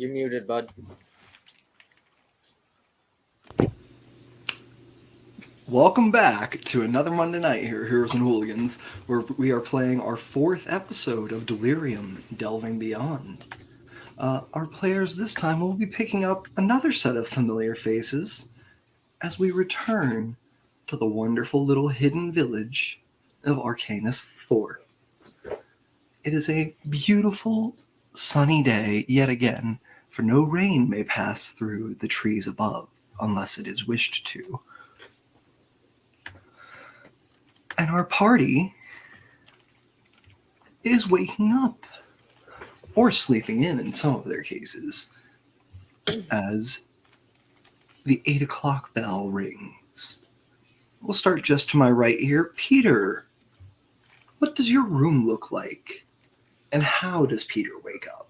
You're muted, bud. Welcome back to another Monday night here, Heroes and Hooligans, where we are playing our fourth episode of Delirium Delving Beyond. Our players this time will be picking up another set of familiar faces as we return to the wonderful little hidden village of Arcanists Thorpe. It is a beautiful, sunny day yet again, for no rain may pass through the trees above unless it is wished to. And our party is waking up, or sleeping in some of their cases, as the 8 o'clock bell rings. We'll start just to my right here. Peter, what does your room look like? And how does Peter wake up?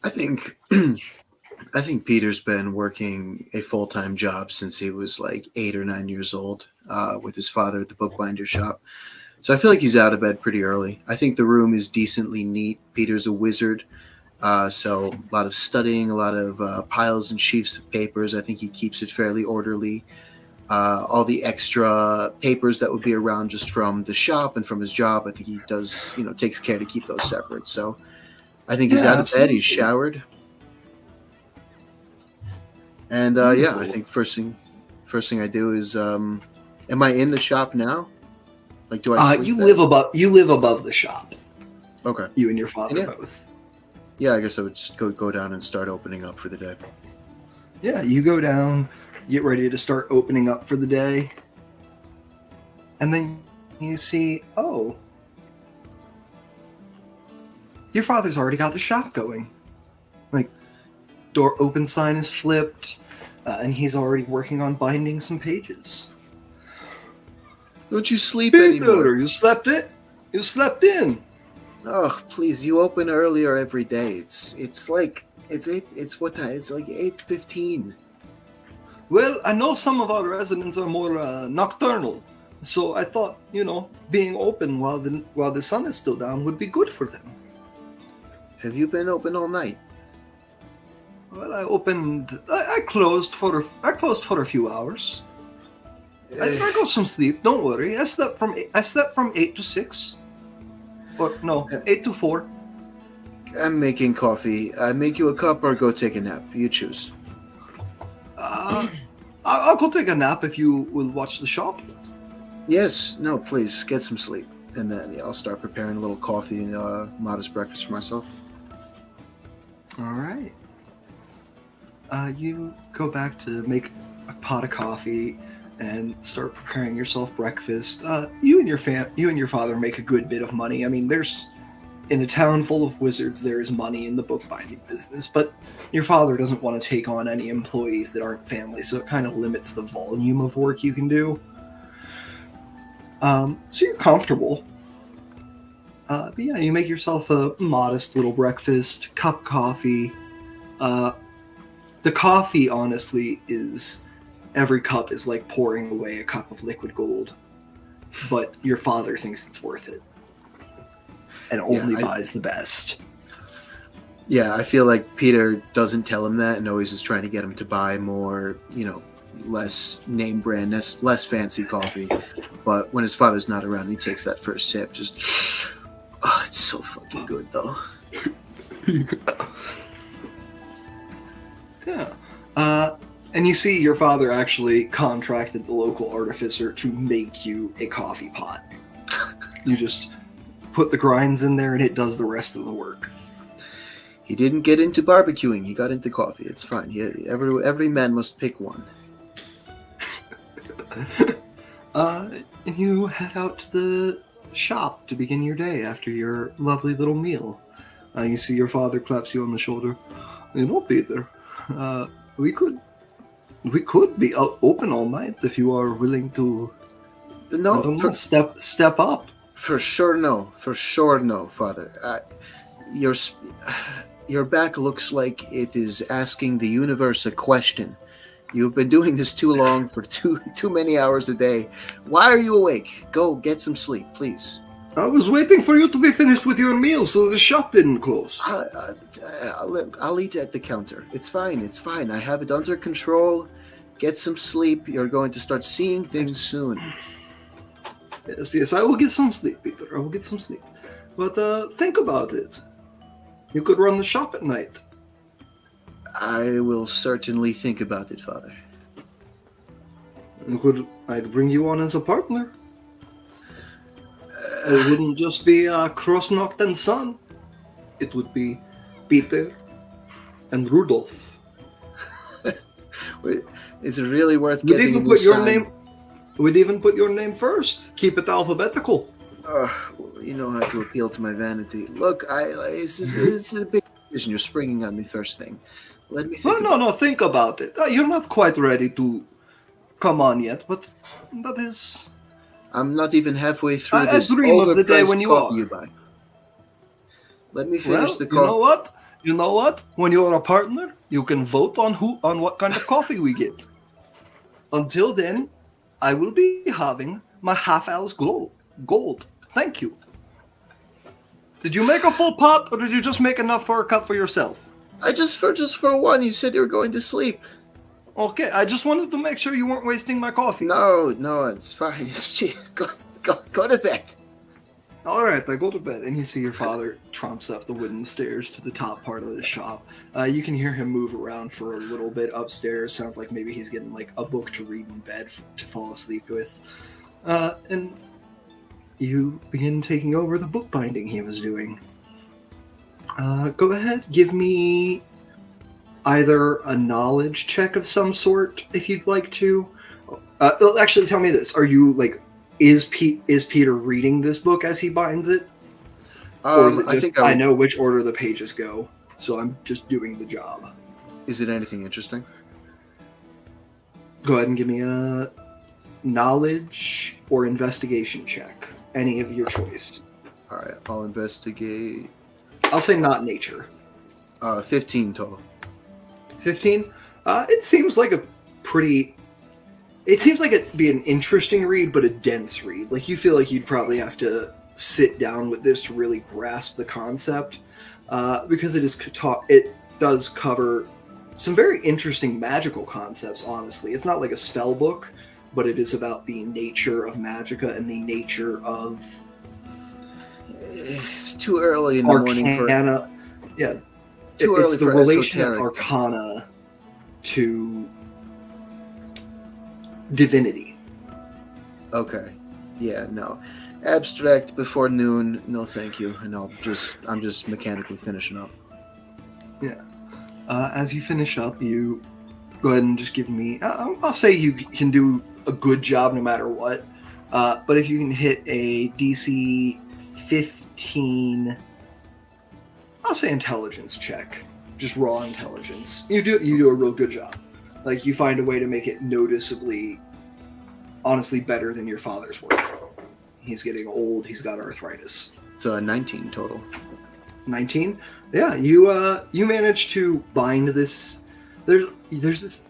I think Peter's been working a full-time job since he was like 8 or 9 years old with his father at the bookbinder shop. So I feel like he's out of bed pretty early. I think the room is decently neat. Peter's a wizard, so a lot of studying, a lot of piles and sheafs of papers. I think he keeps it fairly orderly. All the extra papers that would be around just from the shop and from his job, I think he does, takes care to keep those separate. So I think he's out of bed. He's showered. And I think first thing I do is, am I in the shop now? Like, do I? You live above the shop. Okay. You and your father both. Yeah, I guess I would just go down and start opening up for the day. Yeah, you go down, get ready to start opening up for the day, and then you see, your father's already got the shop going. Like, door open sign is flipped, and he's already working on binding some pages. Don't you sleep Peter, anymore? you slept in? You slept in? Oh, please! You open earlier every day. It's like what time? It's like 8:15. Well, I know some of our residents are more nocturnal, so I thought being open while the sun is still down would be good for them. Have you been open all night? Well, I closed for a few hours. I got some sleep. Don't worry. I slept from 8 to 6. Or no, 8 to 4. I'm making coffee. I make you a cup or go take a nap. You choose. I'll go take a nap if you will watch the shop. Yes. No, please get some sleep, and then I'll start preparing a little coffee and modest breakfast for myself. All right. You go back to make a pot of coffee and start preparing yourself breakfast. You and your father make a good bit of money. I mean, in a town full of wizards, there is money in the bookbinding business, but your father doesn't want to take on any employees that aren't family, so it kind of limits the volume of work you can do. So you're comfortable. But yeah, you make yourself a modest little breakfast, cup of coffee. The coffee, honestly, every cup is like pouring away a cup of liquid gold, but your father thinks it's worth it and only buys the best. Yeah, I feel like Peter doesn't tell him that and always is trying to get him to buy more, less name brand, less fancy coffee. But when his father's not around, he takes that first sip. Just, it's so fucking good, though. Yeah. And you see your father actually contracted the local artificer to make you a coffee pot. You just put the grinds in there and it does the rest of the work. He didn't get into barbecuing. He got into coffee. It's fine. Every man must pick one. And you head out to the shop to begin your day after your lovely little meal. You see your father claps you on the shoulder. Peter, we could be open all night if you are willing to. Step up. For sure, no, Father. Your back looks like it is asking the universe a question. You've been doing this too long for too many hours a day. Why are you awake? Go get some sleep, please. I was waiting for you to be finished with your meal so the shop didn't close. I'll eat at the counter. It's fine. It's fine. I have it under control. Get some sleep. You're going to start seeing things soon. Yes, I will get some sleep, Peter. I will get some sleep. But think about it. You could run the shop at night. I will certainly think about it, Father. I'd bring you on as a partner. It wouldn't just be Krosnocht and Son. It would be Peter and Rudolph. Is it really worth We'd getting even a new put your sign? name. We'd even put your name first. Keep it alphabetical. You know how to appeal to my vanity. Look, this is a big decision. You're springing on me first thing. Let me think. No. Think about it. You're not quite ready to come on yet, but that is. I'm not even halfway through I this dream of the day overpriced when you coffee are. you buy. Let me finish the You coffee. know what? You know what? When you're a partner, you can vote on what kind of coffee we get. Until then, I will be having my half-ounce gold. Thank you. Did you make a full pot, or did you just make enough for a cup for yourself? I just for one. You said you were going to sleep. Okay, I just wanted to make sure you weren't wasting my coffee. No, it's fine. Go to bed. All right, I go to bed, and you see your father tromps up the wooden stairs to the top part of the shop. You can hear him move around for a little bit upstairs. Sounds like maybe he's getting like a book to read in bed to fall asleep with. And you begin taking over the bookbinding he was doing. Go ahead, give me either a knowledge check of some sort, if you'd like to. Actually, tell me this: are you like? Is Peter reading this book as he binds it? Or is it just, I know which order the pages go, so I'm just doing the job. Is it anything interesting? Go ahead and give me a knowledge or investigation check. Any of your choice. All right, I'll investigate. I'll say not nature. 15 total. 15? It seems like a pretty... It seems like it'd be an interesting read, but a dense read. Like, you feel like you'd probably have to sit down with this to really grasp the concept, because it does cover some very interesting magical concepts, honestly. It's not like a spell book, but it is about the nature of magicka and the nature of... It's too early in the morning for... Yeah. It's the relation of esoteric. arcana to divinity. Okay. Yeah, no. Abstract before noon, no thank you. And I'm just mechanically finishing up. Yeah. As you finish up, you go ahead and just give me... I'll say you can do a good job no matter what. But if you can hit a DC 15... I'll say intelligence check. Just raw intelligence. You do a real good job. Like, you find a way to make it noticeably, honestly, better than your father's work. He's getting old. He's got arthritis. So 19 total. 19? Yeah, you managed to bind this. There's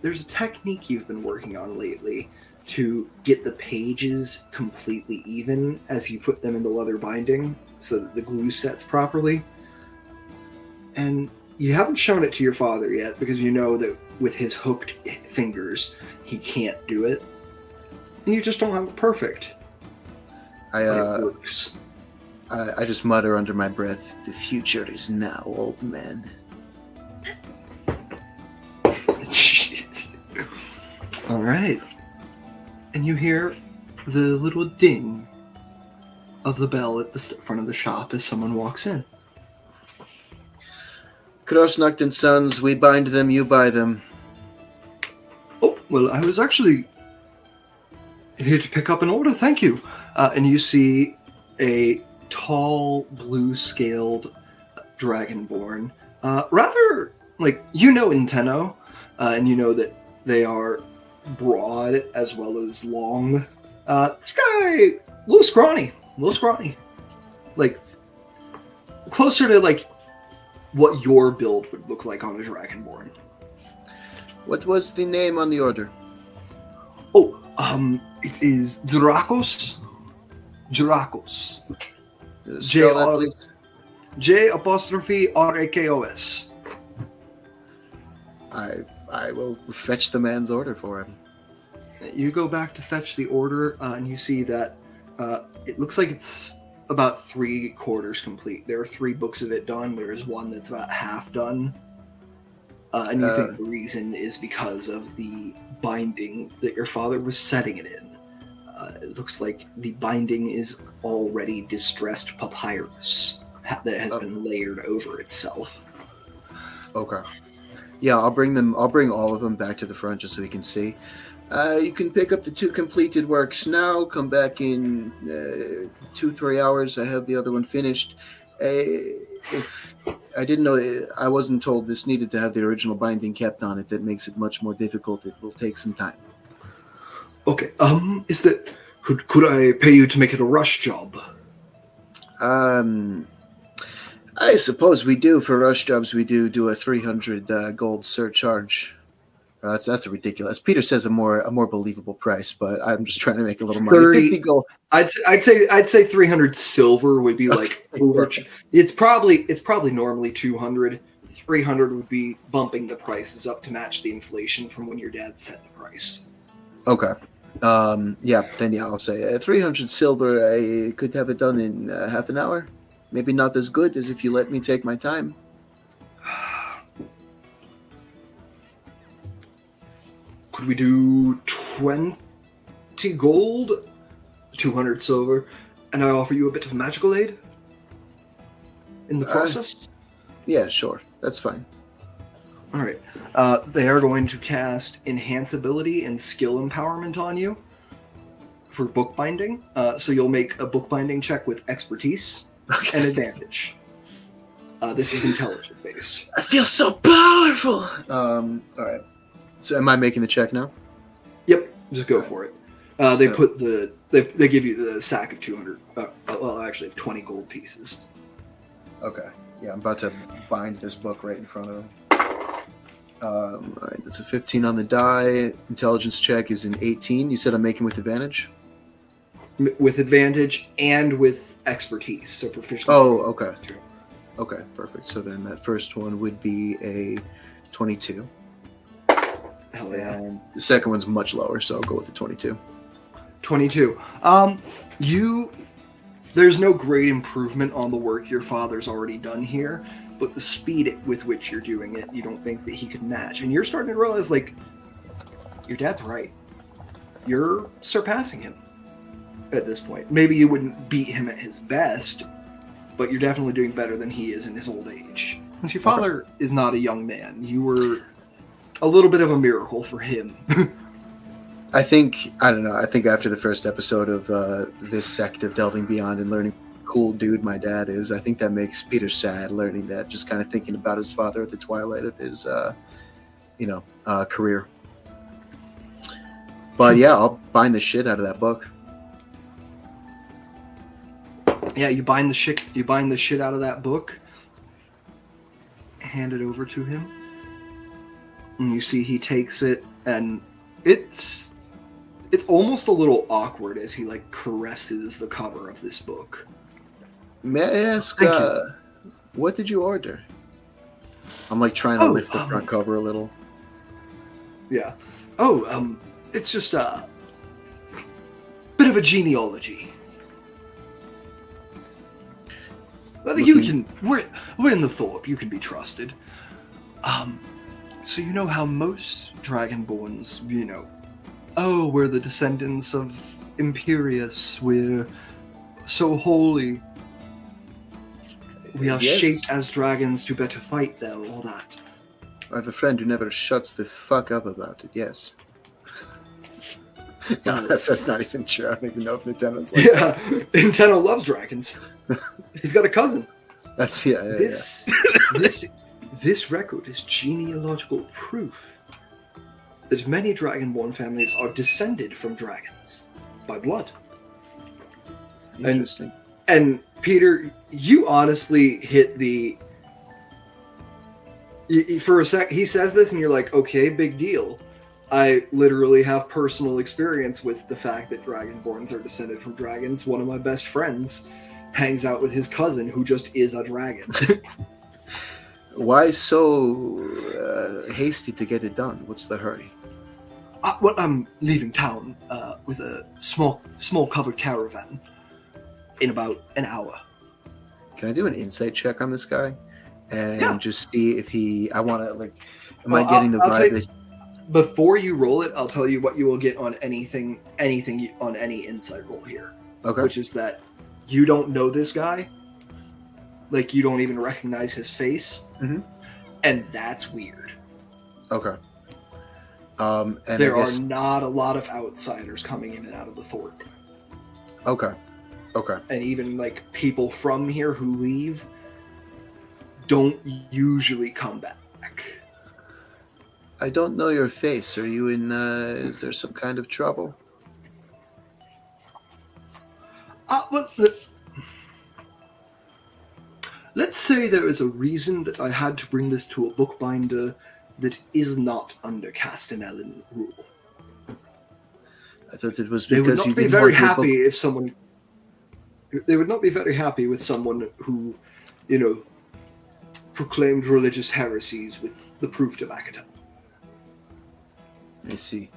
a technique you've been working on lately to get the pages completely even as you put them in the leather binding so that the glue sets properly. And you haven't shown it to your father yet because you know that with his hooked fingers, he can't do it. And you just don't have it perfect. But it works. I just mutter under my breath, the future is now, old man. All right. And you hear the little ding of the bell at the front of the shop as someone walks in. Krosnocht and Sons, we bind them, you buy them. Oh, well, I was actually here to pick up an order, thank you. And you see a tall, blue-scaled dragonborn. Rather, like, you know Inteno, and you know that they are broad as well as long. This guy, a little scrawny. Like, closer to, like, what your build would look like on a dragonborn. What was the name on the order? Oh, it is Drakos. Spell that, please. J''RAKOS. I will fetch the man's order for him. You go back to fetch the order, and you see that it looks like it's about 3/4 complete. There are 3 books of it done. There is one that's about half done. And you think the reason is because of the binding that your father was setting it in. It looks like the binding is already distressed papyrus that has been layered over itself. Okay. Yeah, I'll bring all of them back to the front just so we can see. You can pick up the 2 completed works now. Come back in 2-3 hours. I have the other one finished. If I didn't know, I wasn't told this needed to have the original binding kept on it. That makes it much more difficult. It will take some time. Okay. Is that could I pay you to make it a rush job? I suppose we do. For rush jobs, we do a 300 gold surcharge. That's ridiculous. Peter says a more believable price, but I'm just trying to make a little money. 50 gold. I'd say 300 silver would be like over. It's probably normally 200. 300 would be bumping the prices up to match the inflation from when your dad set the price. Okay. I'll say 300 silver. I could have it done in half an hour. Maybe not as good as if you let me take my time. Could we do 20 gold, 200 silver, and I offer you a bit of magical aid in the process? Yeah, sure. That's fine. All right. They are going to cast Enhance Ability and Skill Empowerment on you for bookbinding. So you'll make a bookbinding check with expertise and advantage. This is intelligence based. I feel so powerful. All right. So am I making the check now? Yep. Just go for it. They put they give you the sack of 200. Actually, of 20 gold pieces. Okay. Yeah, I'm about to bind this book right in front of him. All right, that's a 15 on the die. Intelligence check is an 18. You said I'm making with advantage? With advantage and with expertise, so proficiency. Oh, okay. Okay, perfect. So then that first one would be a 22. Hell yeah. And the second one's much lower, so I'll go with the 22. 22. There's no great improvement on the work your father's already done here, but the speed with which you're doing it, you don't think that he could match. And you're starting to realize, like, your dad's right. You're surpassing him at this point. Maybe you wouldn't beat him at his best, but you're definitely doing better than he is in his old age. Because your father is not a young man. You were a little bit of a miracle for him. I think after the first episode of this sect of Delving Beyond and learning cool dude my dad is, I think that makes Peter sad, learning that, just kind of thinking about his father at the twilight of his career. But yeah, I'll bind the shit out of that book. Yeah, you bind the shit out of that book, hand it over to him, and you see he takes it, and it's almost a little awkward as he like caresses the cover of this book. May I ask, what did you order? I'm like trying to lift the front cover a little. Yeah. It's just a bit of a genealogy. I think you can. We're in the Thorpe. You can be trusted. So you know how most Dragonborns, we're the descendants of Imperius. We're so holy. We are shaped as dragons to better fight them. All that. I have a friend who never shuts the fuck up about it. Yes. No, that's not even true. I don't even know if Nintendo's like that. Nintendo loves dragons. He's got a cousin. That's This record is genealogical proof that many Dragonborn families are descended from dragons by blood. Interesting. And Peter, you honestly hit the. For a sec, he says this, and you're like, okay, big deal. I literally have personal experience with the fact that Dragonborns are descended from dragons. One of my best friends hangs out with his cousin, who just is a dragon. Why so hasty to get it done? What's the hurry? Well, I'm leaving town with a small covered caravan in about an hour. Can I do an insight check on this guy and Yeah. just see if he? I want to like. Am Well, I getting the I'll vibe tell that? Before you roll it, I'll tell you what you will get on anything on any insight roll here, Okay. which is that you don't know this guy, like you don't even recognize his face, Mhm. and that's weird. Okay. And There I guess, are not a lot of outsiders coming in and out of the Thorpe, okay. Okay. and even like people from here who leave don't usually come back. I don't know your face. Are you in? Is there some kind of trouble? Well, let's say there is a reason that I had to bring this to a bookbinder that is not under Castanellan rule. I thought it was They would because not you be didn't very want your book. happy if someone. They would not be very happy with someone who, proclaimed religious heresies with the proof to back it up. I see.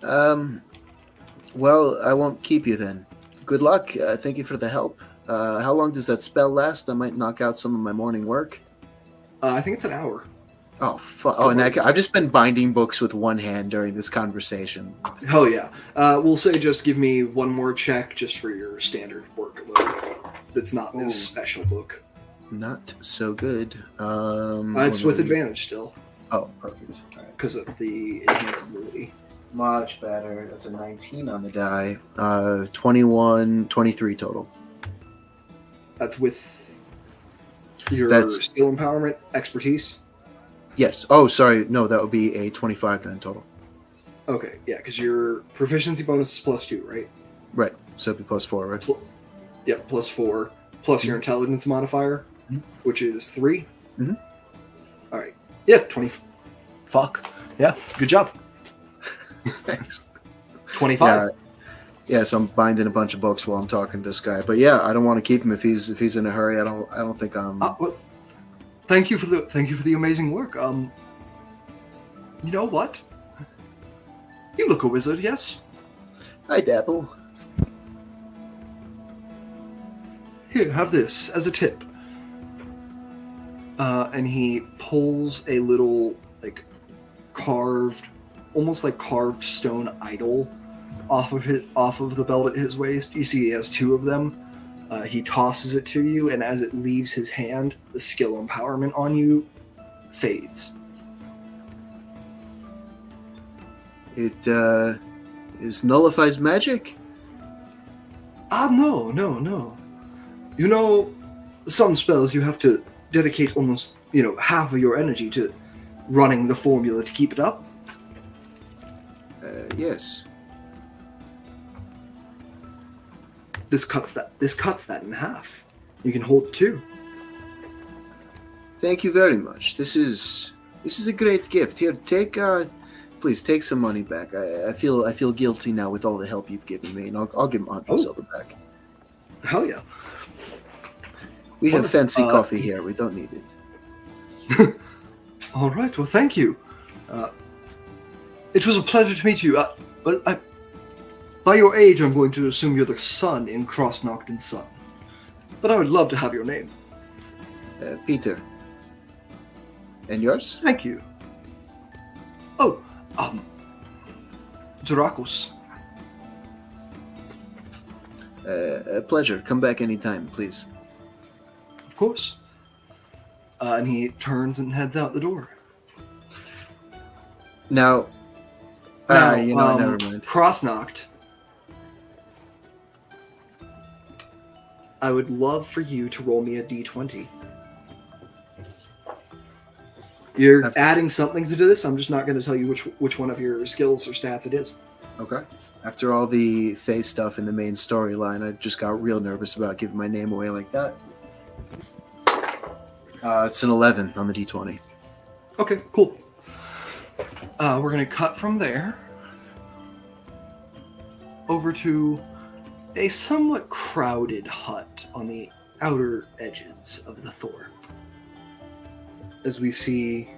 Well, I won't keep you then. Good luck. Thank you for the help. How long does that spell last? I might knock out some of my morning work. I think it's an hour. Oh, oh, and I've just been binding books with one hand during this conversation. Hell yeah. We'll say just give me one more check just for your standard workload. That's not this special book. Not so good. It's with advantage still. Oh, perfect. All right. Because of the enhanced ability. Much better. That's a 19 on the die. 21, 23 total. That's with your That's- skill empowerment expertise. Yes. Oh, sorry. No, that would be a 25 then total. Okay, yeah, because your proficiency bonus is +2, right? Right. So it'd be +4, right? Yeah, +4, plus your intelligence modifier, which is 3. Mhm. All right. Yeah, 20. Fuck. Yeah, good job. Thanks. 25. Yeah, so I'm binding a bunch of books while I'm talking to this guy. But yeah, I don't want to keep him if he's in a hurry. I don't think I'm. Well, thank you for the amazing work. You know what? You look a wizard, yes? I dabble. Here, have this as a tip. And he pulls a little, almost carved stone idol off of the belt at his waist. You see he has 2 of them. He tosses it to you, and as it leaves his hand, the skill empowerment on you fades. It nullifies magic? No. You know, some spells you have to dedicate almost, half of your energy to running the formula to keep it up. Yes. This cuts that in half. You can hold 2. Thank you very much. This is a great gift. Here, please take some money back. I feel guilty now with all the help you've given me, and I'll give him 100 silver back. Hell yeah. We have Wonderful. fancy coffee here. We don't need it. All right. Well, thank you. It was a pleasure to meet you. By your age, I'm going to assume you're the son in Cross-Knocked and Son. But I would love to have your name. Peter. And yours? Thank you. Oh, Drakus. A pleasure. Come back anytime, please. Of course. And he turns and heads out the door. Now, never mind. Cross-Knocked. I would love for you to roll me a d20. You're adding something to this. I'm just not going to tell you which one of your skills or stats it is. Okay. After all the face stuff in the main storyline, I just got real nervous about giving my name away like that. It's an 11 on the d20. Okay, cool. We're going to cut from there over to a somewhat crowded hut on the outer edges of the Thorpe. As we see,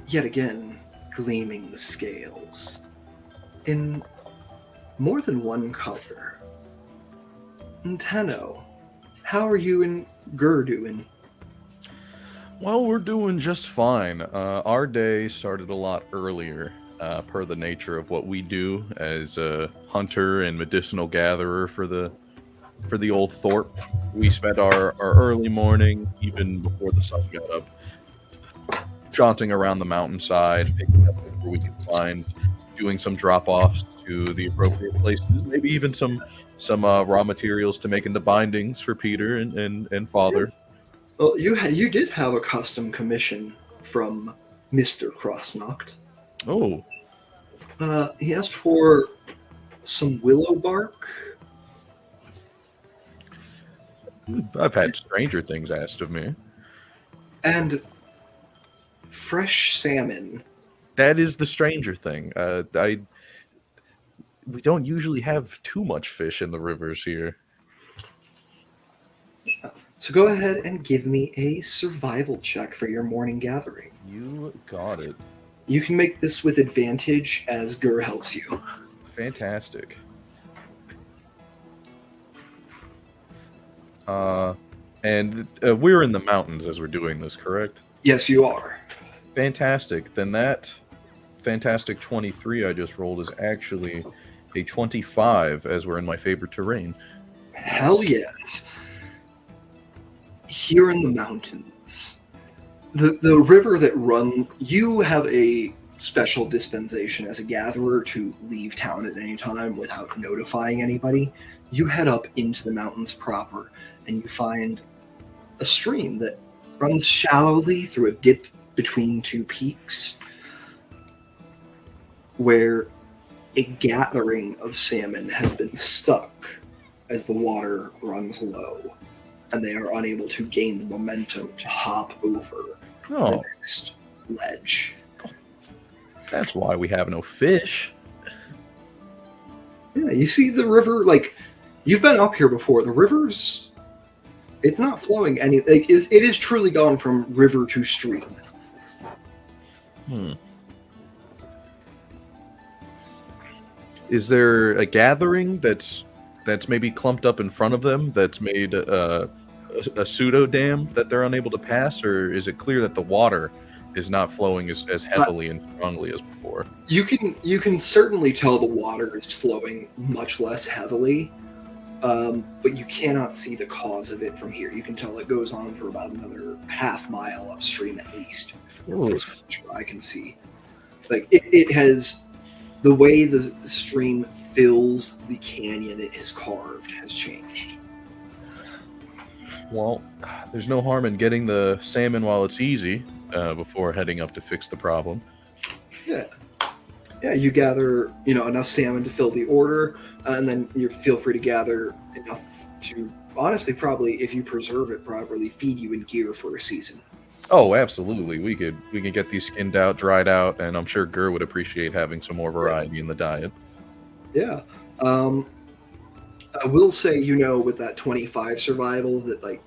yet again, gleaming scales in more than one color. And Tenno, how are you and Gur doing? Well, we're doing just fine. Our day started a lot earlier, per the nature of what we do as a hunter and medicinal gatherer for the old Thorpe. We spent our early morning, even before the sun got up, jaunting around the mountainside, picking up whatever we could find, doing some drop-offs to the appropriate places, maybe even some raw materials to make into bindings for Peter and Father. Well, you did have a custom commission from Mr. Crossnocked. Oh, He asked for some willow bark. I've had stranger things asked of me. And fresh salmon. That is the stranger thing. We don't usually have too much fish in the rivers here. So go ahead and give me a survival check for your morning gathering. You got it. You can make this with advantage as Gur helps you. Fantastic. And we're in the mountains as we're doing this, correct? Yes, you are. Fantastic. Then that fantastic 23 I just rolled is actually a 25 as we're in my favorite terrain. Hell yes. Here in the mountains, the river that you have a special dispensation as a gatherer to leave town at any time without notifying anybody. You head up into the mountains proper, and you find a stream that runs shallowly through a dip between two peaks, where a gathering of salmon has been stuck as the water runs low, and they are unable to gain the momentum to hop over the next ledge. That's why we have no fish. Yeah, you see the river, like, you've been up here before. The river's, it's not flowing any, like, it is truly gone from river to stream. Is there a gathering that's maybe clumped up in front of them that's made a pseudo dam that they're unable to pass, or is it clear that the water is not flowing as heavily and strongly as before? You can certainly tell the water is flowing much less heavily, but you cannot see the cause of it from here. You can tell it goes on for about another half mile upstream at least. For I can see, like it has, the way the stream fills the canyon it has carved has changed. Well, there's no harm in getting the salmon while it's easy before heading up to fix the problem. Yeah, you gather enough salmon to fill the order, and then you feel free to gather enough to honestly, probably, if you preserve it properly, feed you in gear for a season. Oh, absolutely. We could get these skinned out, dried out, and I'm sure Gur would appreciate having some more variety in the diet. Yeah. I will say, with that 25 survival, that, like,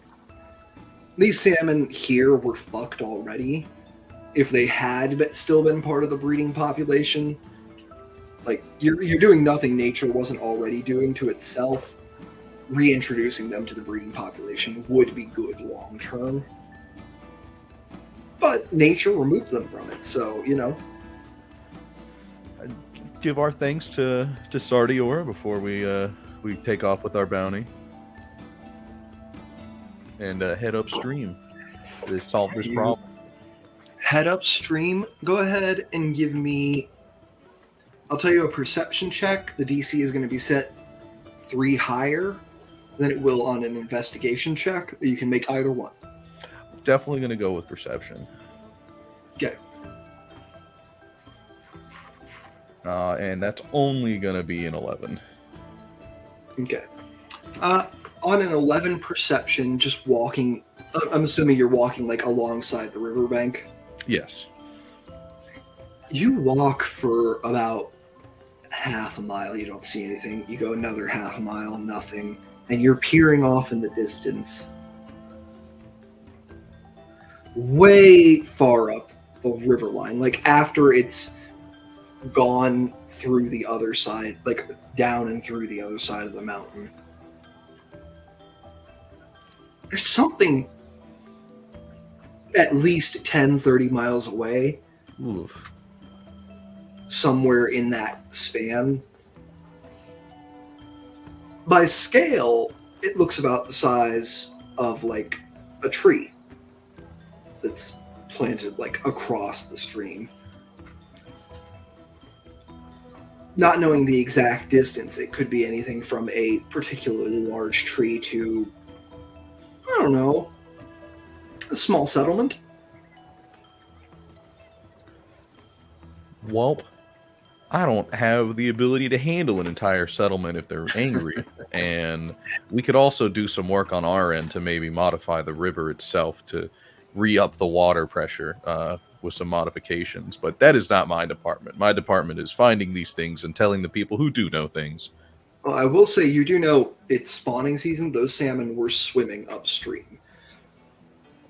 these salmon here were fucked already. If they had still been part of the breeding population, like, you're doing nothing nature wasn't already doing to itself. Reintroducing them to the breeding population would be good long term. But nature removed them from it, so, Give our thanks to Sardior before we take off with our bounty. And head upstream to solve this problem. Head upstream. Go ahead and give me, I'll tell you, a perception check. The DC is going to be set 3 higher than it will on an investigation check. You can make either one. Definitely going to go with perception. Okay. And that's only going to be an 11. Okay. On an 11 perception, just walking, I'm assuming you're walking, like, alongside the riverbank. Yes. You walk for about half a mile, you don't see anything. You go another half a mile, nothing. And you're peering off in the distance, way far up the river line, like after it's gone through the other side, like down and through the other side of the mountain. There's something at least 10, 30 miles away. Oof. Somewhere in that span. By scale, it looks about the size of like a tree that's planted like across the stream. Not knowing the exact distance, it could be anything from a particularly large tree to, I don't know, a small settlement. Well, I don't have the ability to handle an entire settlement if they're angry. And we could also do some work on our end to maybe modify the river itself to re-up the water pressure with some modifications. But that is not my department. My department is finding these things and telling the people who do know things. Well, I will say, you do know it's spawning season. Those salmon were swimming upstream.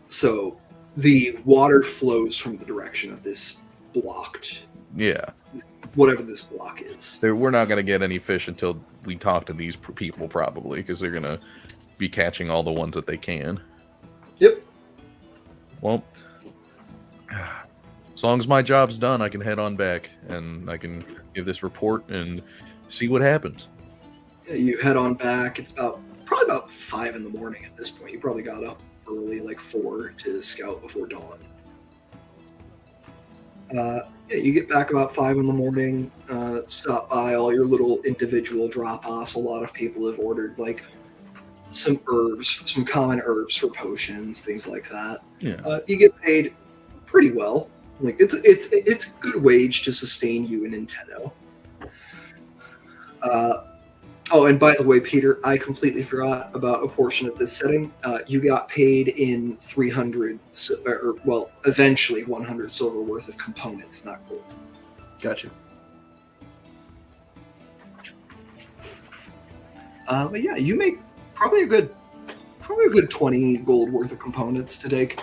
So the water flows from the direction of this blocked, Yeah. whatever this block is. We're not going to get any fish until we talk to these people, probably, because they're going to be catching all the ones that they can. Yep. Well, as long as my job's done, I can head on back, and I can give this report and see what happens. Yeah, you head on back. It's probably about 5 in the morning at this point. You probably got up early, like 4, to scout before dawn. Yeah, you get back about 5 in the morning, stop by all your little individual drop-offs. A lot of people have ordered, like, some herbs, some common herbs for potions, things like that. Yeah. You get paid pretty well. Like, it's good wage to sustain you in Nintendo. Oh, and by the way, Peter, I completely forgot about a portion of this setting. You got paid in 300, well, eventually 100 silver worth of components, not gold. Gotcha. But yeah, you make probably a good 20 gold worth of components today,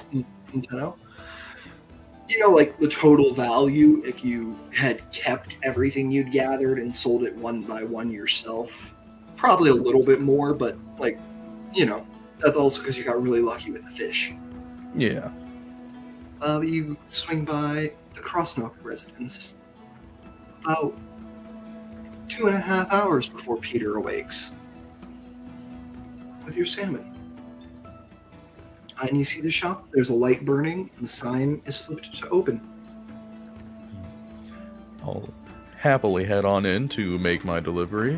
Nintendo. You know, like the total value, if you had kept everything you'd gathered and sold it one by one yourself, probably a little bit more, but like, you know, that's also because you got really lucky with the fish. Yeah. You swing by the Crossknock residence about 2.5 hours before Peter awakes with your salmon. And you see the shop, there's a light burning, and the sign is flipped to open. I'll happily head on in to make my delivery.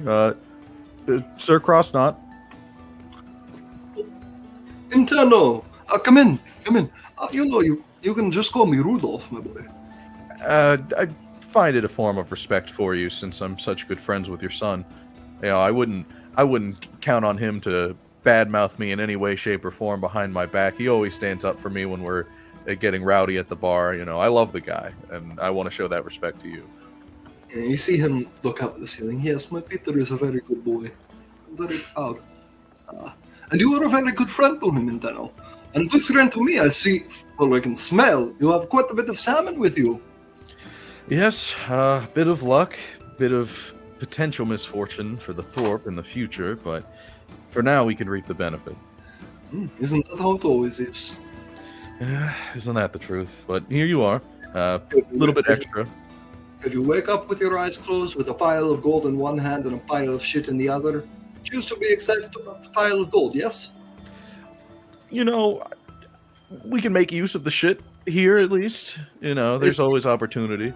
Sir Crossknot. Nintendo! Come in. You can just call me Rudolph, my boy. I find it a form of respect for you since I'm such good friends with your son. You know, I wouldn't count on him to badmouth me in any way, shape, or form behind my back. He always stands up for me when we're getting rowdy at the bar. You know, I love the guy, and I want to show that respect to you. And you see him look up at the ceiling. Yes, my Peter is a very good boy. I'm very proud. And you are a very good friend to him, Nintendo. And a good friend to me, I see. Well, I can smell. You have quite a bit of salmon with you. Yes, a bit of luck, bit of potential misfortune for the Thorpe in the future, but for now we can reap the benefit. Isn't that how it always is? Isn't that the truth? But here you are, a little bit extra. If you wake up with your eyes closed, with a pile of gold in one hand and a pile of shit in the other, choose to be excited about the pile of gold, yes? You know, we can make use of the shit here at least. You know, there's always opportunity.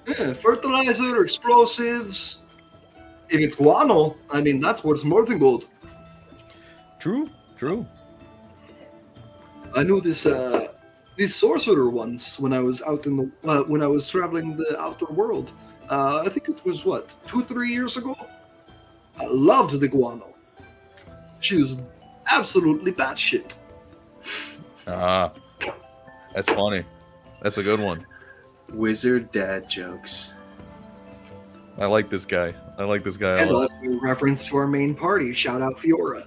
Yeah, fertilizer, explosives. If it's guano, I mean, that's worth more than gold. True. I knew this sorcerer once when I was out in the when I was traveling the outer world. I think it was 2-3 years ago. I loved the guano. She was absolutely batshit. That's funny. That's a good one. Wizard dad jokes. I like this guy. I like this guy a And lot. also in reference to our main party, shout out Fiora.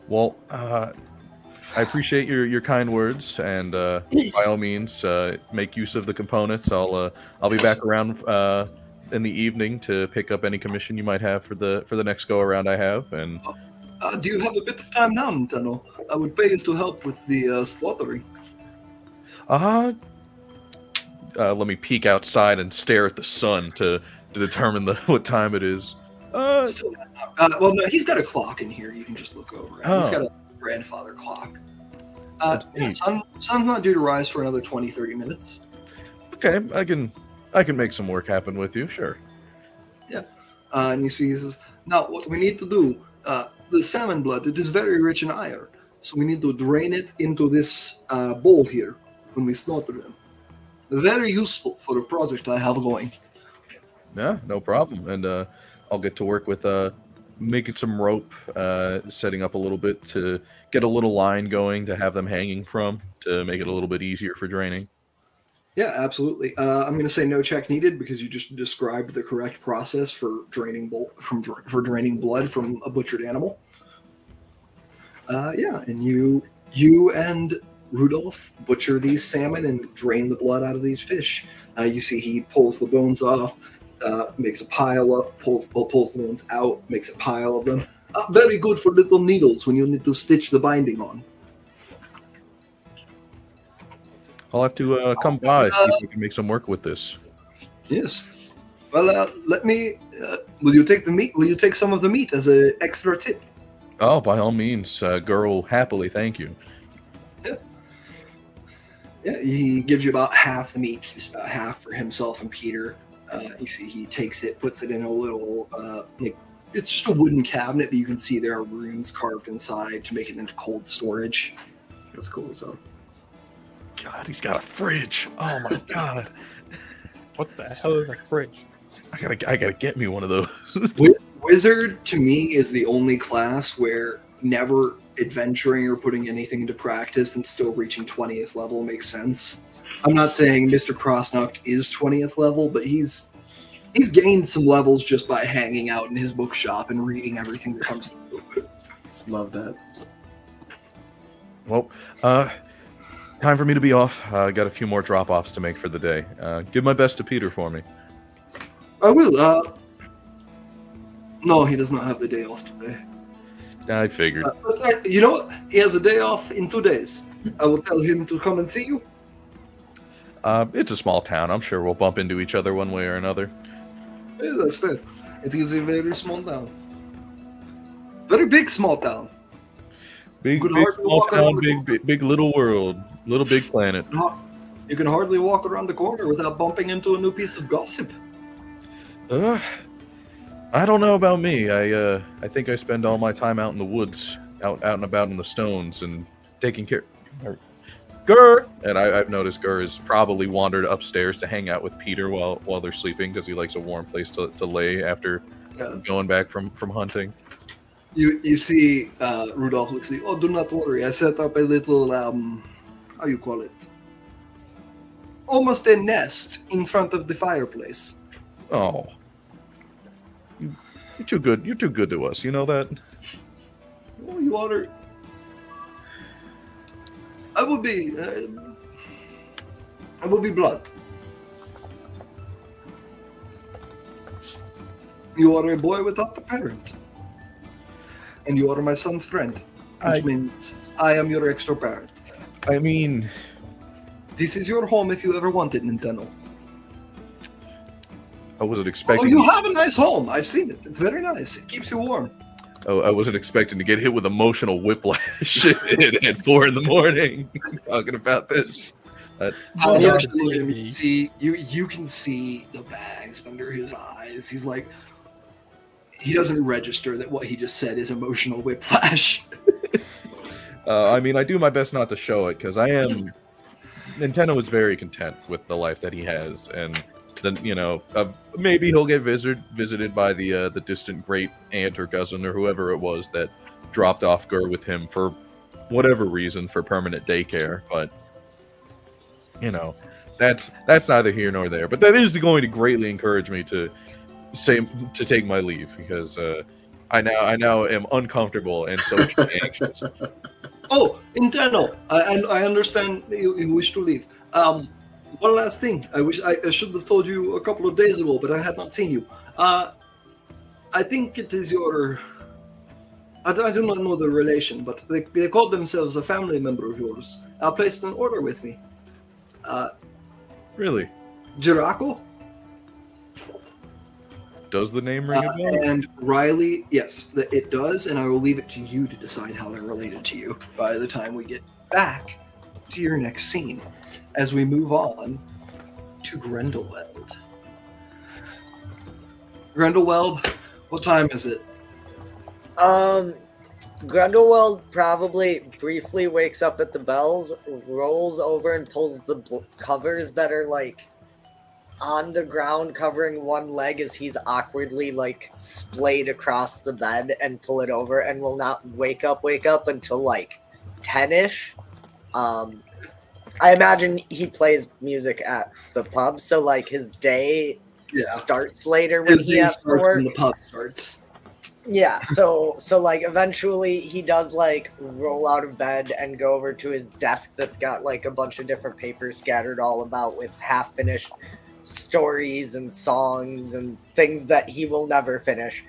Well, I appreciate your kind words, and by all means, make use of the components. I'll be back around in the evening to pick up any commission you might have for the next go around I have. And Do you have a bit of time now, Nintendo? I would pay you to help with the slaughtering. let me peek outside and stare at the sun to determine what time it is. Still, well, no, he's got a clock in here. You can just look over it. He's got a grandfather clock. That's Yeah, neat. sun's not due to rise for another 20-30 minutes. Okay, I can make some work happen with you. Sure. And you see, he says, now what we need to do, the salmon blood, it is very rich in iron. So we need to drain it into this bowl here when we slaughter them. Very useful for a project I have going. Yeah, no problem. And I'll get to work with making some rope, setting up a little bit to get a little line going to have them hanging from to make it a little bit easier for draining. Yeah, absolutely. I'm going to say no check needed because you just described the correct process for draining draining blood from a butchered animal. Yeah, and you and Rudolph butcher these salmon and drain the blood out of these fish. You see, he pulls the bones off, makes a pile up, pulls the bones out, makes a pile of them. Very good for little needles when you need to stitch the binding on. I'll have to come by see if we can make some work with this. Yes. Well, let me. Will you take the meat? Will you take some of the meat as an extra tip? Oh, by all means, girl, happily, thank you. Yeah, he gives you about half the meat, keeps about half for himself and Peter. You see, he takes it, puts it in a little, it's just a wooden cabinet, but you can see there are runes carved inside to make it into cold storage. That's cool. So God, he's got a fridge. Oh my God, What the hell is a fridge? I gotta get me one of those. Wizard, to me, is the only class where never adventuring or putting anything into practice and still reaching 20th level makes sense. I'm not saying Mr. Crossknocked is 20th level, but he's gained some levels just by hanging out in his bookshop and reading everything that comes through. love that. Well, time for me to be off. I got a few more drop-offs to make for the day. Give my best to Peter for me. I will. No, he does not have the day off today. I figured. But you know what? He has a day off in 2 days. I will tell him to come and see you. It's a small town. I'm sure we'll bump into each other one way or another. Yeah, that's fair. It is a very small town. Very big small town. Big, Could big hardly small walk town, around the big little world, little big planet. You can hardly walk around the corner without bumping into a new piece of gossip. I don't know about me. I think I spend all my time out in the woods, out and about in the stones, and taking care. Gur! And I've noticed Gur has probably wandered upstairs to hang out with Peter while they're sleeping because he likes a warm place to lay after going back from hunting. You see, Rudolph looks at you. Oh, do not worry. I set up a little, how you call it? Almost a nest in front of the fireplace. Oh, you're too good. You're too good to us. You know that. Oh, you are. I will be blunt. You are a boy without a parent. And you are my son's friend. Which means I am your extra parent. I mean, This is your home if you ever wanted, Nintendo. I wasn't Oh, expecting. you have a nice home. I've seen it. It's very nice. It keeps you warm. I wasn't expecting to get hit with emotional whiplash at 4 a.m. talking about this. You actually look at him, you see, you can see the bags under his eyes. He's like, he doesn't register that what he just said is emotional whiplash. I mean, I do my best not to show it because I am. Nintendo is very content with the life that he has, and then maybe he'll get visited by the distant great aunt or cousin or whoever it was that dropped off Gur with him for whatever reason for permanent daycare. But you know, that's neither here nor there. But that is going to greatly encourage me to take my leave because I now am uncomfortable and socially anxious. Oh, internal. I understand that you wish to leave. One last thing. I should have told you a couple of days ago, but I had not seen you. I think it is your. I do not know the relation, but they called themselves a family member of yours. Placed an order with me. Really? Jiraco? Does the name ring a bell? And Riley, yes, it does, and I will leave it to you to decide how they're related to you by the time we get back to your next scene, as we move on to Grendelwald. Grendelwald, what time is it? Grendelwald probably briefly wakes up at the bells, rolls over and pulls the covers that are like on the ground covering one leg as he's awkwardly like splayed across the bed and pull it over and will not wake up until like 10ish. I imagine he plays music at the pub, so like his day starts later when His he day has to starts work. when the pub starts. Yeah, so like eventually he does like roll out of bed and go over to his desk that's got like a bunch of different papers scattered all about with half finished stories and songs and things that he will never finish.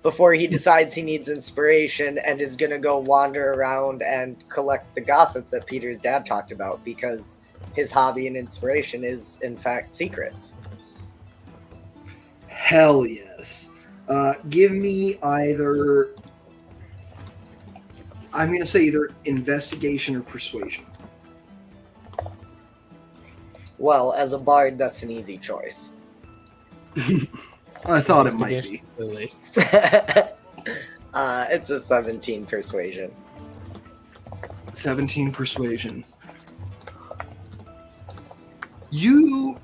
Before he decides he needs inspiration and is gonna go wander around and collect the gossip that Peter's dad talked about, because his hobby and inspiration is in fact secrets. Hell yes. Give me either. I'm going to say either investigation or persuasion. Well, as a bard, that's an easy choice. I thought it might be. Really. It's a 17 persuasion. 17 persuasion. You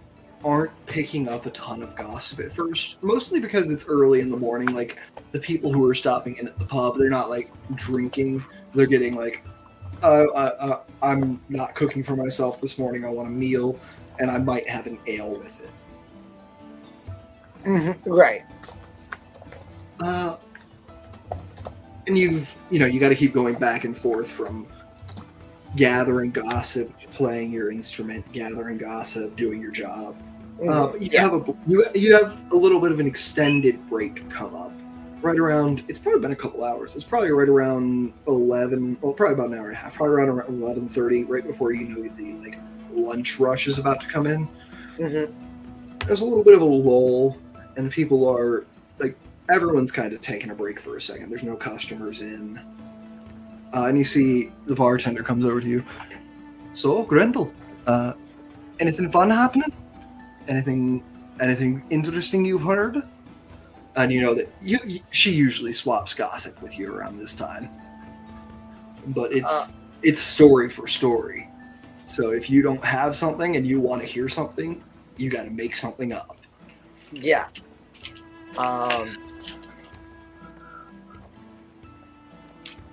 aren't picking up a ton of gossip at first, mostly because it's early in the morning. Like, the people who are stopping in at the pub, they're not like drinking. They're getting like, I'm not cooking for myself this morning. I want a meal, and I might have an ale with it. Mm-hmm. Right. And you got to keep going back and forth from gathering gossip, playing your instrument, gathering gossip, doing your job. But you have a little bit of an extended break come up. Right around, it's probably been a couple hours. It's probably right around 11. Well, probably about an hour and a half. Probably around 11:30, right before the like lunch rush is about to come in. Mm-hmm. There's a little bit of a lull, and people are like, everyone's kind of taking a break for a second. There's no customers in, and you see the bartender comes over to you. So, Grendel, anything fun happening? Anything interesting you've heard? And you know that she usually swaps gossip with you around this time, but it's story for story. So if you don't have something and you want to hear something, you got to make something up. Yeah.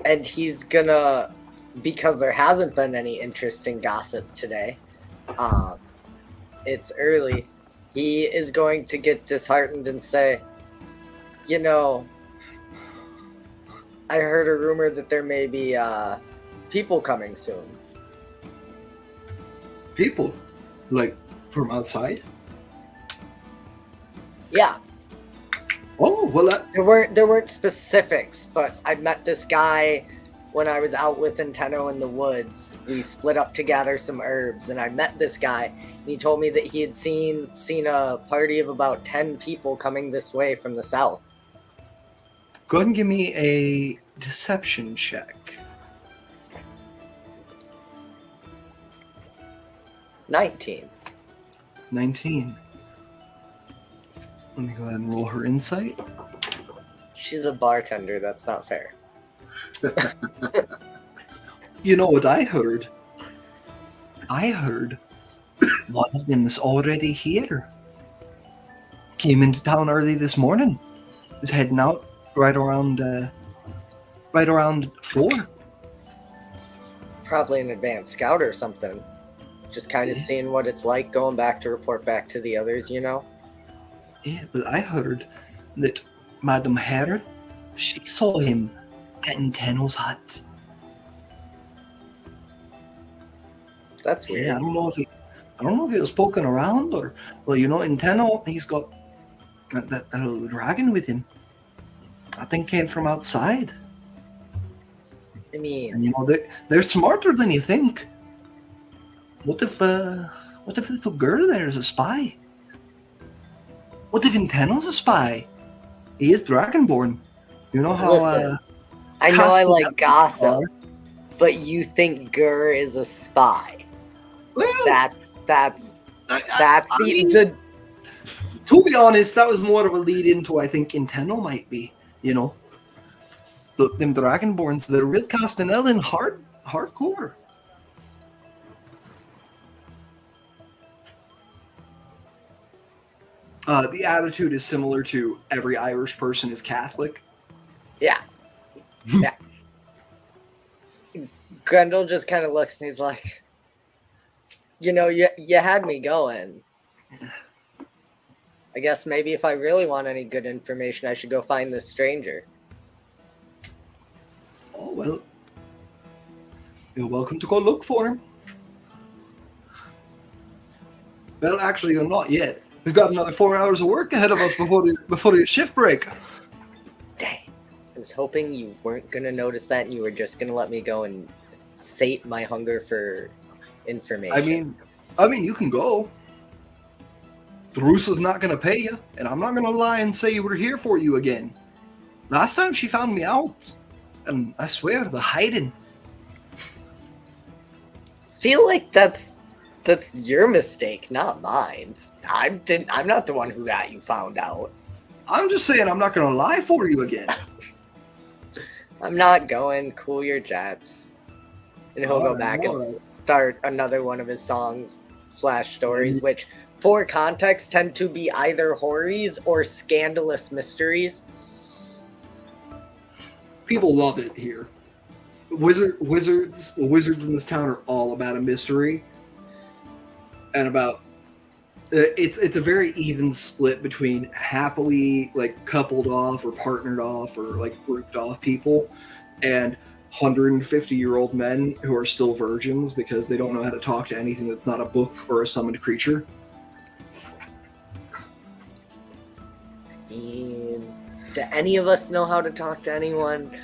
And he's gonna, because there hasn't been any interesting gossip today, it's early, he is going to get disheartened and say, you know, I heard a rumor that there may be people coming soon. People? Like, from outside? Yeah. Oh, well, There weren't specifics, but I met this guy when I was out with Nintendo in the woods. We split up to gather some herbs, and I met this guy. And he told me that he had seen a party of about 10 people coming this way from the south. go ahead and give me a deception check. 19. 19. Let me go ahead and roll her insight. She's a bartender. That's not fair. You know what I heard? I heard one of them is already here. Came into town early this morning. Was heading out right around 4. Probably an advanced scout or something. Just kind of seeing what it's like, going back to report back to the others, you know? Yeah, but I heard that Madame Hare, she saw him at Intenno's hut. That's weird. Yeah, I don't know if he was poking around or, well, you know, Intenno, he's got that little dragon with him. I think came from outside. I mean, And you know, they're smarter than you think. What if little girl there is a spy? What if Intenno's a spy? He is dragonborn. You know how listen, I know I Castle like Epic gossip, are. but you think Gur is a spy. Well, That's I mean, the to be honest, that was more of a lead into I think Intenno might be. You know, them dragonborns, they're real Castanellan hardcore. The attitude is similar to every Irish person is Catholic. yeah. Grendel just kind of looks and he's like, you know, you had me going. I guess maybe if I really want any good information, I should go find this stranger. Oh, well, you're welcome to go look for him. Well, actually, you're not yet. We've got another 4 hours of work ahead of us before the shift break. Dang. I was hoping you weren't going to notice that and you were just going to let me go and sate my hunger for information. I mean, you can go. Drusa's not going to pay you, and I'm not going to lie and say we're here for you again. Last time she found me out, and I swear, the hiding. Feel like that's your mistake, not mine. I'm not the one who got you found out. I'm just saying I'm not going to lie for you again. I'm not going. Cool your jets. And he'll go back and start another one of his songs / stories, which, for context, tend to be either horries or scandalous mysteries. People love it here. Wizards in this town are all about a mystery, and about it's a very even split between happily like coupled off or partnered off or like grouped off people, and 150-year-old men who are still virgins because they don't know how to talk to anything that's not a book or a summoned creature. And do any of us know how to talk to anyone?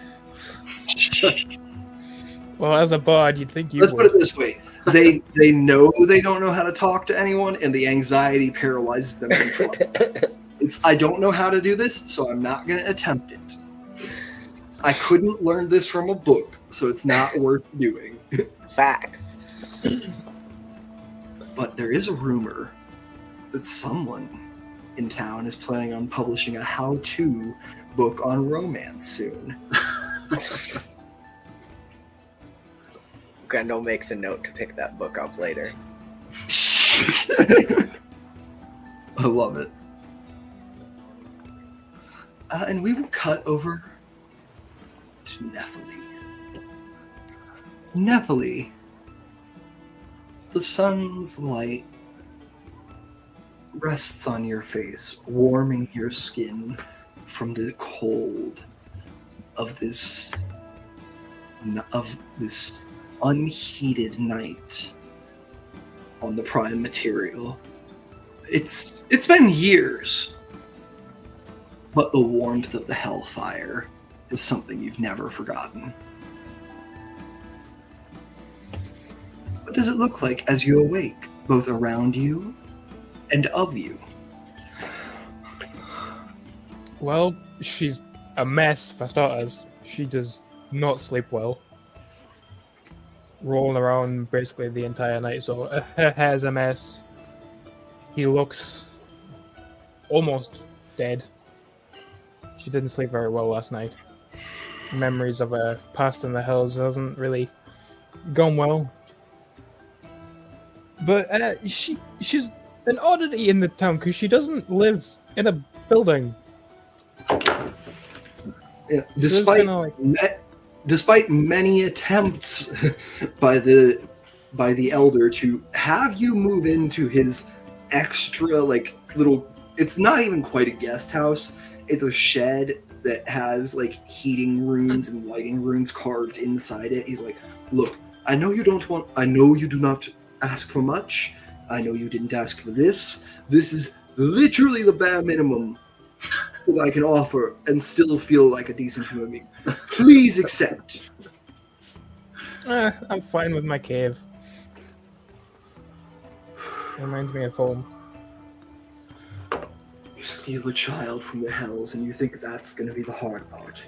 Well, as a bard, you'd think you Let's would. put it this way. They know they don't know how to talk to anyone, and the anxiety paralyzes them from trying. I don't know how to do this, so I'm not going to attempt it. I couldn't learn this from a book, so it's not worth doing. Facts. But there is a rumor that someone in town is planning on publishing a how-to book on romance soon. Grendel makes a note to pick that book up later. I love it. And we will cut over to Nephili. Nephili. The sun's light rests on your face, warming your skin from the cold of this unheated night on the prime material. It's been years, but the warmth of the hellfire is something you've never forgotten. What does it look like as you awake, both around you and of you? Well, she's a mess for starters. She does not sleep well. Rolling around basically the entire night, so her hair's a mess. He looks almost dead. She didn't sleep very well last night. Memories of her past in the hills hasn't really gone well. But she's an oddity in the town because she doesn't live in a building. Yeah, despite despite many attempts by the elder to have you move into his extra like little, it's not even quite a guest house, it's a shed that has like heating runes and lighting runes carved inside it. He's like, look, I know you do not ask for much, I know you didn't ask for this is literally the bare minimum that I can offer and still feel like a decent human being. Please accept. I'm fine with my cave. Reminds me of home. You steal a child from the hells and you think that's going to be the hard part.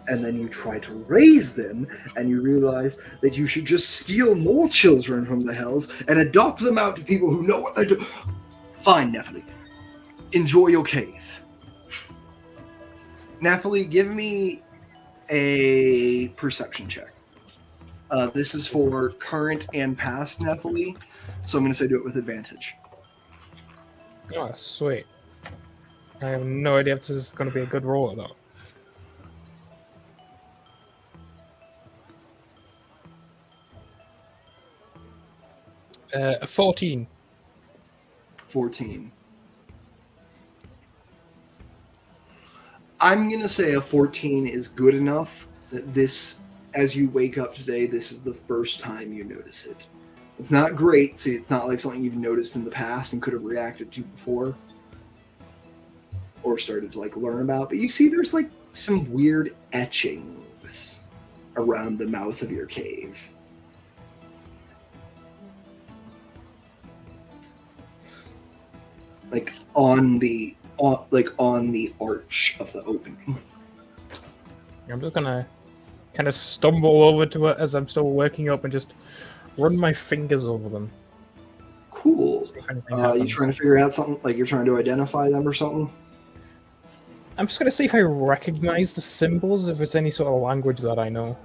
And then you try to raise them and you realize that you should just steal more children from the hells and adopt them out to people who know what they do. Fine, Nephilim. Enjoy your cave. Nephilim, give me a perception check. This is for current and past Nephilim, so I'm going to say do it with advantage. Oh, sweet. I have no idea if this is going to be a good roll or not. 14. 14. I'm going to say a 14 is good enough that this, as you wake up today, this is the first time you notice it. It's not great, see, it's not like something you've noticed in the past and could have reacted to before or started to like learn about, but you see there's like some weird etchings around the mouth of your cave. Like on the arch of the opening. I'm just gonna kind of stumble over to it as I'm still waking up and just run my fingers over them. Cool. See if anything You happens. trying to figure out something? Like you're trying to identify them or something? I'm just gonna see if I recognize the symbols, if it's any sort of language that I know.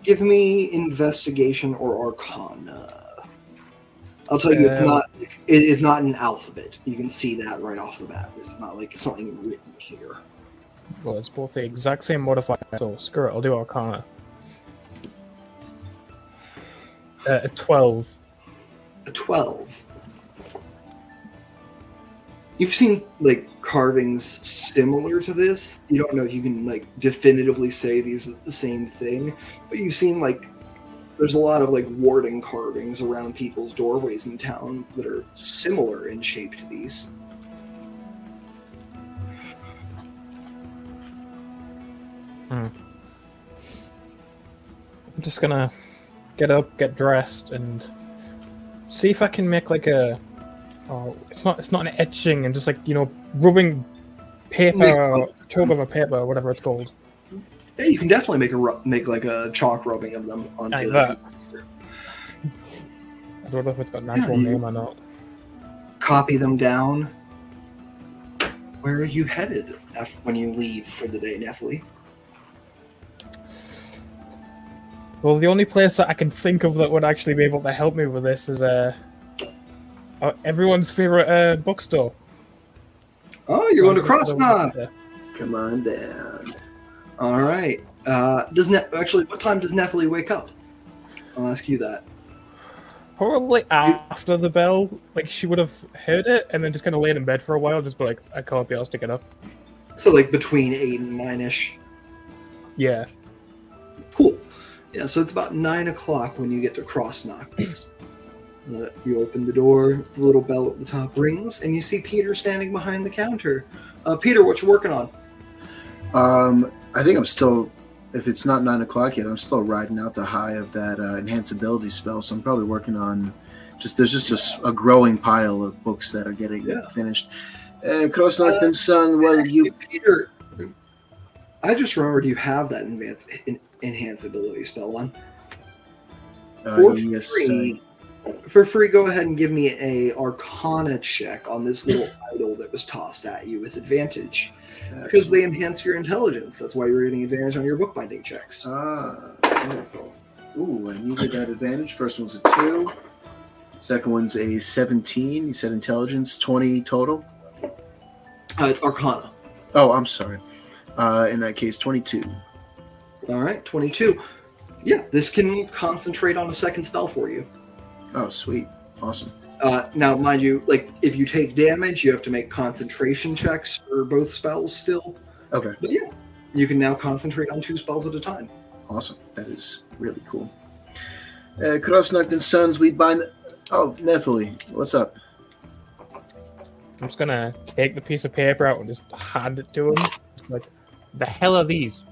Give me investigation or arcana. I'll tell you, it is not an alphabet. You can see that right off the bat. This is not like something written here. Well, it's both the exact same modifier, so screw it, I'll do Arcana. 12. A 12. You've seen like carvings similar to this. You don't know if you can like definitively say these are the same thing, but you've seen like there's a lot of like warding carvings around people's doorways in town that are similar in shape to these. I'm just gonna get up, get dressed, and see if I can make like a. Oh, it's not an etching, and just like rubbing paper, chalk over paper, whatever it's called. Yeah, you can definitely make like a chalk rubbing of them onto Like that. I don't know if it's got an actual name or not. Copy them down. Where are you headed when you leave for the day, Nephilim? Well, the only place that I can think of that would actually be able to help me with this is everyone's favorite bookstore. Oh, you're going to Crossnot. Come on down. All right. What time does Nephilim wake up? I'll ask you that. Probably after the bell. Like, she would have heard it and then just kind of laid in bed for a while, just be like, I can't be asked to get up. So like between 8 and 9-ish. Yeah. Cool. Yeah, so it's about 9 o'clock when you get to Crossnot. You open the door, the little bell at the top rings, and you see Peter standing behind the counter. Peter, what you working on? I think I'm still, if it's not 9 o'clock yet, I'm still riding out the high of that enhance ability spell. So I'm probably working on there's just a growing pile of books that are getting finished. Crossnot and Son, well, you. Peter, I just remembered you have that enhance ability spell on. For free, go ahead and give me a Arcana check on this little idol that was tossed at you with advantage. Because they enhance your intelligence. That's why you're getting advantage on your bookbinding checks. Ah, wonderful. Ooh, I needed that advantage. First one's a 2. Second one's a 17. You said intelligence, 20 total? It's Arcana. Oh, I'm sorry. In that case, 22. All right, 22. Yeah, this can concentrate on a second spell for you. Oh, sweet. Awesome. Now, mind you, like if you take damage, you have to make concentration checks for both spells still. Okay. But yeah, you can now concentrate on 2 spells at a time. Awesome. That is really cool. Krosnocht and Sons, we bind... Oh, Nephilim, what's up? I'm just gonna take the piece of paper out and just hand it to him. Like, the hell are these?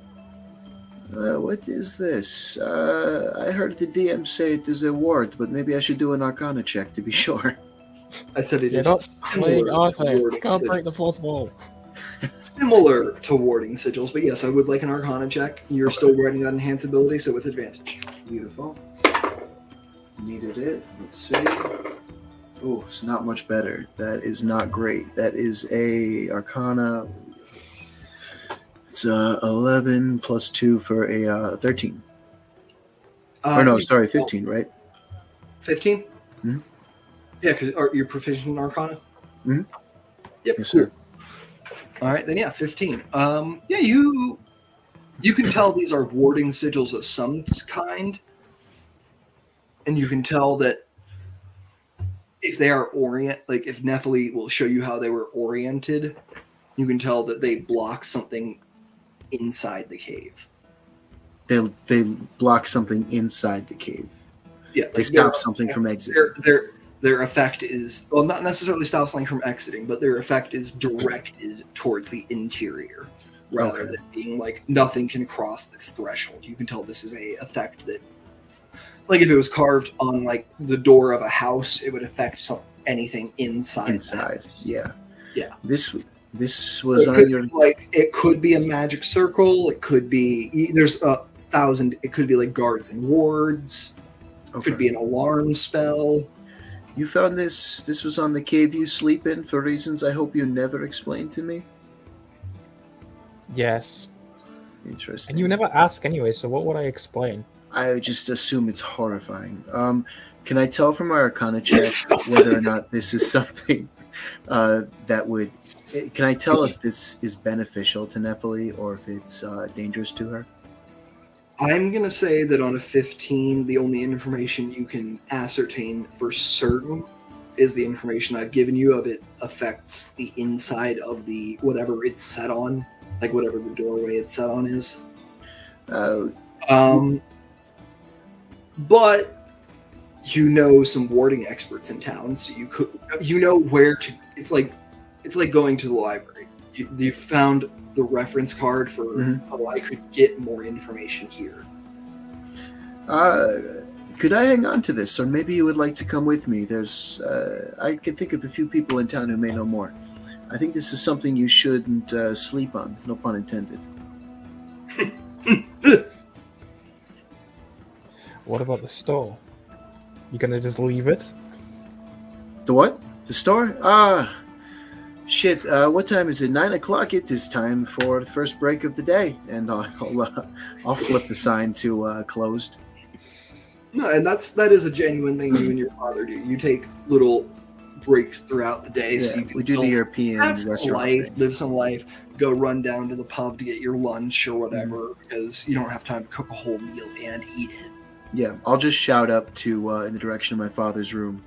What is this? I heard the DM say it is a ward, but maybe I should do an Arcana check to be sure. I said it You're is not playing similar to Arthur. I warding can't break sigils. the fourth wall. Similar to warding sigils, but yes, I would like an Arcana check. You're still writing that enhance ability, so with advantage. Beautiful. Needed it. Let's see. Oh, it's not much better. That is not great. That is a Arcana. It's 11 plus 2 for a 13. Or no, sorry, 15, right? 15? Mhm. Yeah, because you're proficient in Arcana? Mhm. Yep, Yes, cool. sir. All right, then yeah, 15. Yeah, you can tell these are warding sigils of some kind, and you can tell that if they are like if Nephilim will show you how they were oriented, you can tell that they block something inside the cave. They block something inside the cave. Yeah, They stop something from exiting. Their effect is, well, not necessarily stop something from exiting, but their effect is directed towards the interior rather Okay. than being like nothing can cross this threshold. You can tell this is a effect that, like if it was carved on like the door of a house, it would affect anything inside. Inside, yeah. Yeah. This So was it on could your... be, like it could be a magic circle. It could be there's 1,000. It could be like guards and wards. It Okay. could be an alarm spell. You found this was on the cave you sleep in for reasons I hope you never explained to me? Yes. Interesting. And you never ask anyway, so what would I explain? I just assume it's horrifying. Can I tell from our Arcana check whether or not this is something that would... Can I tell if this is beneficial to Nephilim or if it's dangerous to her? I'm going to say that on a 15, the only information you can ascertain for certain is the information I've given you of it affects the inside of the whatever it's set on, like whatever the doorway it's set on is. But you know some warding experts in town, so you know where to. It's like going to the library. You found the reference card for oh, I could get more information here. Could I hang on to this, or maybe you would like to come with me? There's I can think of a few people in town who may know more. I think this is something you shouldn't sleep on. No pun intended. What about the store? You gonna just leave it? The what? The store? Shit. What time is it? 9 o'clock. It is time for the first break of the day, and I'll flip the sign to closed. No, and that is a genuine thing you and your father do. You take little breaks throughout the day, so you can we do the still European have some restaurant life, thing. live some life, go run down to the pub to get your lunch or whatever, because you don't have time to cook a whole meal and eat it. Yeah, I'll just shout up to in the direction of my father's room.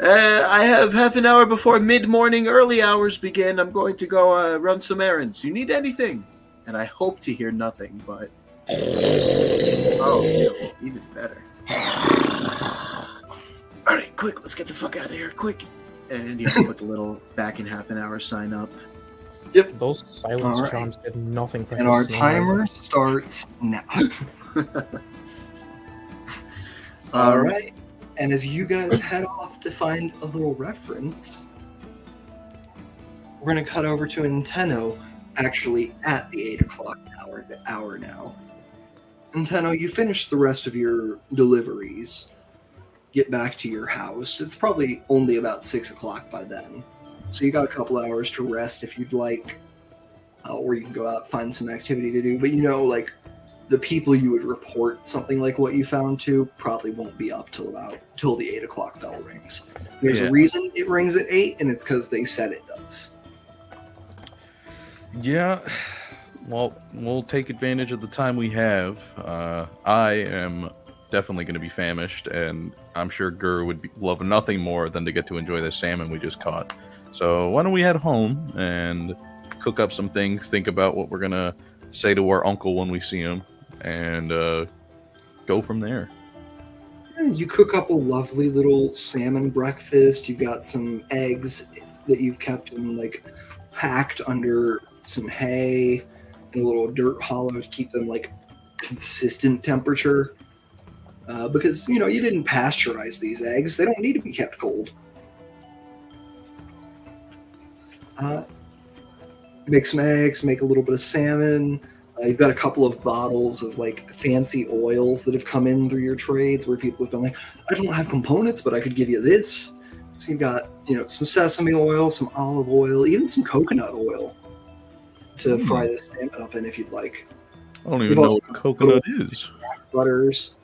I have half an hour before mid-morning early hours begin. I'm going to go run some errands. You need anything? And I hope to hear nothing, but... Oh, yeah, even better. All right, quick, let's get the fuck out of here, quick. And yeah, put the little back in half an hour sign up. Those silence All right. charms did nothing for And his our snoring. timer starts now. All right. And as you guys head off to find a little reference, we're going to cut over to Nintendo, actually at the 8 o'clock hour now. Nintendo, you finish the rest of your deliveries, get back to your house. It's probably only about 6 o'clock by then. So you got a couple hours to rest if you'd like, or you can go out and find some activity to do. But you know, like, the people you would report something like what you found to probably won't be up till the 8 o'clock bell rings. There's Yeah. a reason it rings at 8, and it's because they said it does. Yeah, Well, we'll take advantage of the time we have. I am definitely going to be famished, and I'm sure Gur would love nothing more than to get to enjoy the salmon we just caught. So why don't we head home and cook up some things, think about what we're going to say to our uncle when we see him, and go from there. You cook up a lovely little salmon breakfast. You've got some eggs that you've kept in, like, packed under some hay and a little dirt hollow to keep them, like, consistent temperature. Because, you know, you didn't pasteurize these eggs. They don't need to be kept cold. Make some eggs, make a little bit of salmon. You've got a couple of bottles of, like, fancy oils that have come in through your trades where people have been like, I don't have components, but I could give you this. So you've got, you know, some sesame oil, some olive oil, even some coconut oil to fry this salmon up in if you'd like. I don't even know what coconut is. Butters.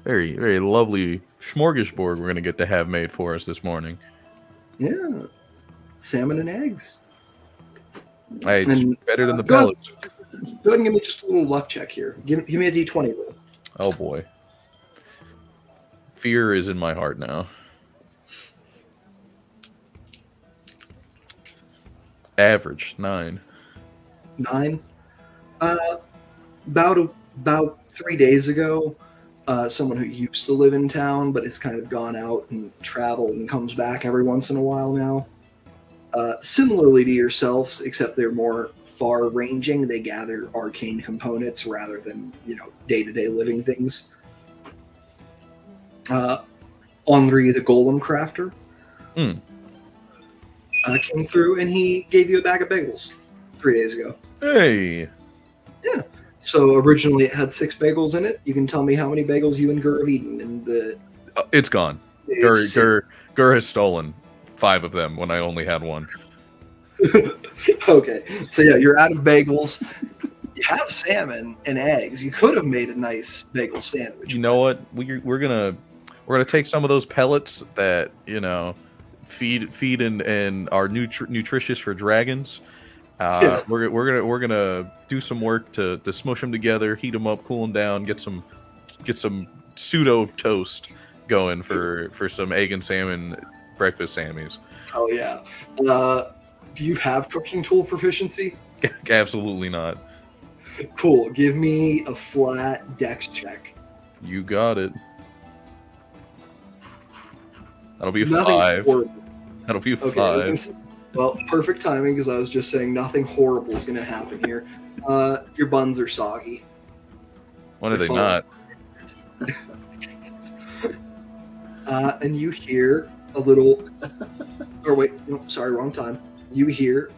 Very, very lovely smorgasbord we're going to get to have made for us this morning. Yeah. Salmon and eggs. Hey, it's And, better than the go ahead. pellets. Go ahead and give me just a little luck check here. Give me a d20 roll. Oh boy. Fear is in my heart now. Average 9. 9. About 3 days ago, someone who used to live in town but has kind of gone out and traveled and comes back every once in a while now. Similarly to yourselves, except they're more far-ranging. They gather arcane components rather than, you know, day-to-day living things. Henri the Golem Crafter came through and he gave you a bag of bagels 3 days ago. Hey! Yeah. So originally it had 6 bagels in it. You can tell me how many bagels you and Gur have eaten. And It's gone. Gur has stolen 5 of them when I only had 1. Okay. So yeah, you're out of bagels. You have salmon and eggs. You could have made a nice bagel sandwich. You know what? We're gonna take some of those pellets that, you know, feed and are nutritious for dragons. Yeah. We're gonna do some work to smush them together, heat them up, cool them down, get some pseudo toast going for some egg and salmon breakfast Sammys. Oh yeah. Do you have cooking tool proficiency? Absolutely not. Cool. Give me a flat dex check. You got it. That'll be a Nothing 5. horrible. That'll be a Okay, I was 5. gonna say- well, perfect timing because I was just saying nothing horrible is going to happen here. Your buns are soggy. When are they Fine. not? And you hear a little... Or wait, no, sorry, wrong time. You hear,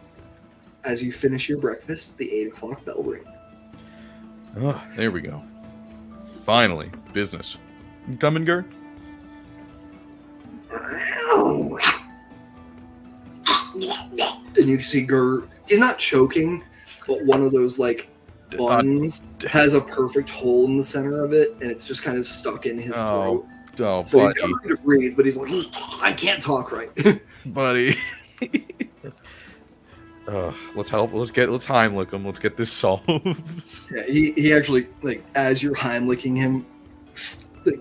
as you finish your breakfast, the 8 o'clock bell ring. Oh, there we go. Finally, business. You coming, Gur? And you see Gur, he's not choking, but one of those, like, buns has a perfect hole in the center of it, and it's just kind of stuck in his throat. Oh, So he's buddy. trying to breathe, but he's like, I can't talk right. Buddy. Let's Heimlich him. Let's get this solved. Yeah, he actually, like, as you're Heimliching him, like,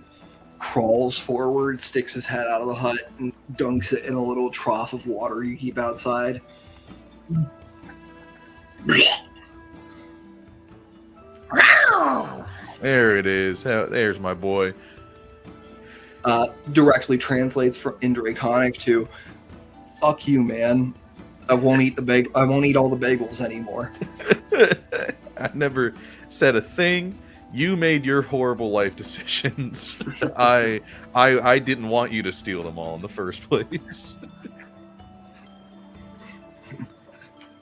crawls forward, sticks his head out of the hut, and dunks it in a little trough of water you keep outside. There it is. There's my boy. Directly translates from in Draconic to "fuck you, man. I won't eat I won't eat all the bagels anymore." I never said a thing. You made your horrible life decisions. I didn't want you to steal them all in the first place.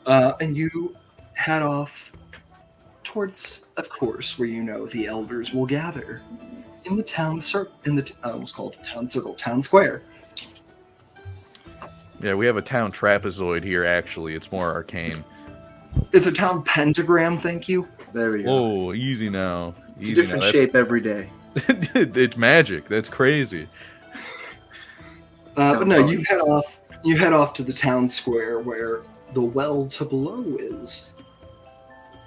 And you head off towards, of course, where you know the elders will gather in the town circle. I almost called it town circle, town square. Yeah, we have a town trapezoid here. Actually, it's more arcane. It's a town pentagram. Thank you. There we go. Whoa, easy now. It's Easy a different now. shape every day. It's magic. That's crazy. But no, you head off to the town square where the well to below is.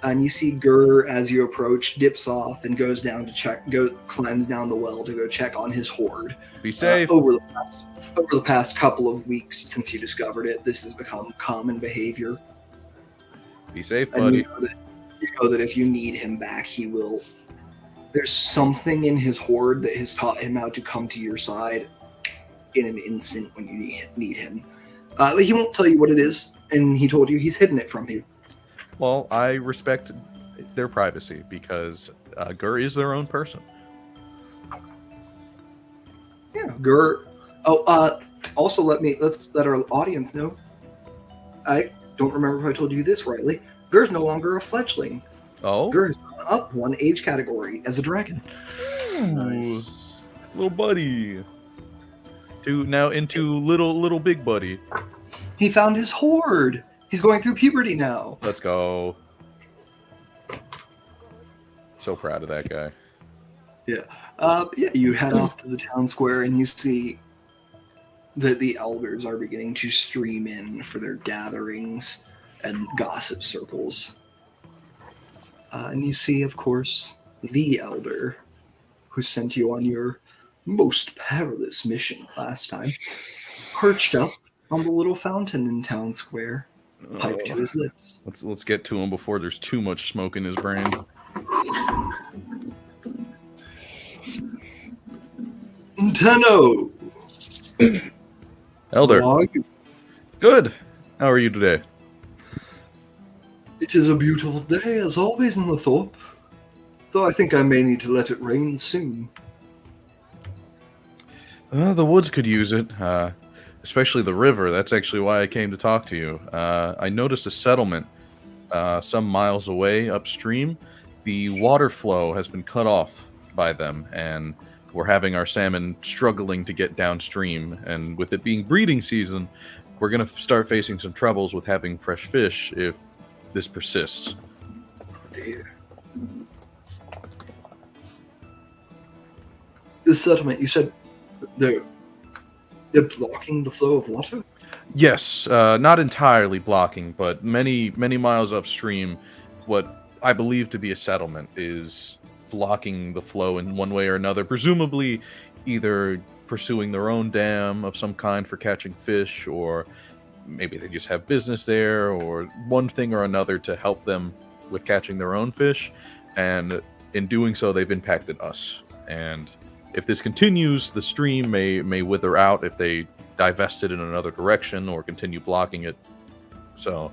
And you see Gur, as you approach, dips off and goes down to check, climbs down the well to go check on his hoard. Be safe. Over the past couple of weeks since you discovered it, this has become common behavior. Be safe, And buddy. you know that if you need him back, he will. There's something in his hoard that has taught him how to come to your side in an instant when you need him. But he won't tell you what it is, and he told you he's hidden it from you. Well, I respect their privacy because Gur is their own person. Yeah, Gur. Oh, also let's let our audience know. I don't remember if I told you this rightly. Gur's no longer a fledgling. Oh, Gur has gone up one age category as a dragon. Nice. little buddy. Into little big buddy. He found his hoard. He's going through puberty now. Let's go. So proud of that guy. Yeah, you head off to the town square and you see that the elders are beginning to stream in for their gatherings and gossip circles. And you see, of course, the elder who sent you on your most perilous mission last time, perched up on the little fountain in town square, pipe to his lips. Let's get to him before there's too much smoke in his brain. Nintendo! Elder, How are you? good. How are you today? It is a beautiful day, as always, in the Thorpe. Though I think I may need to let it rain soon. The woods could use it, especially the river. That's actually why I came to talk to you. I noticed a settlement some miles away upstream. The water flow has been cut off by them, and we're having our salmon struggling to get downstream. And with it being breeding season, we're going to start facing some troubles with having fresh fish if this persists. Dear. This settlement, you said they're blocking the flow of water? Yes, not entirely blocking, but many miles upstream, what I believe to be a settlement is blocking the flow in one way or another, presumably either pursuing their own dam of some kind for catching fish, or maybe they just have business there, or one thing or another to help them with catching their own fish, and in doing so they've impacted us. And if this continues, the stream may wither out if they divest it in another direction or continue blocking it. So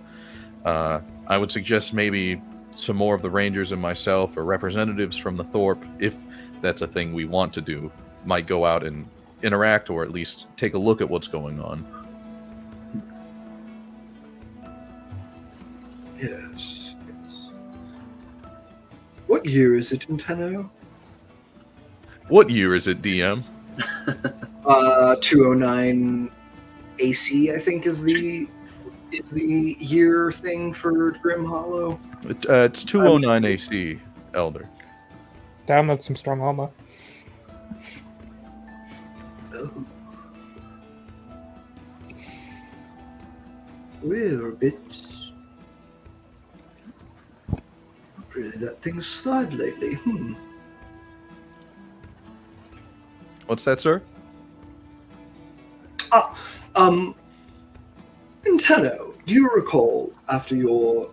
I would suggest maybe some more of the rangers and myself, or representatives from the Thorpe, if that's a thing we want to do, might go out and interact, or at least take a look at what's going on. Yes. What year is it in Tenno? What year is it, DM? 209 AC, I think, is the year thing for Grim Hollow. It's 209 AC, Elder. Damn, that's some strong armor. Oh. We're a bit. Really, that thing's slide lately. What's that, sir? Nintendo, do you recall after your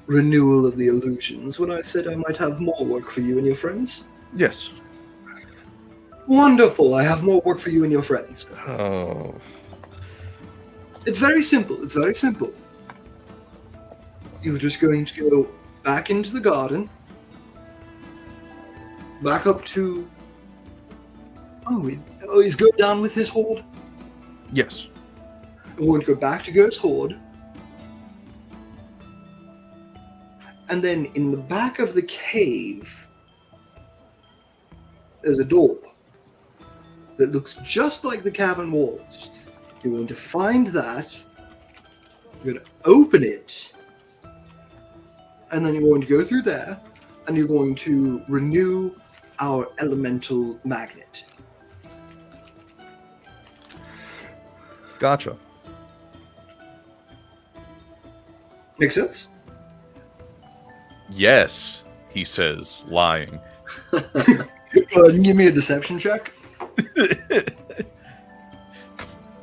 renewal of the illusions when I said I might have more work for you and your friends? Yes. Wonderful, I have more work for you and your friends. Oh. It's very simple, You're just going to go back into the garden, back up to... Oh, he's good down with his hoard? Yes. We're going to go back to Ger's hoard. And then in the back of the cave, there's a door that looks just like the cavern walls. You're going to find that. You're going to open it. And then you're going to go through there. And you're going to renew our elemental magnet. Gotcha. Makes sense. Yes, he says, lying. Go ahead and give me a deception check.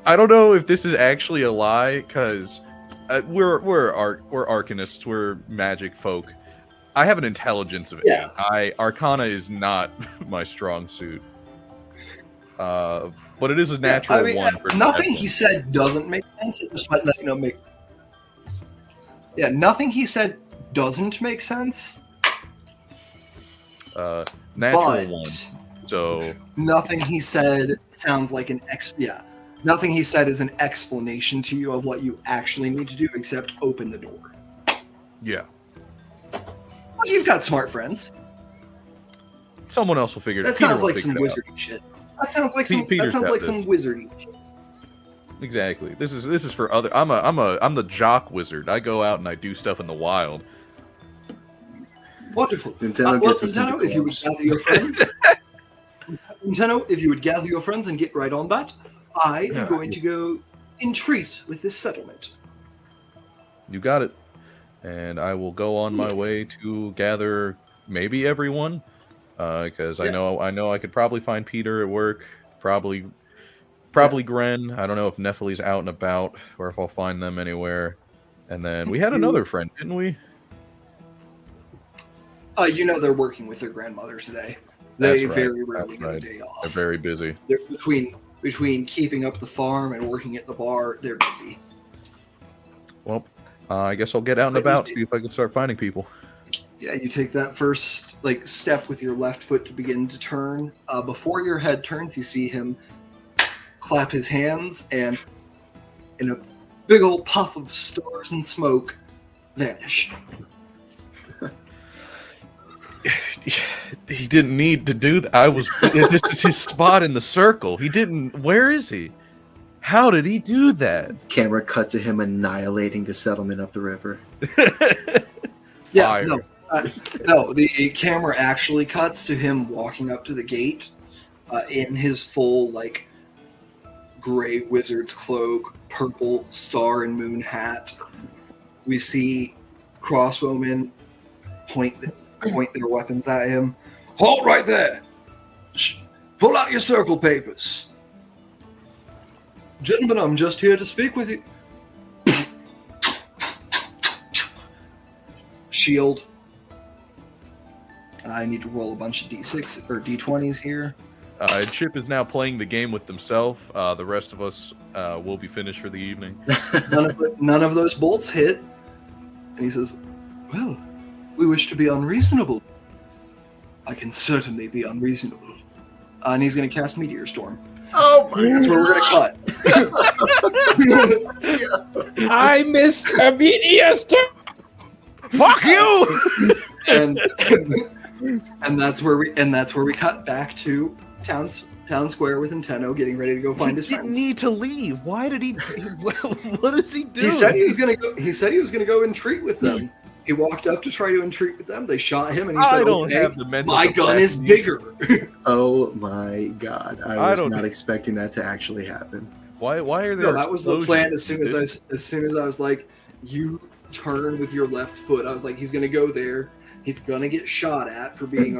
I don't know if this is actually a lie, because we're Arcanists, we're magic folk. I have an intelligence of 8. Arcana is not my strong suit. But it is a natural one. For nothing he said doesn't make sense. It just might not make. Yeah, nothing he said doesn't make sense. Natural one. So nothing he said sounds like an nothing he said is an explanation to you of what you actually need to do, except open the door. Yeah. Well, you've got smart friends. Someone else will figure it out. That sounds like some wizardy shit. That sounds like some wizardy shit. Exactly. This is for other. I'm the jock wizard. I go out and I do stuff in the wild. Wonderful. Nintendo gets us into if you would gather your friends, Nintendo, if you would gather your friends and get right on that, I am going to go entreat with this settlement. You got it. And I will go on my way to gather maybe everyone, because I know I could probably find Peter at work, probably Gren. I don't know if Nephili's out and about or if I'll find them anywhere. And then we had another friend, didn't we? They're working with their grandmothers today. They very rarely get a day off. They're very busy. They're between keeping up the farm and working at the bar, they're busy. Well, I guess I'll get out and about, see if I can start finding people. Yeah, you take that first step with your left foot to begin to turn. Before your head turns, you see him clap his hands, and in a big old puff of stars and smoke, vanish. He didn't need to do that. This is his spot in the circle. He didn't. Where is he? How did he do that? Camera cut to him annihilating the settlement up the river. Yeah, no, the camera actually cuts to him walking up to the gate in his full, gray wizard's cloak, purple star and moon hat. We see crossbowmen point their weapons at him. Halt right there! Pull out your circle papers. Gentlemen, I'm just here to speak with you. Shield. I need to roll a bunch of D6 or D20s here. Chip is now playing the game with himself. The rest of us will be finished for the evening. None of those bolts hit. And he says, well, we wish to be unreasonable. I can certainly be unreasonable. And he's going to cast Meteor Storm. Oh my That's where we're going to cut. I missed a meteor storm. Fuck you! and that's where we cut back to town square with Nintendo getting ready to go find his friends. He didn't need to leave. Why did he? What does he do? He said he was gonna go entreat with them. He walked up to try to entreat with them. They shot him, and he said, I don't have the mental my gun is bigger. Oh my god! I was not expecting that to actually happen. Why are there? No, that was the plan. As soon as I was like, you turn with your left foot. I was like, he's gonna go there. He's gonna get shot at for being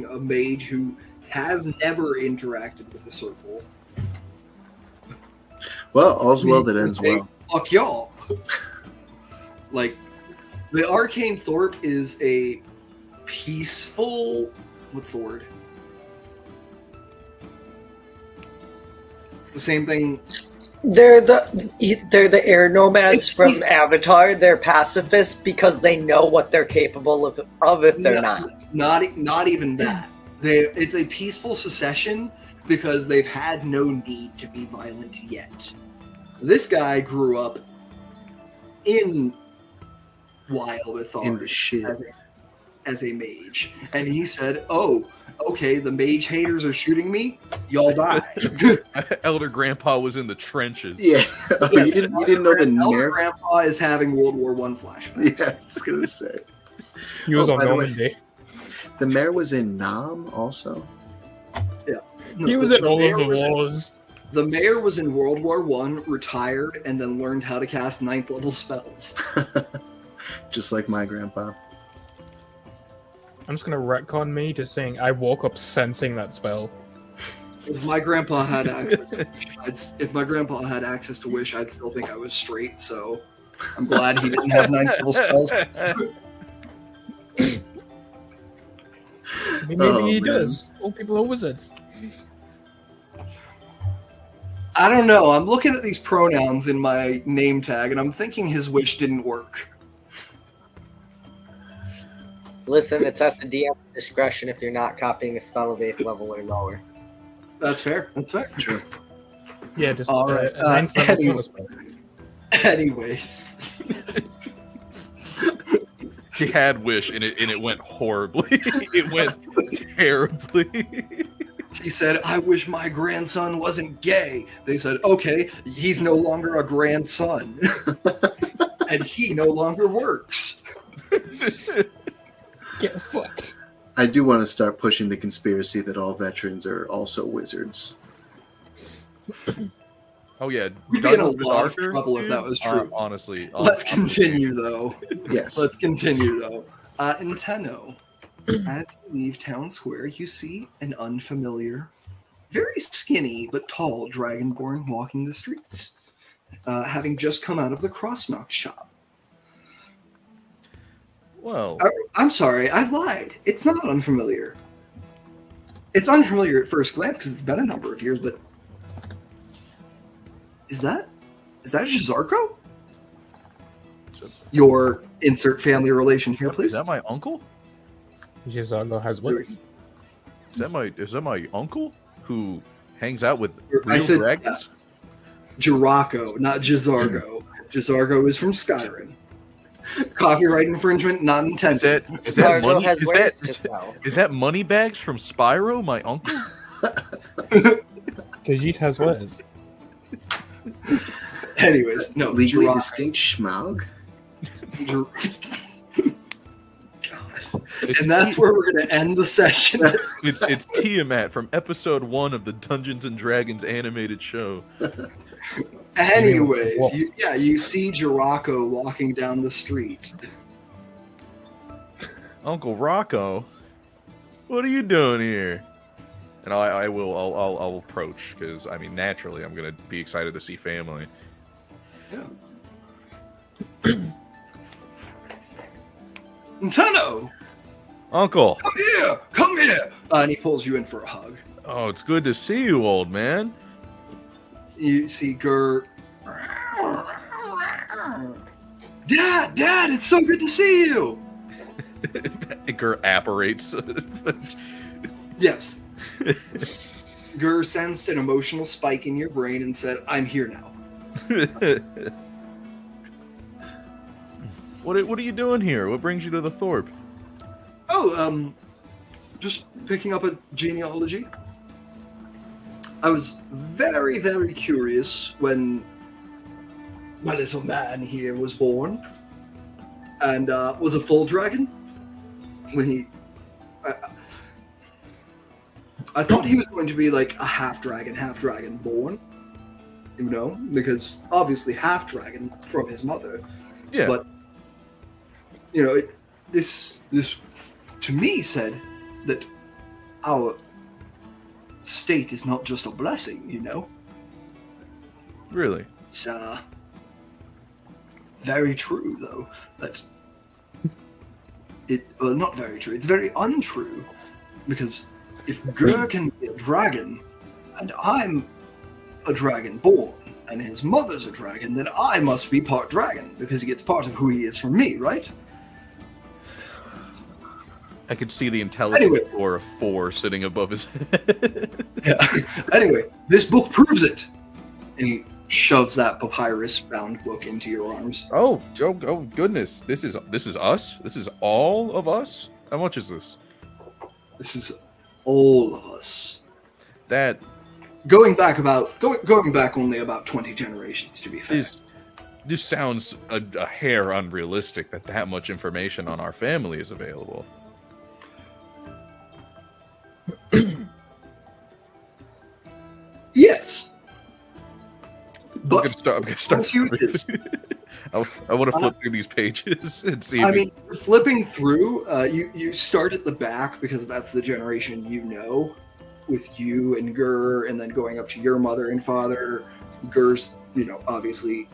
a mage who has never interacted with a circle. Well, all's well that ends well. Fuck y'all. The Arcane Thorpe is a peaceful. What's the word? It's the same thing. They're the air nomads from Avatar. They're pacifists because they know what they're capable of if they're not. Not even that. It's a peaceful secession because they've had no need to be violent yet. This guy grew up in Wildethar as a mage, and he said, "Oh, okay, the mage haters are shooting me. Y'all die." Elder Grandpa was in the trenches. Yeah, you didn't know the Elder Grandpa is having World War I flashbacks. Yeah, I was gonna say he was on Normandy. The mayor was in Nam also. Yeah, He was in all of the wars. The mayor was in World War I, retired, and then learned how to cast 9th level spells. Just like my grandpa. I'm just gonna retcon me to saying I woke up sensing that spell. If my grandpa had access to Wish, I'd still think I was straight, so I'm glad he didn't have 9th level spells. Maybe he man. does. All people are wizards. I don't know. I'm looking at these pronouns in my name tag, and I'm thinking his wish didn't work. Listen, it's at the DM's discretion if you're not copying a spell of 8th level or lower. That's fair. That's fair. Sure. Yeah, just All right, a ninth level anyway. bonus spell. Anyways. He had wish, and it went horribly. It went terribly. He said, I wish my grandson wasn't gay. They said, okay, he's no longer a grandson. And he no longer works. Get fucked. I do want to start pushing the conspiracy that all veterans are also wizards. Oh yeah, We'd be in a Dungeons lot of Archer, trouble if that was true. Honestly, Let's continue, though. Yes. Let's continue, though. In Tenno, as you leave Town Square, you see an unfamiliar, very skinny but tall dragonborn walking the streets, having just come out of the Cross-Knock shop. Well, I'm sorry, I lied. It's not unfamiliar. It's unfamiliar at first glance because it's been a number of years, but is that Jazarko? Your insert family relation here, is please. that my uncle? Jizago has wings. Is that my uncle who hangs out with I real said dragons? Jirako, not Jazargo. Jazargo is from Skyrim. Copyright infringement not intended. Is that Sargo money? has ways to Is sell. that money bags from Spyro? My uncle? Khajiit has wares. Anyways, no, Legally Jirako. distinct schmaug? God. And that's where we're going to end the session. It's Tiamat from episode 1 of the Dungeons and Dragons animated show. Anyways, Whoa. you see Jirako walking down the street. Uncle Rocco, what are you doing here? And I'll approach because I mean naturally I'm gonna be excited to see family. Tenno, Uncle, come here! And he pulls you in for a hug. oh, it's good to see you, old man. You see Gur. Dad, it's so good to see you. Gur apparates. Yes. Gur sensed an emotional spike in your brain and said, I'm here now. What are you doing here? What brings you to the Thorpe? Oh, just picking up a genealogy. I was very, very curious when my little man here was born and was a full dragon. When he... I thought he was going to be like a half dragon born. You know? Because obviously half dragon from his mother. Yeah. But, you know, this to me said that our state is not just a blessing, you know? Really? It's very true, though, that not very true, it's very untrue, because if Gur can be a dragon, and I'm a dragon born, and his mother's a dragon, then I must be part dragon, because he gets part of who he is from me, right? I could see the intelligence Anyway. score of 4 sitting above his head. Yeah. Anyway, this book proves it. And he shoves that papyrus-bound book into your arms. Oh goodness! This is us. This is all of us. How much is this? This is all of us. That Going back only about 20 generations, to be fair. this sounds a hair unrealistic that much information on our family is available. Yes. But I'm gonna start. let's see what it is. I want to flip through these pages and see. I mean, flipping through, you start at the back because that's the generation you know, with you and Gur, and then going up to your mother and father. Gur's, obviously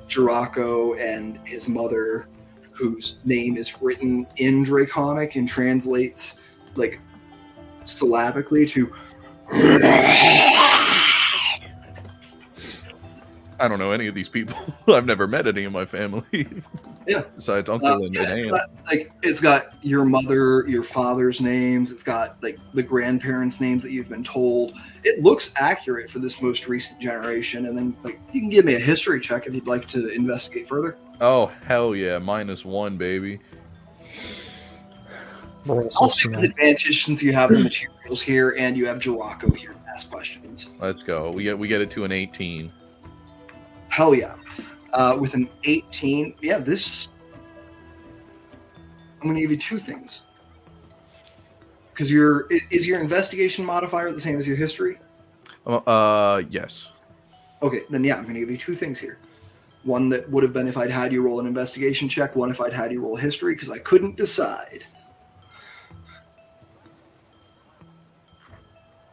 Jiraco and his mother, whose name is written in Draconic and translates like syllabically to. I don't know any of these people. I've never met any of my family. Yeah. Besides uncle and aunt. It's got your mother, your father's names. It's got like the grandparents' names that you've been told. It looks accurate for this most recent generation. And then you can give me a history check if you'd like to investigate further. Oh hell yeah, -1, baby. I'll say with advantage since you have the materials here and you have Jiraco here to ask questions. Let's go. We get it to an 18. Hell yeah. With an 18, yeah, this. I'm going to give you two things. Because is your investigation modifier the same as your history? Yes. Okay, then yeah, I'm going to give you two things here. One that would have been if I'd had you roll an investigation check, one if I'd had you roll history, because I couldn't decide.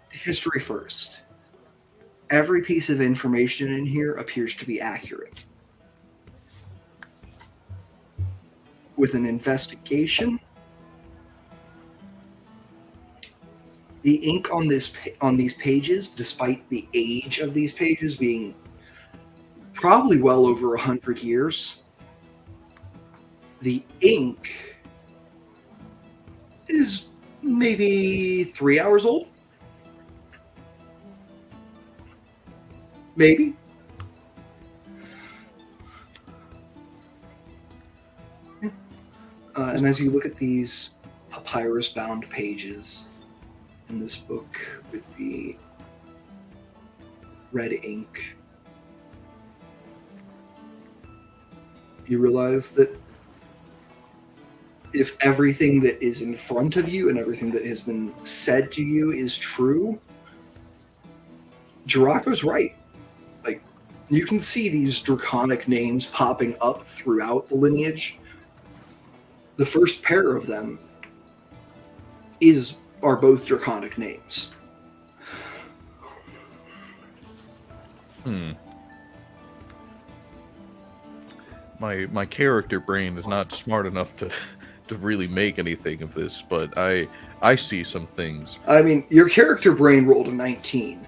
History first. Every piece of information in here appears to be accurate. With an investigation, the ink on these pages, despite the age of these pages being probably well over 100 years, the ink is maybe 3 hours old. Maybe. And as you look at these papyrus-bound pages in this book with the red ink, you realize that if everything that is in front of you and everything that has been said to you is true, Jiraco's right. You can see these draconic names popping up throughout the lineage. The first pair of them are both draconic names. My character brain is not smart enough to really make anything of this, but I see some things. I mean, your character brain rolled a 19.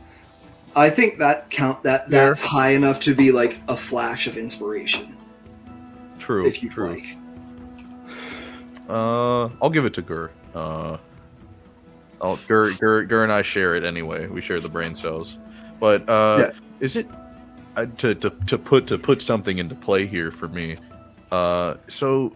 I think that's high enough to be like a flash of inspiration. True. If you'd like. I'll give it to Gur. Gur and I share it anyway. We share the brain cells. But yeah. Is it to put something into play here for me? So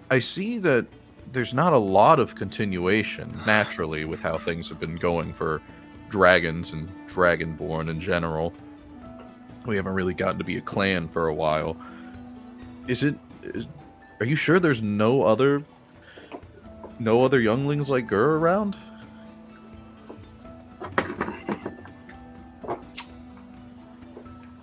I see that there's not a lot of continuation naturally with how things have been going for dragons and dragonborn in general. We haven't really gotten to be a clan for a while. Are you sure there's no other younglings like Gur around?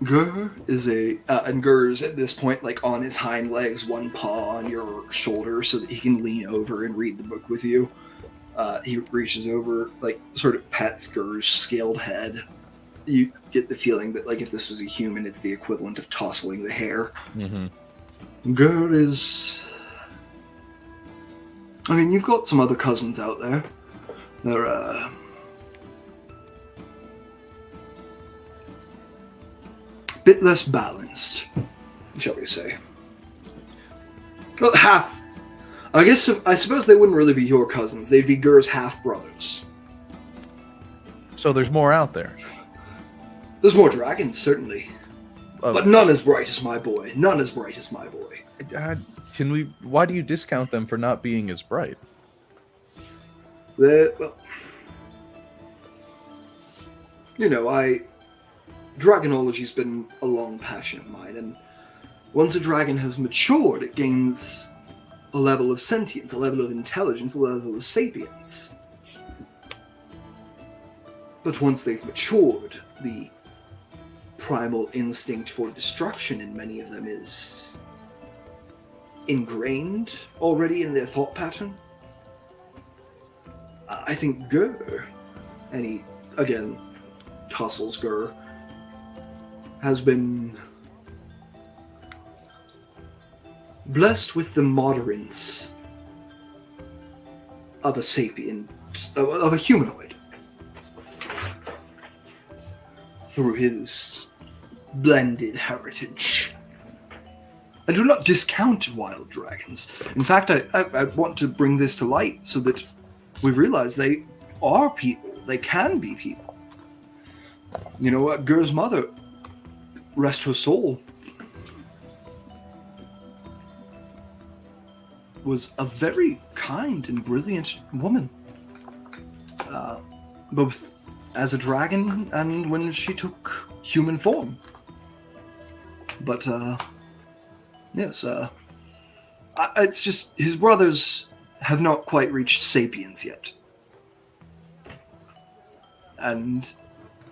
Gur is and Gur's at this point like on his hind legs, one paw on your shoulder so that he can lean over and read the book with you. He reaches over, sort of pets Gur's scaled head. You get the feeling that, if this was a human, it's the equivalent of tousling the hair. Mm-hmm. Gur is... I mean, you've got some other cousins out there. They're, a bit less balanced, shall we say. Well, half... I suppose they wouldn't really be your cousins. They'd be Gur's half-brothers. So there's more out there. There's more dragons, certainly. But none as bright as my boy. None as bright as my boy. Why do you discount them for not being as bright? Dragonology's been a long passion of mine, and once a dragon has matured, it gains a level of sentience, a level of intelligence, a level of sapience. But once they've matured, the primal instinct for destruction in many of them is ingrained already in their thought pattern. I think Gur, and he, again, tussles Gur, has been blessed with the moderance of a sapient, of a humanoid, through his blended heritage. I do not discount wild dragons. In fact, I want to bring this to light so that we realize they are people. They can be people. You know what? Gur's mother, rest her soul, was a very kind and brilliant woman. Both as a dragon and when she took human form. But, yes, it's just his brothers have not quite reached sapience yet. And,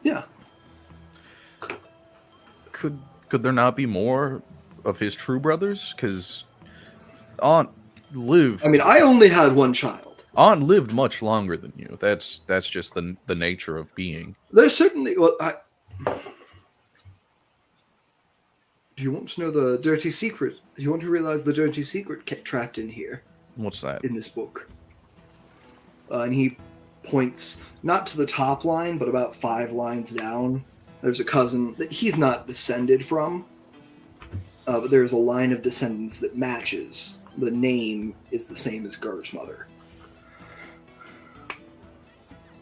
yeah. Could there not be more of his true brothers? Because Aunt lived. I mean, I only had one child. Aunt lived much longer than you. That's just the nature of being. There's certainly. Well, do you want to know the dirty secret? Do you want to realize the dirty secret kept trapped in here? What's that? In this book. And he points not to the top line, but about 5 lines down. There's a cousin that he's not descended from, but there's a line of descendants that matches. The name is the same as Gur's mother.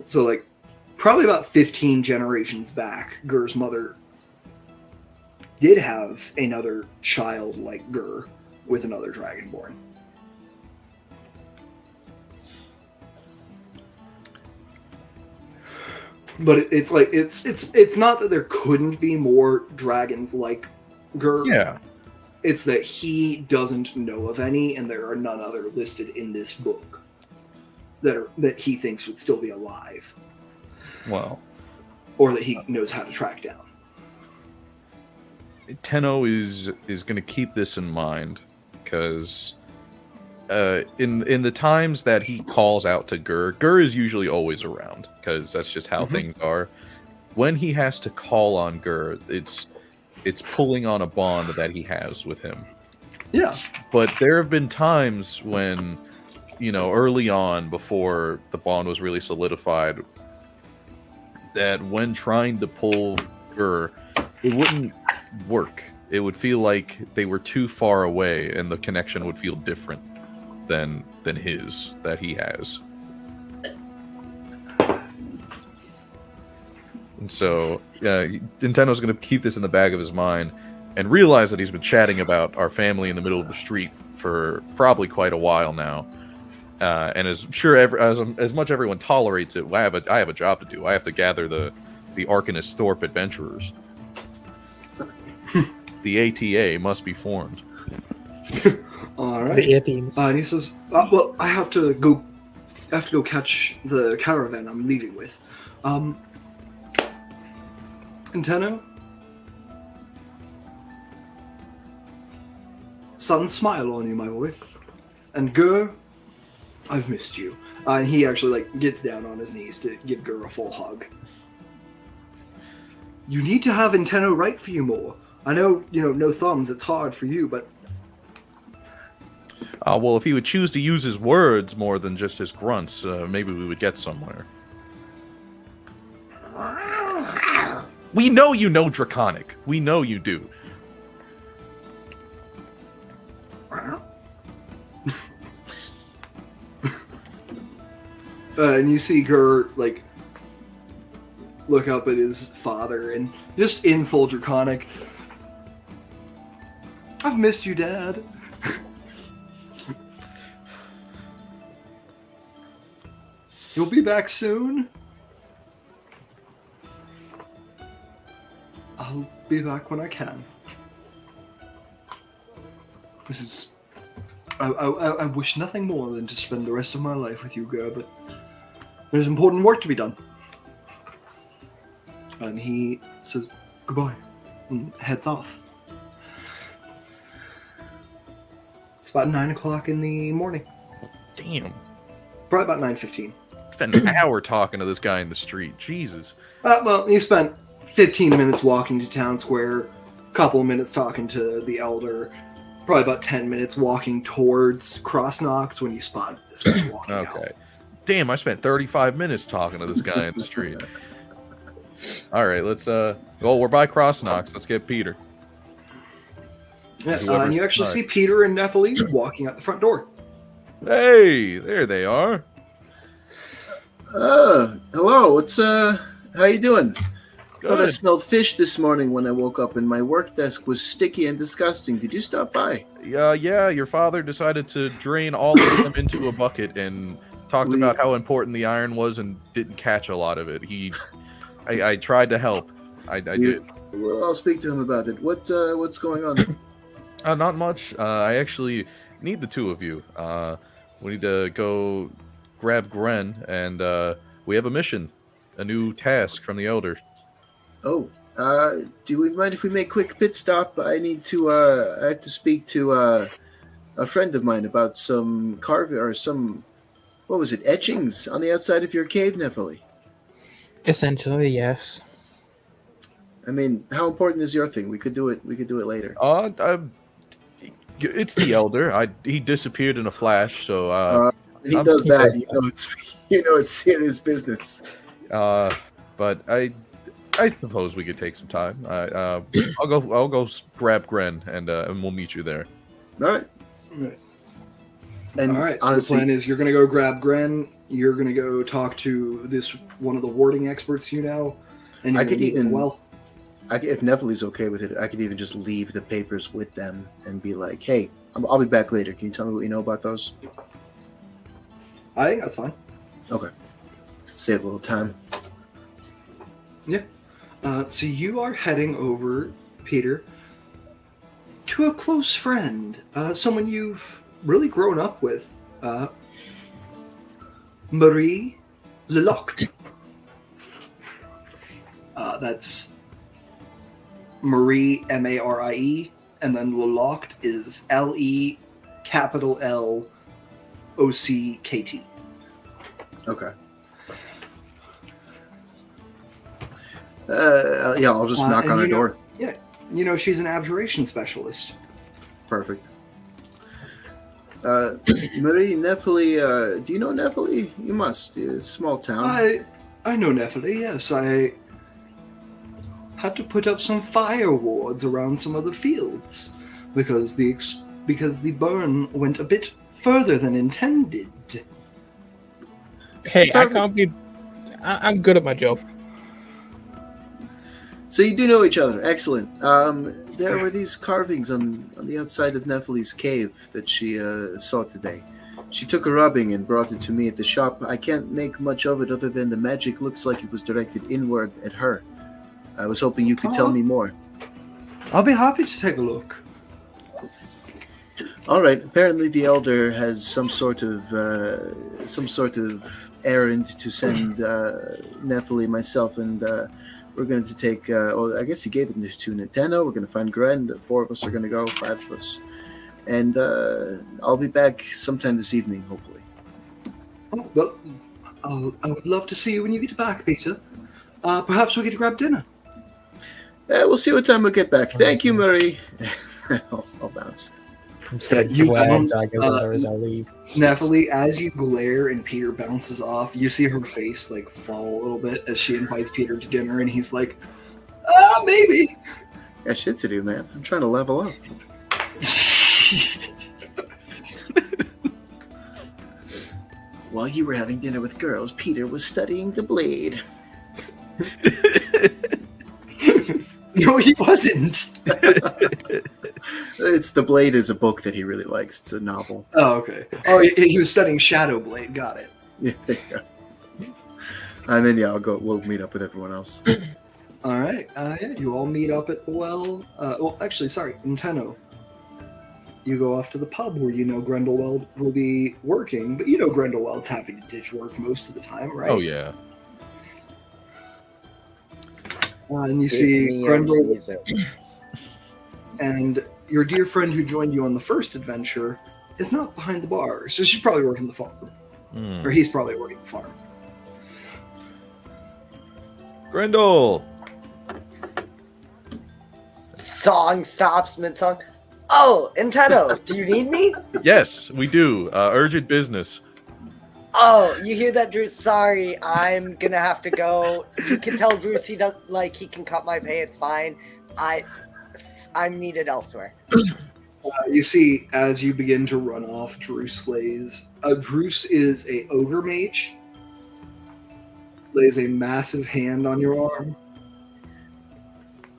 So, like, probably about 15 generations back, Gur's mother did have another child like Gur with another dragonborn. But it's like it's not that there couldn't be more dragons like Gur. Yeah. It's that he doesn't know of any, and there are none other listed in this book that he thinks would still be alive. Well, or that he knows how to track down. Tenno is going to keep this in mind because in the times that he calls out to Gur is usually always around because that's just how things are. When he has to call on Gur, it's pulling on a bond that he has with him. Yeah. But there have been times when, early on, before the bond was really solidified, that when trying to pull Gur, it wouldn't work. It would feel like they were too far away, and the connection would feel different than his that he has. And so, Nintendo's going to keep this in the back of his mind and realize that he's been chatting about our family in the middle of the street for probably quite a while now. And as much everyone tolerates it, I have a job to do. I have to gather the Arcanists Thorpe adventurers. The ATA must be formed. All right. The 18th. And he says, "Well, I have to go catch the caravan I'm leaving with. Tenno, sun smile on you, my boy. And Gur, I've missed you." And he actually gets down on his knees to give Gur a full hug. You need to have Tenno write for you more. I know, no thumbs, it's hard for you, but... Well, if he would choose to use his words more than just his grunts, maybe we would get somewhere. We know you know Draconic. We know you do. And you see Gur, look up at his father and just in full Draconic. I've missed you, Dad. You'll be back soon? I'll be back when I can. This is... I wish nothing more than to spend the rest of my life with you, Gur, but there's important work to be done. And he says, goodbye. and heads off. It's about 9 o'clock in the morning. Damn. Probably about 9:15. Spent an hour talking to this guy in the street. Jesus. Well, you spent 15 minutes walking to town square, a couple of minutes talking to the elder, probably about 10 minutes walking towards Cross Knocks when you spot this guy walking out. Okay. Damn, I spent 35 minutes talking to this guy in the street. All right, let's well, we're by Cross Knocks. Let's get Peter. Yeah, Whoever- and you actually all see Peter and Nephili walking out the front door. Hey, there they are. Hello. What's how you doing? Thought I Good. smelled fish this morning when I woke up, and my work desk was sticky and disgusting. Did you stop by? Yeah, your father decided to drain all of them into a bucket and talked about how important the iron was and didn't catch a lot of it. I tried to help. I did. Well, I'll speak to him about it. What's going on? Not much. I actually need the two of you. We need to go grab Gren, and we have a mission, a new task from the Elder. Oh, do we mind if we make a quick pit stop? I have to speak to a friend of mine about some carving or some, what was it, etchings on the outside of your cave, Nephili. Essentially, yes. I mean, how important is your thing? We could do it later. It's the Elder. He disappeared in a flash, so When he I'm- does that, it's serious business. but I suppose we could take some time. I'll go grab Gren, and we'll meet you there. All right. And All right, so honestly, the plan is you're going to go grab Gren, you're going to go talk to this one of the warding experts you know, and you're I going could to meet even- them well. if Nephili's okay with it, I could even just leave the papers with them and be like, "Hey, I'll be back later. Can you tell me what you know about those?" I think that's fine. Okay. Save a little time. So you are heading over, Peter, to a close friend, someone you've really grown up with, Marie Lelocht. That's Marie, Marie, and then Lelocht is LECkt. Okay. Yeah, I'll just knock and on her you know- door. You know, she's an abjuration specialist. Perfect. Marie, Nephili, do you know Nephili? You must. It's a small town. I know Nephili, yes. I had to put up some fire wards around some of the fields because the burn went a bit further than intended. Hey, I can't be. I'm good at my job. So you do know each other. Excellent. There were these carvings on the outside of Nephili's cave that she saw today. She took a rubbing and brought it to me at the shop. I can't make much of it other than the magic looks like it was directed inward at her. I was hoping you could tell me more. I'll be happy to take a look. All right. Apparently, the elder has some sort of errand to send Nephili, myself, and we're going to take. I guess he gave it to Nintendo. We're going to find Gren. The 4 of us are going to go. 5 of us, and I'll be back sometime this evening, hopefully. Oh, well, I would love to see you when you get back, Peter. Perhaps we could grab dinner. We'll see what time we'll get back. Thank you, Marie. I'll bounce. I'm just gonna You glare don't, daggers at her as I leave. Nephili, as you glare and Peter bounces off, you see her face like fall a little bit as she invites Peter to dinner, and he's like, maybe. Got shit to do, man. I'm trying to level up. While you were having dinner with girls, Peter was studying the blade. No, he wasn't. It's The Blade is a book that he really likes. It's a novel. Oh, okay. Oh, he was studying Shadow Blade. Got it. Yeah, there you go. And then we'll meet up with everyone else. All right. Yeah, you all meet up at the well. Actually, sorry, Nintendo. You go off to the pub where you know Grendelwald will be working, but you know Grendelwald's happy to ditch work most of the time, right? Oh yeah. And you Give see me a Grendel reason. and your dear friend who joined you on the first adventure is not behind the bar. So she's probably working the farm. Hmm. Or he's probably working the farm. Grendel! Song stops mid-song. Oh, Nintendo, do you need me? Yes, we do. Urgent business. Oh, you hear that, Drew? Sorry, I'm gonna have to go. You can tell Drew he does he can cut my pay. It's fine. I'm needed elsewhere. You see, as you begin to run off, Druce lays. Druce is a ogre mage. Lays a massive hand on your arm.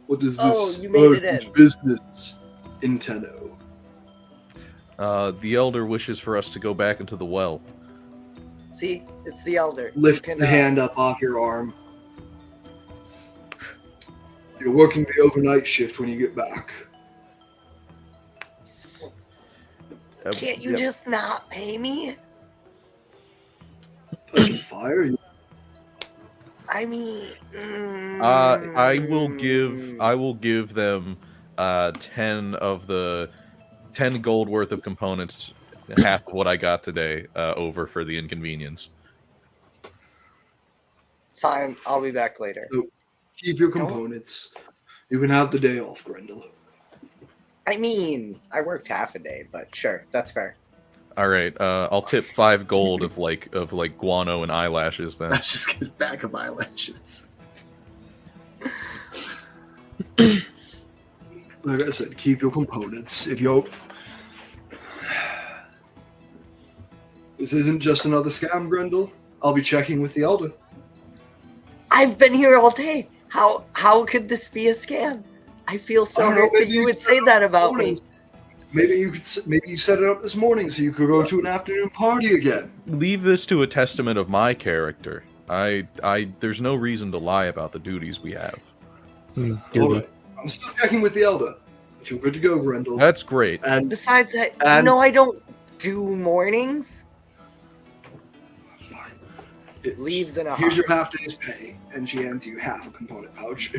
What is this? Oh, you made it urgent in. business, Nintendo? The elder wishes for us to go back into the well. See, it's the elder. Lift You can, the hand up off your arm. You're working the overnight shift when you get back. Can't you Yep. just not pay me? I can fire you. I mean, I will give them 10 of the 10 gold worth of components, half of what I got today, over for the inconvenience. Fine, I'll be back later. Keep your components. You can have the day off, Grendel. I mean, I worked half a day, but sure, that's fair. All right, I'll tip 5 gold of guano and eyelashes then. I was just getting back of eyelashes. Like I said, keep your components. If you This isn't just another scam, Grendel. I'll be checking with the Elder. I've been here all day. How could this be a scam? I feel so I don't know, hurt that maybe you would set say it up that this about me. morning. Maybe you set it up this morning so you could go to an afternoon party again. Leave this to a testament of my character. There's no reason to lie about the duties we have. All right. I'm still checking with the Elder. But you're good to go, Grendel. That's great. And Besides that, you And- know I don't do mornings. it's- Leaves in a Here's hut. your half day's pay, and she hands you half a component pouch.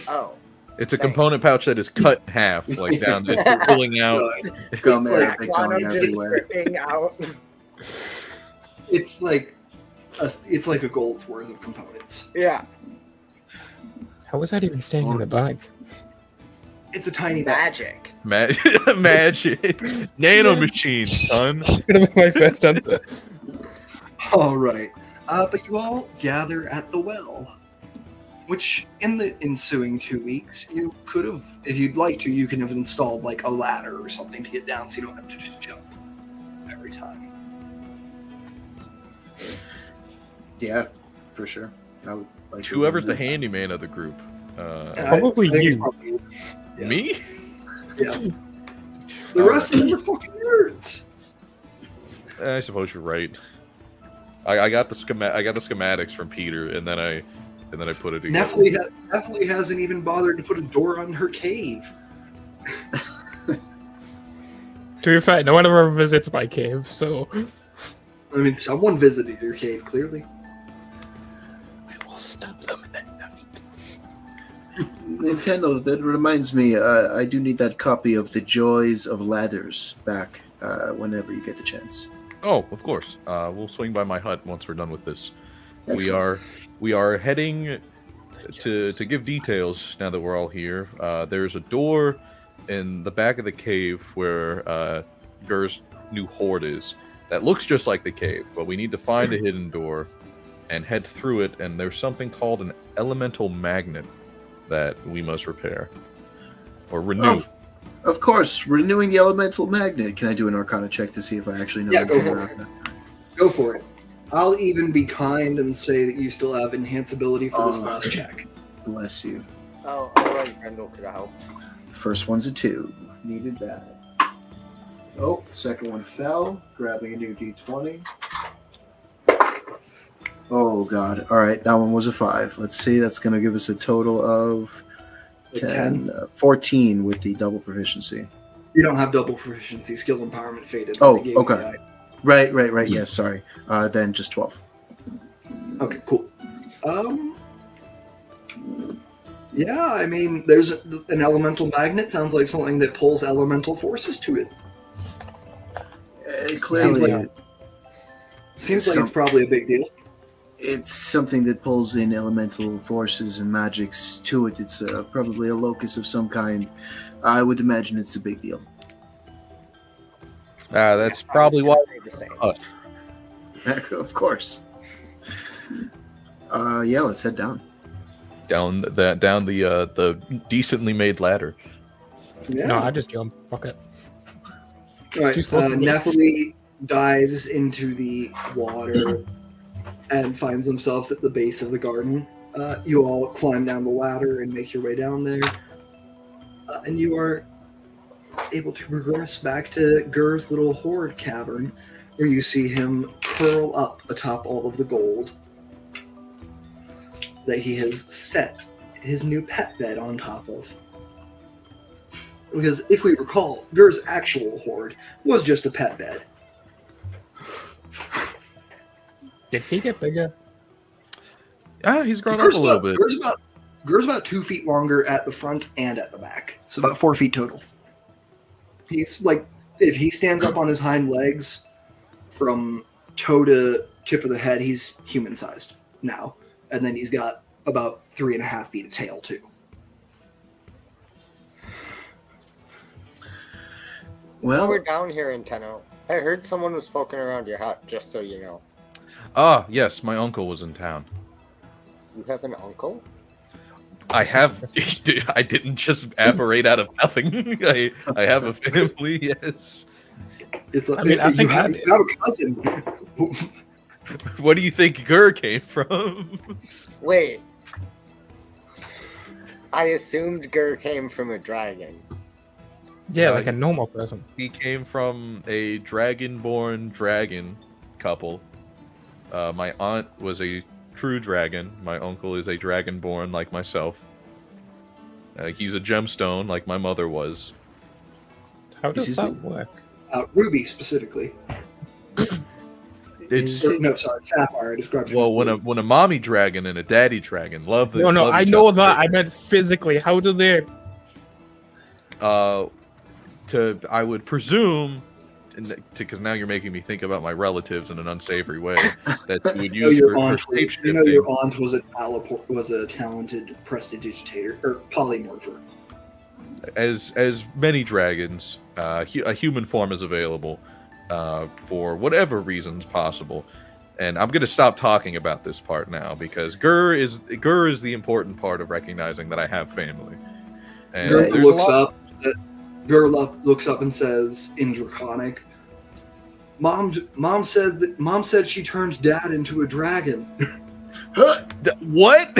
Oh, It's a Thanks. component pouch that is cut in half, like down to filling out. Gum like everything guano going just everywhere. dripping out. It's like a gold's worth of components. Yeah, How was that even staying in the bag? It's a tiny bag. magic. Magic. Nano machine, son. Gonna be my first answer. All right. But you all gather at the well, which in the ensuing 2 weeks, you could have, if you'd like to, you can have installed like a ladder or something to get down so you don't have to just jump every time. Yeah, for sure. I would like to Whoever's the do that. handyman of the group. Probably I think it's you. probably- Yeah. Me? Yeah. The rest of them are fucking nerds. I suppose you're right. I got the schematics from Peter, and then I put it together. Nephilim hasn't even bothered to put a door on her cave. To be fair, no one ever visits my cave, so I mean, someone visited your cave, clearly. I will stab them in the neck. Nintendo, that reminds me, I do need that copy of The Joys of Ladders back whenever you get the chance. Oh, of course. We'll swing by my hut once we're done with this. Excellent. We are heading to give details now that we're all here. There's a door in the back of the cave where Gur's new hoard is. That looks just like the cave, but we need to find a hidden door and head through it. And there's something called an elemental magnet that we must repair or renew. Of course, renewing the elemental magnet. Can I do an Arcana check to see if I actually know? Yeah, go anything for about that? Go for it. I'll even be kind and say that you still have enhanceability for this Oh. last check. Bless you. Oh, otherwise Grendel could help. First one's a 2. Needed that. Oh, second one fell. Grabbing a new D20. Oh god. All right, that one was a 5. Let's see. That's going to give us a total of 10, 14 with the double proficiency. You don't have double proficiency. Skill empowerment faded. Oh, They gave you okay. the item. Right. Yes, sorry. Then just 12. Okay, cool. Yeah, I mean, there's an elemental magnet. Sounds like something that pulls elemental forces to it. Clearly, Seems like it's probably a big deal. it's something that pulls in elemental forces and magics to it. It's probably a locus of some kind. I would imagine it's a big deal. That's I was probably gonna why. say the same. Of course. Yeah, let's head down. Down the decently made ladder. Yeah. No, I just jump. Fuck it. All too right. slow for me. Nephilim dives into the water and finds themselves at the base of the garden. You all climb down the ladder and make your way down there. And you are able to progress back to Gur's little hoard cavern, where you see him curl up atop all of the gold that he has set his new pet bed on top of. Because if we recall, Gur's actual hoard was just a pet bed. Did he get bigger? He's grown up a little bit. Gur's about 2 feet longer at the front and at the back. So about 4 feet total. He's like, if he stands up on his hind legs from toe to tip of the head, he's human sized now. And then he's got about 3.5 feet of tail too. While we're Well, down here in Tenno, I heard someone was poking around your hut, just so you know. Ah, yes, my uncle was in town. You have an uncle? I have. I didn't just apparate out of nothing. I have a family. Yes. It's like, I mean, I think you have a cousin. What do you think Gur came from? Wait. I assumed Gur came from a dragon. Yeah, like a normal person. He came from a dragon-born dragon couple. My aunt was a true dragon. My uncle is a dragon-born like myself. He's a gemstone like my mother was. How does This that is- work? Ruby specifically. It's No, sorry, Sapphire. I described it. well, as when a mommy dragon and a daddy dragon love the. No, love I each know other. that. I meant physically. How do they? I would presume, because now you're making me think about my relatives in an unsavory way, that you would use your for aunt. shape You know your shifting. aunt was a talented prestidigitator or polymorpher. As many dragons, a human form is available for whatever reasons possible. And I'm going to stop talking about this part now because Gur is the important part of recognizing that I have family. And Gur there's a looks lot- up. Looks up and says in Draconic, "Mom said she turned Dad into a dragon." What? What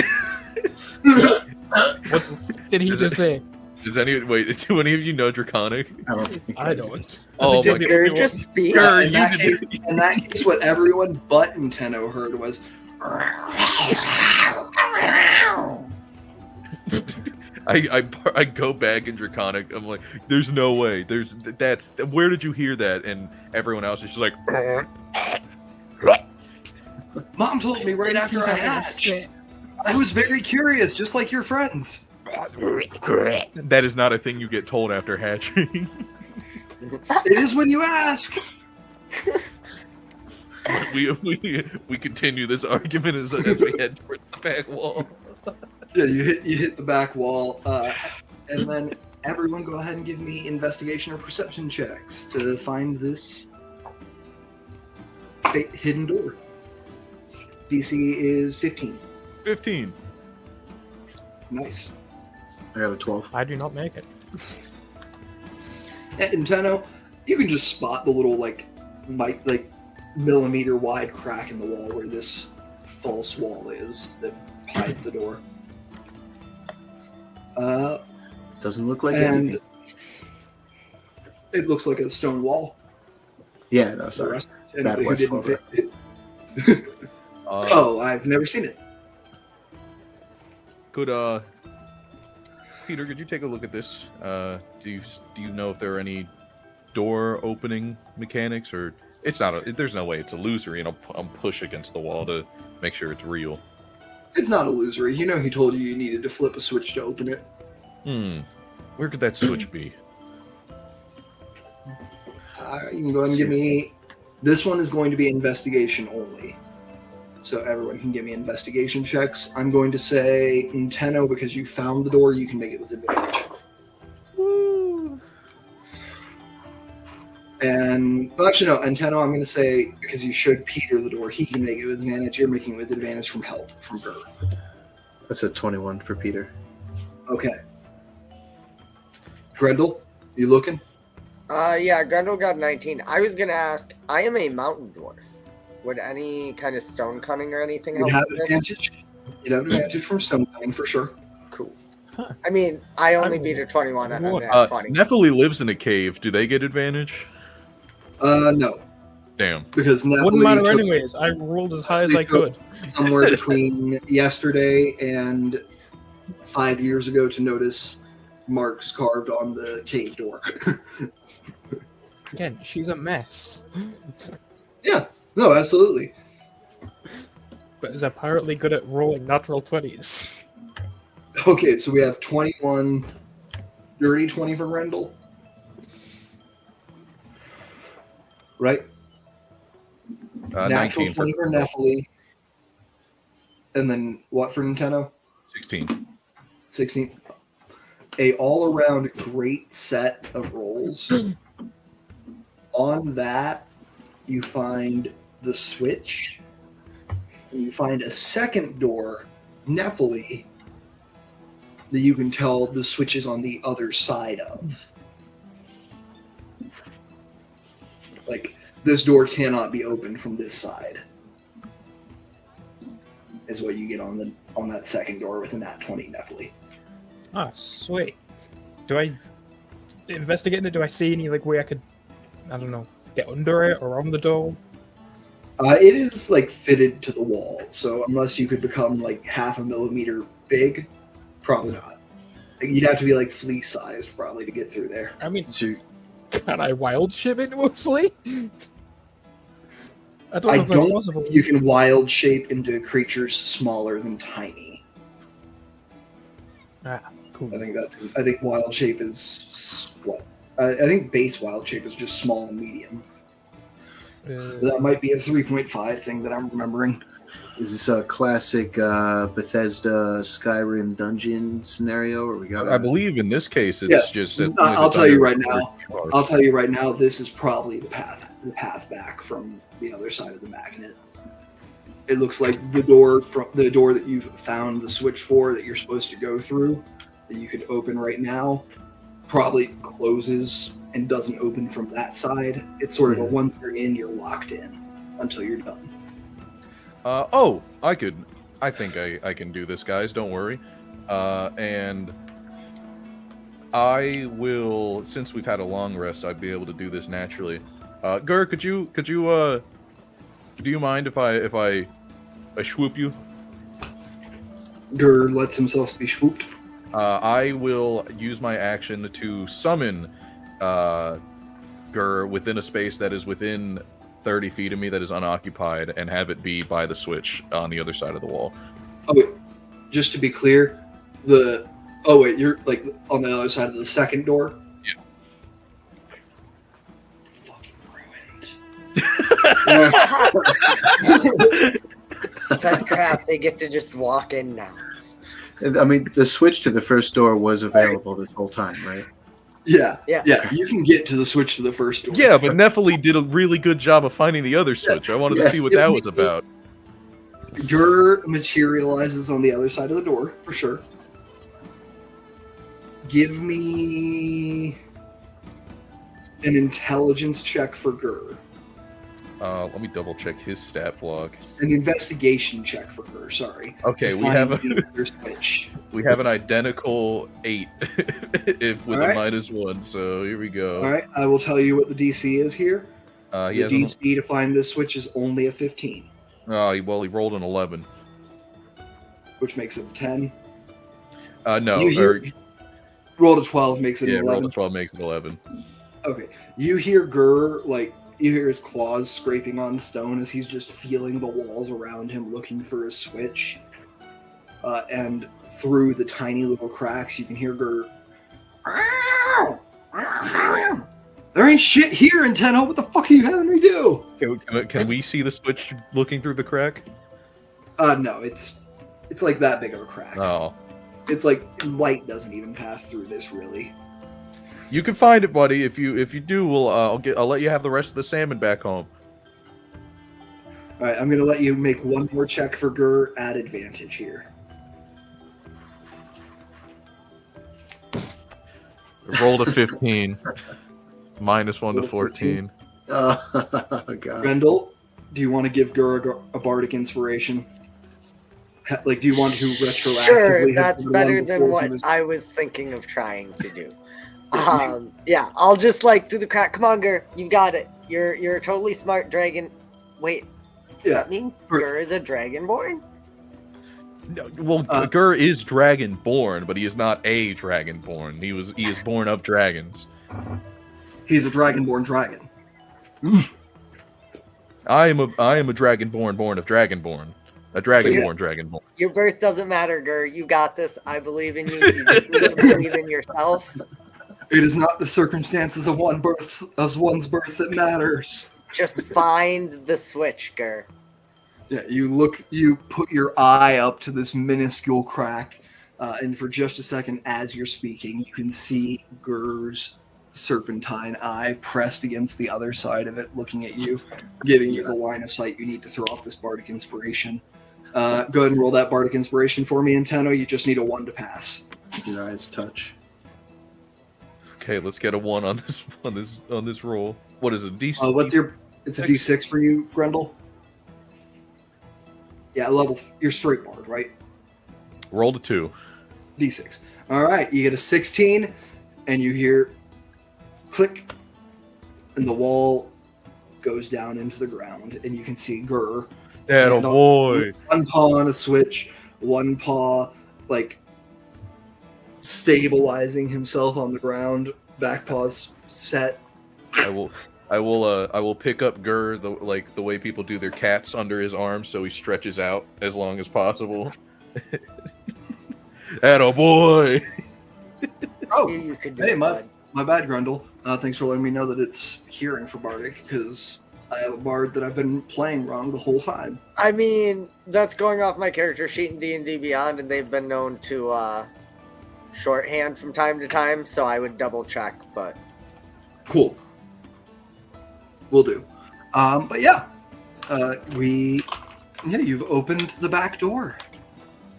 did he Is just it- say? Do any of you know Draconic? I don't think I don't. Oh Did my Gur god. just speak? Gur, in, you that did- case, in that case, what everyone but Nintendo heard was. I go back in Draconic. I'm like, there's no way. Where did you hear that? And everyone else is just like, Mom told me right after I hatched. I was very curious, just like your friends. that is not a thing you get told after hatching. It is when you ask. we continue this argument as we head towards the back wall. Yeah, you hit the back wall, and then everyone go ahead and give me investigation or perception checks to find this hidden door. DC is 15. 15. Nice. I got a 12. I do not make it. And Tenno, you can just spot the little millimeter wide crack in the wall where this false wall is that hides the door. Doesn't look like And anything. it looks like a stone wall. Yeah, no, The sorry. rest- Bad who West didn't Clover. fit it. Oh, I've never seen it. Could Peter, could you take a look at this? Do you know if there are any door opening mechanics, or it's not? There's no way it's illusory, and I'll push against the wall to make sure it's real. It's not illusory. You know he told you needed to flip a switch to open it. Where could that switch be? You can go ahead and give me... This one is going to be investigation only. So everyone can give me investigation checks. I'm going to say, Nintendo, because you found the door, you can make it with advantage. Woo! And, well, actually, no, Nintendo, I'm going to say, because you showed Peter the door, he can make it with advantage. You're making it with advantage from help, from Gur. That's a 21 for Peter. Okay. Grendel, you looking? Yeah, Grendel got 19. I was gonna ask, I am a mountain dwarf. Would any kind of stone cutting or anything You'd help have with this? advantage. You'd have advantage from stone cutting for sure. Cool. Huh. I mean, I only I'm- beat a 21 on What? that 20. Nephili lives in a cave. Do they get advantage? No, Damn. because Wouldn't Nephilim matter took anyways. I rolled as high as I They took- could. somewhere between yesterday and 5 years ago to notice marks carved on the cave door. Again, she's a mess. Yeah, no, absolutely. But is apparently good at rolling natural 20s. Okay, so we have 21, dirty 20 for Grendel. Right? Natural 19 20 for Nephili. And then what for Nintendo? 16. 16. A all-around great set of rolls. On that, you find the switch. And you find a second door, Nephili, that you can tell the switch is on the other side of. Like, this door cannot be opened from this side. Is what you get on that second door with a nat 20 Nephili. Ah, sweet. Do I investigate it? Do I see any like way I could, I don't know, get under it or on the door? It is like fitted to the wall, so unless you could become like half a millimeter big, probably not. Like, you'd have to be like flea sized probably to get through there. I mean, So can I wild shape into a flea? I don't I know if that's don't- possible. You can wild shape into creatures smaller than tiny. Ah, cool. I think wild shape is what? I think base wild shape is just small and medium. That might be a 3.5 thing that I'm remembering. is this a classic Bethesda Skyrim dungeon scenario, or we got? I believe in this case it's Yeah. just. as soon as I'll it's tell you under right 30 now. bars. I'll tell you right now, this is probably the path back from the other side of the magnet. It looks like the door that you've found the switch for that you're supposed to go through, that you could open right now, probably closes and doesn't open from that side. It's sort of a once you're in, you're locked in until you're done. I think I can do this, guys. Don't worry. And I will, since we've had a long rest, I'd be able to do this naturally. Gur, could you do you mind if I swoop you? Gur lets himself be swooped. I will use my action to summon Gur within a space that is within 30 feet of me that is unoccupied, and have it be by the switch on the other side of the wall. Oh wait, just to be clear, you're like on the other side of the second door. Yeah. Fucking ruined. Said crap, they get to just walk in now. I mean, the switch to the first door was available this whole time, right? Yeah, Yeah. you can get to the switch to the first door. Yeah, but Nephili did a really good job of finding the other switch. I wanted to see what that was about. Gur materializes on the other side of the door, for sure. Give me an intelligence check for Gur. Let me double check his stat block. An investigation check for Gur, sorry. Okay, To we find have the other switch. an identical 8 if with Alright. a -1. So here we go. All right, I will tell you what the DC is here. He The has an- DC to find this switch is only a 15, he rolled an 11. which makes it a 10. No, You hear- Roll to 12 makes it yeah, an roll 11. a 12 makes it 11. Okay, you hear Gur, you hear his claws scraping on stone as he's just feeling the walls around him looking for a switch. and through the tiny little cracks, you can hear Gur. There ain't shit here, Nintendo. What the fuck are you having me do? Can we see the switch looking through the crack? No, it's like that big of a crack. Oh. It's like light doesn't even pass through this, really. You can find it, buddy. If you do, I'll let you have the rest of the salmon back home. All right, I'm gonna let you make one more check for Gur at advantage here. Roll to 15. -1 to 14. Oh, God. Grendel, do you want to give Gur a bardic inspiration? Like, do you want to retroactively? Sure, have that's the one better than before what he was- I was thinking of trying to do. Yeah, I'll just like through the crack. Come on, Gur, you got it. You're a totally smart dragon. Wait, does that mean Gur is a dragonborn? No, well, Gur is dragonborn, but he is not a dragonborn. He is born of dragons. He's a dragonborn dragon. I am a dragonborn born of dragonborn. A dragonborn dragonborn. Your birth doesn't matter, Gur. You got this. I believe in you. You just need to believe in yourself. It is not the circumstances of one's birth that matters. Just find the switch, Gur. Yeah, you put your eye up to this minuscule crack, and for just a second, as you're speaking, you can see Gur's serpentine eye pressed against the other side of it, looking at you, giving you the line of sight you need to throw off this bardic inspiration. Go ahead and roll that bardic inspiration for me, Inteno. You just need a 1 to pass. Your eyes touch. Okay, let's get a 1 on this roll. What is it? It's a D6 for you, Grendel. Yeah, you're straight bard, right? Roll to 2. D6. All right, you get a 16, and you hear click, and the wall goes down into the ground, and you can see Gur. That boy. One paw on a switch, one paw like stabilizing himself on the ground. Back paws set. I will pick up Gur the way people do their cats under his arms, so he stretches out as long as possible. Atta boy. Oh, You could do hey, it, my bud. bad, Grundle. Thanks for letting me know that it's hearing for bardic, because I have a bard that I've been playing wrong the whole time. I mean, that's going off my character sheet in D&D Beyond, and they've been known to shorthand from time to time, so I would double check, but... Cool. Will do. But yeah, you've opened the back door,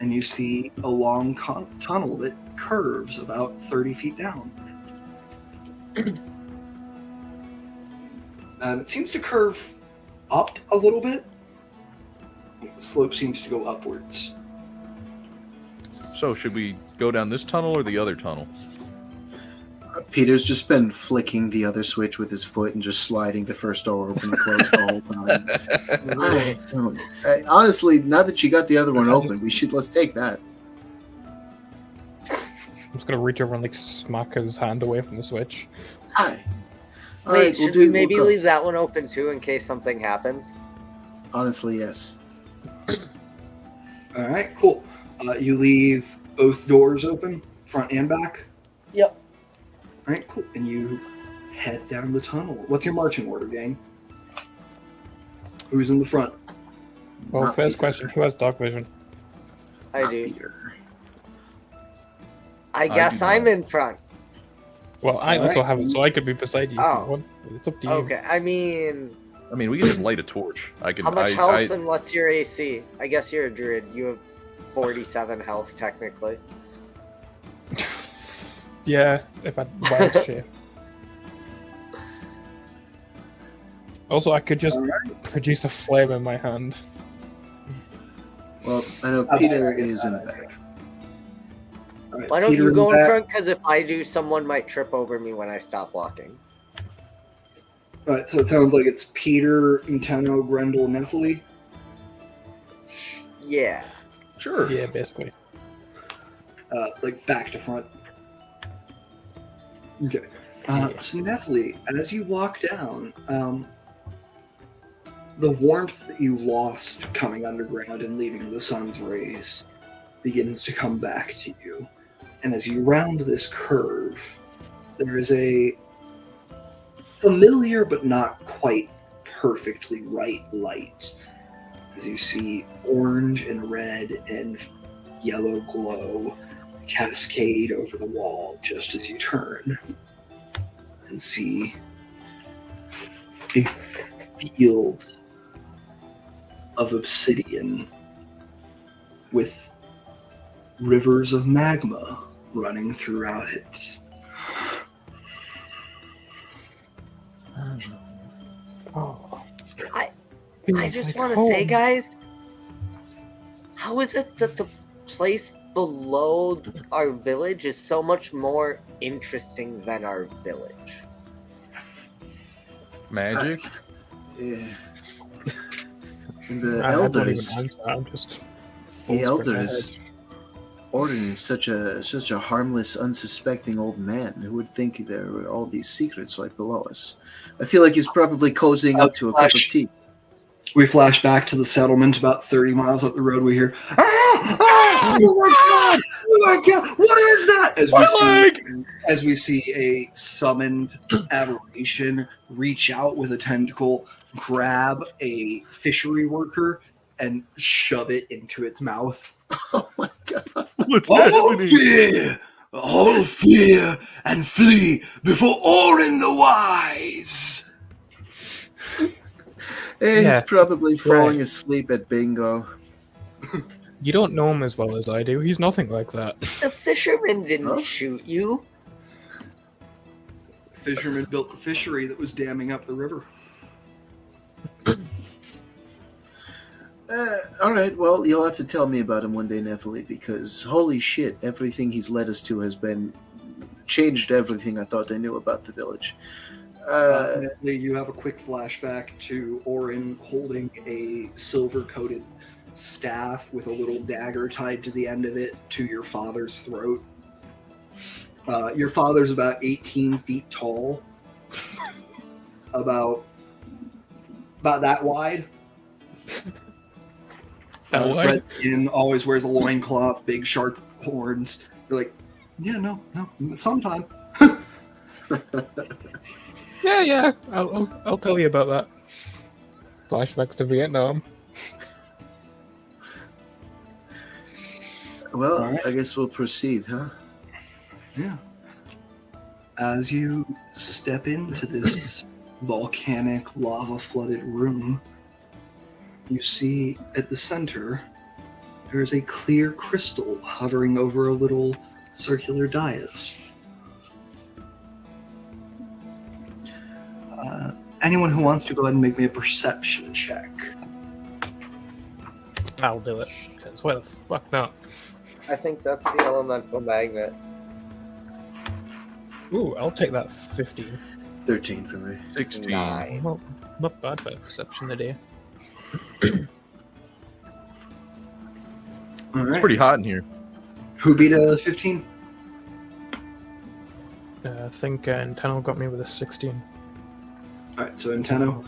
and you see a long tunnel that curves about 30 feet down. It seems to curve up a little bit. The slope seems to go upwards. So, should we go down this tunnel or the other tunnel? Peter's just been flicking the other switch with his foot and just sliding the first door open and closed the whole time. Honestly, now that you got the other one open, let's take that. I'm just gonna reach over and like smack his hand away from the switch. Hi. All Wait, right, should we maybe leave that one open too in case something happens? Honestly, yes. All right, cool. You leave both doors open, front and back. Yep. All right, cool. And you head down the tunnel. What's your marching order, gang? Who's in the front? Well, Not first Peter. question: who has dark vision? I Not do. Peter. I guess do I'm not. in front. Well, I All also right. have it, so I could be beside you. If Oh. you want. It's up to you. Okay, I mean, We can just light a torch. how much health and what's your AC? I guess you're a druid. You have 47 health, technically. Yeah, if I wild shape. Also, I could just All right. produce a flame in my hand. Well, I know Peter is in the back. All right, Why don't Peter you in go the in back. front? Because if I do, someone might trip over me when I stop walking. All right, so it sounds like it's Peter, Intano, Grendel, Nephilim. Yeah. Sure. Yeah, basically. Like back to front. Okay. Yeah. So Nephilim, as you walk down, the warmth that you lost coming underground and leaving the sun's rays begins to come back to you. And as you round this curve, there is a familiar but not quite perfectly right light as you see orange and red and yellow glow cascade over the wall just as you turn and see a field of obsidian with rivers of magma running throughout it. Oh. I Feels just like want to say, home. guys, how is it that the place below our village is so much more interesting than our village? Magic? Yeah. And the I don't even elders, answer. I'm just. the full sprint elders, Orden is such a harmless, unsuspecting old man. Who would think there were all these secrets right below us? I feel like he's probably cozying up to a cup of tea. We flash back to the settlement about 30 miles up the road. We hear, "Ah! Ah! Oh my god! Oh my god! What is that?" As we see a summoned aberration reach out with a tentacle, grab a fishery worker, and shove it into its mouth. Oh my god! What's All fear, and flee before Orin the Wise. He's Yeah. probably falling asleep at bingo. You don't know him as well as I do. He's nothing like that. The fisherman didn't Huh? shoot you. Fishermen built the fishery that was damming up the river. All right, well, you'll have to tell me about him one day, Nephilim, because holy shit, everything he's led us to has been changed everything I thought I knew about the village. You have a quick flashback to Orin holding a silver-coated staff with a little dagger tied to the end of it to your father's throat. Your father's about 18 feet tall, about that wide. That wide? Red skin, always wears a loincloth, big sharp horns. You're like, yeah, no, sometime. Yeah. I'll tell you about that. Flashbacks to Vietnam. Well, All right. I guess we'll proceed, huh? Yeah. As you step into this volcanic, lava-flooded room, you see at the center there's a clear crystal hovering over a little circular dais. Anyone who wants to go ahead and make me a perception check. I'll do it. Because why the fuck not? I think that's the elemental magnet. Ooh, I'll take that 15. 13 for me. 16. 9. Well, not bad for perception today. All right. It's pretty hot in here. Who beat a 15? I think Inteno got me with a 16. All right, so Inteno,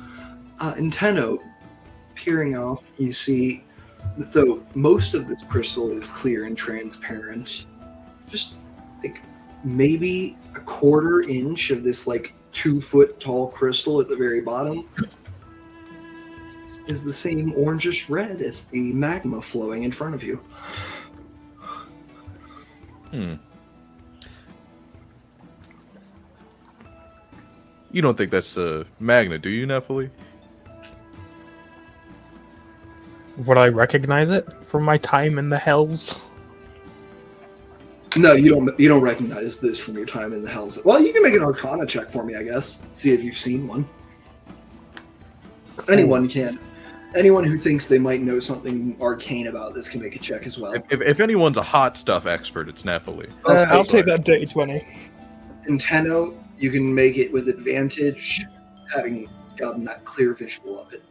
peering off, you see, though most of this crystal is clear and transparent, just like maybe a quarter inch of this like 2 foot tall crystal at the very bottom is the same orangish red as the magma flowing in front of you. You don't think that's a magnet, do you, Nephilim? Would I recognize it from my time in the hells? No, you don't recognize this from your time in the Hells. Well, you can make an Arcana check for me, I guess. See if you've seen one. Anyone can. Anyone who thinks they might know something arcane about this can make a check as well. If anyone's a hot stuff expert, it's Nephilim. I'll take that dirty 20. Inteno, you can make it with advantage, having gotten that clear visual of it.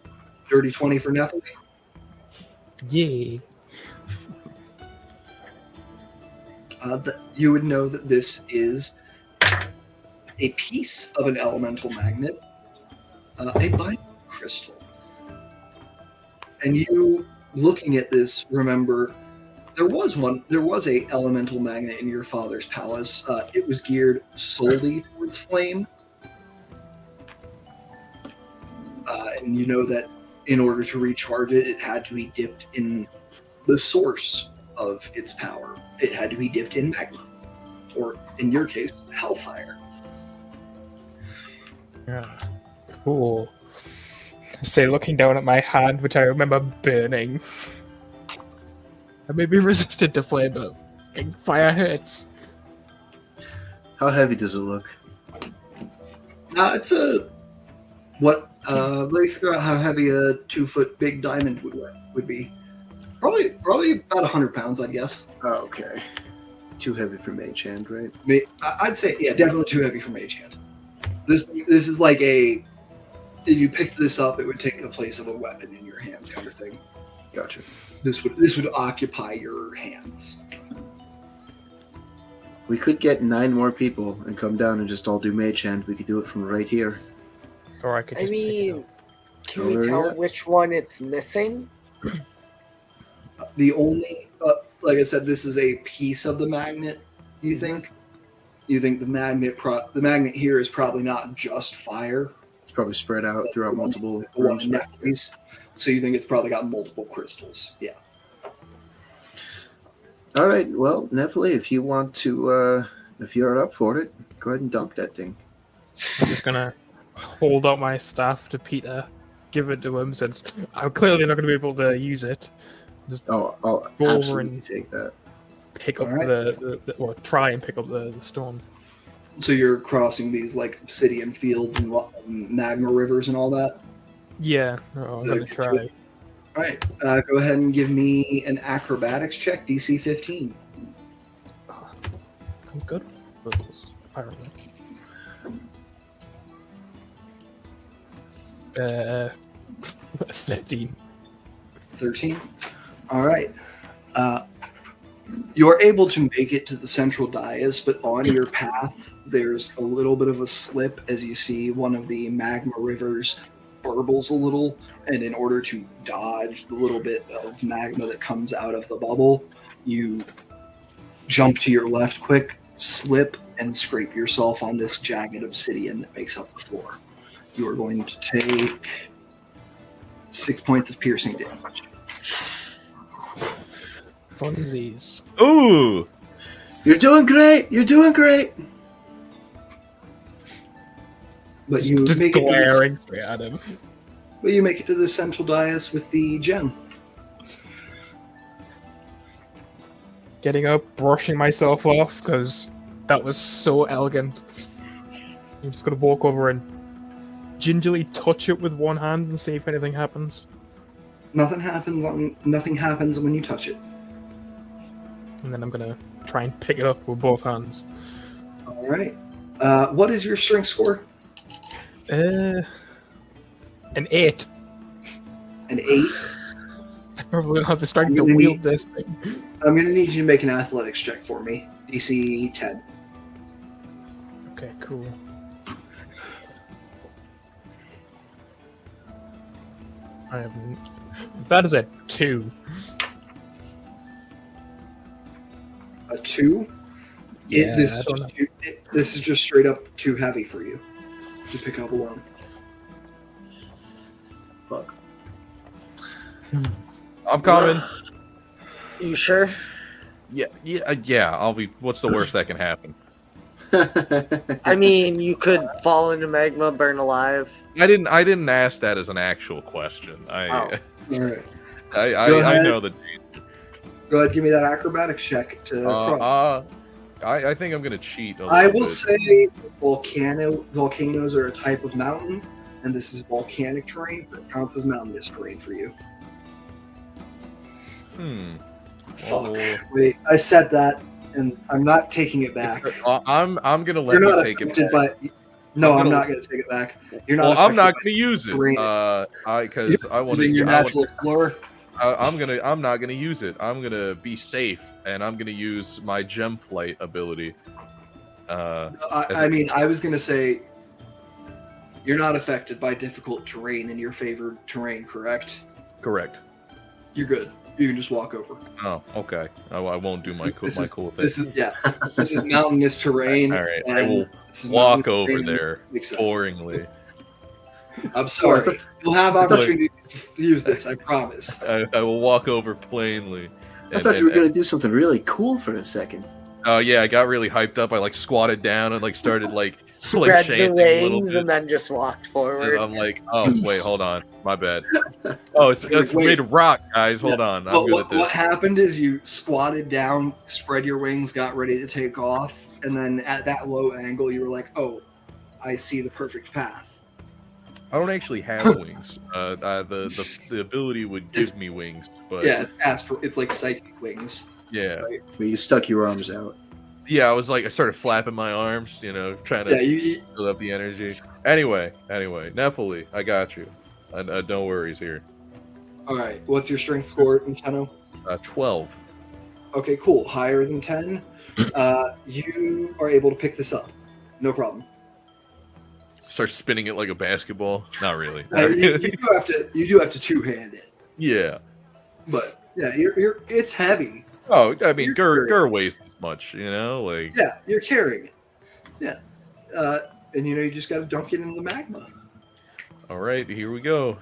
Dirty 20 for Nephilim. Yeah. You would know that this is a piece of an elemental magnet, a binding crystal. And you, looking at this, remember There was a elemental magnet in your father's palace. It was geared solely towards flame. And you know that in order to recharge it, it had to be dipped in the source of its power. It had to be dipped in magma, or in your case, hellfire. Yeah. Cool. Say, looking down at my hand, which I remember burning. I may be resistant to flame, but fire hurts. How heavy does it look? It's a what? Let me figure out how heavy a 2-foot big diamond would be. Probably about 100 pounds, I'd guess. Oh, okay. Too heavy for mage hand, right? I'd say, yeah, definitely too heavy for mage hand. This is like a, if you picked this up, it would take the place of a weapon in your hands, kind of thing. Gotcha. This would occupy your hands. We could get 9 more people and come down and just all do mage hand. We could do it from right here. Or I could I just pick it mean, up. can we tell which one it's missing? The only, like I said, this is a piece of the magnet. You think the magnet here is probably not just fire. It's probably spread out throughout multiple The one rooms. in that piece. So you think it's probably got multiple crystals? Yeah. All right. Well, Nephilim, if you want to, if you're up for it, go ahead and dunk that thing. I'm just gonna hold out my staff to Peter, give it to him, since I'm clearly not gonna be able to use it. Oh, I'll Go over absolutely and- take that. Pick up Alright. or try and pick up the stone. So you're crossing these like obsidian fields and magma rivers and all that. Yeah, I'm gonna Okay, try. All right. Go ahead and give me an acrobatics check, DC 15. I'm good with those, apparently. 13. 13. All right. You're able to make it to the central dais, but on your path, there's a little bit of a slip as you see one of the magma rivers burbles a little, and in order to dodge the little bit of magma that comes out of the bubble, you jump to your left quick, slip, and scrape yourself on this jagged obsidian that makes up the floor. You are going to take 6 points of piercing damage. Funsies. Ooh! You're doing great. You're doing great. But you Just make it to glaring straight at him. the central dais with the gem. Getting up, brushing myself off, because that was so elegant. I'm just gonna walk over and gingerly touch it with one hand and see if anything happens. Nothing happens when you touch it. And then I'm gonna try and pick it up with both hands. All right. What is your strength score? An 8. An 8. I probably don't have the strength to I'm gonna wield need- this thing. I'm going to need you to make an athletics check for me. DC 10. Okay, cool. I haven't. That is a 2. A 2? Yeah, This I don't know. this is just straight up too heavy for you to pick up alone. Fuck. I'm coming. You sure? Yeah. I'll be. What's the worst that can happen? I mean, you could fall into magma, burn alive. I didn't ask that as an actual question. Oh. All right. I Go ahead. know that. Go ahead, give me that acrobatics check to cross. I think I'm gonna cheat. I little will bit. say volcanoes are a type of mountain, and this is volcanic terrain, so it counts as mountainous terrain for you. Well, Wait, I said that, and I'm not taking it back. I'm gonna let You're you not take it affected back. by. No, I'm I'm gonna- not going to take it back. You're not. Well, I'm affected not by gonna use it. terrain. Because I want using your to. natural explorer. I'm not gonna use it. I'm gonna be safe, and I'm gonna use my gem flight ability. I mean, I was going to say you're not affected by difficult terrain in your favored terrain, correct? Correct. You're good. You can just walk over. Oh, okay. I won't do my This is- cool thing. This is This is mountainous terrain. All right, I and will this is walk mountainous over terrain. there Makes sense. boringly. I'm sorry. You'll have opportunities to use this. I promise. I will walk over plainly. I thought you were going to do something really cool for a second. Oh yeah, I got really hyped up. I like squatted down and like started like Spread the chanting a little wings bit. and then just walked And forward. I'm like, oh wait, hold on, my bad. Oh, it's made of rock, guys. Hold on, I'm But good at this. what happened is you squatted down, spread your wings, got ready to take off, and then at that low angle, you were like, "Oh, I see the perfect path." I don't actually have wings. The ability would give me wings, but Yeah, it's astral. It's like psychic wings. yeah. But you stuck your arms out. Yeah, I started flapping my arms, trying to Yeah, you build up the energy. Anyway, Nephilim, I got you. No worries here. all right. What's your strength score, Nintendo? 12. Okay, cool. Higher than 10. You are able to pick this up. No problem. Start spinning it like a basketball. Not really. You do have to two-hand it, Yeah. but yeah, you're it's heavy. Oh, I mean, You're Gur weighs as much, like. Yeah, you're carrying it. Yeah, and you just got to dunk it in the magma. All right, here we go.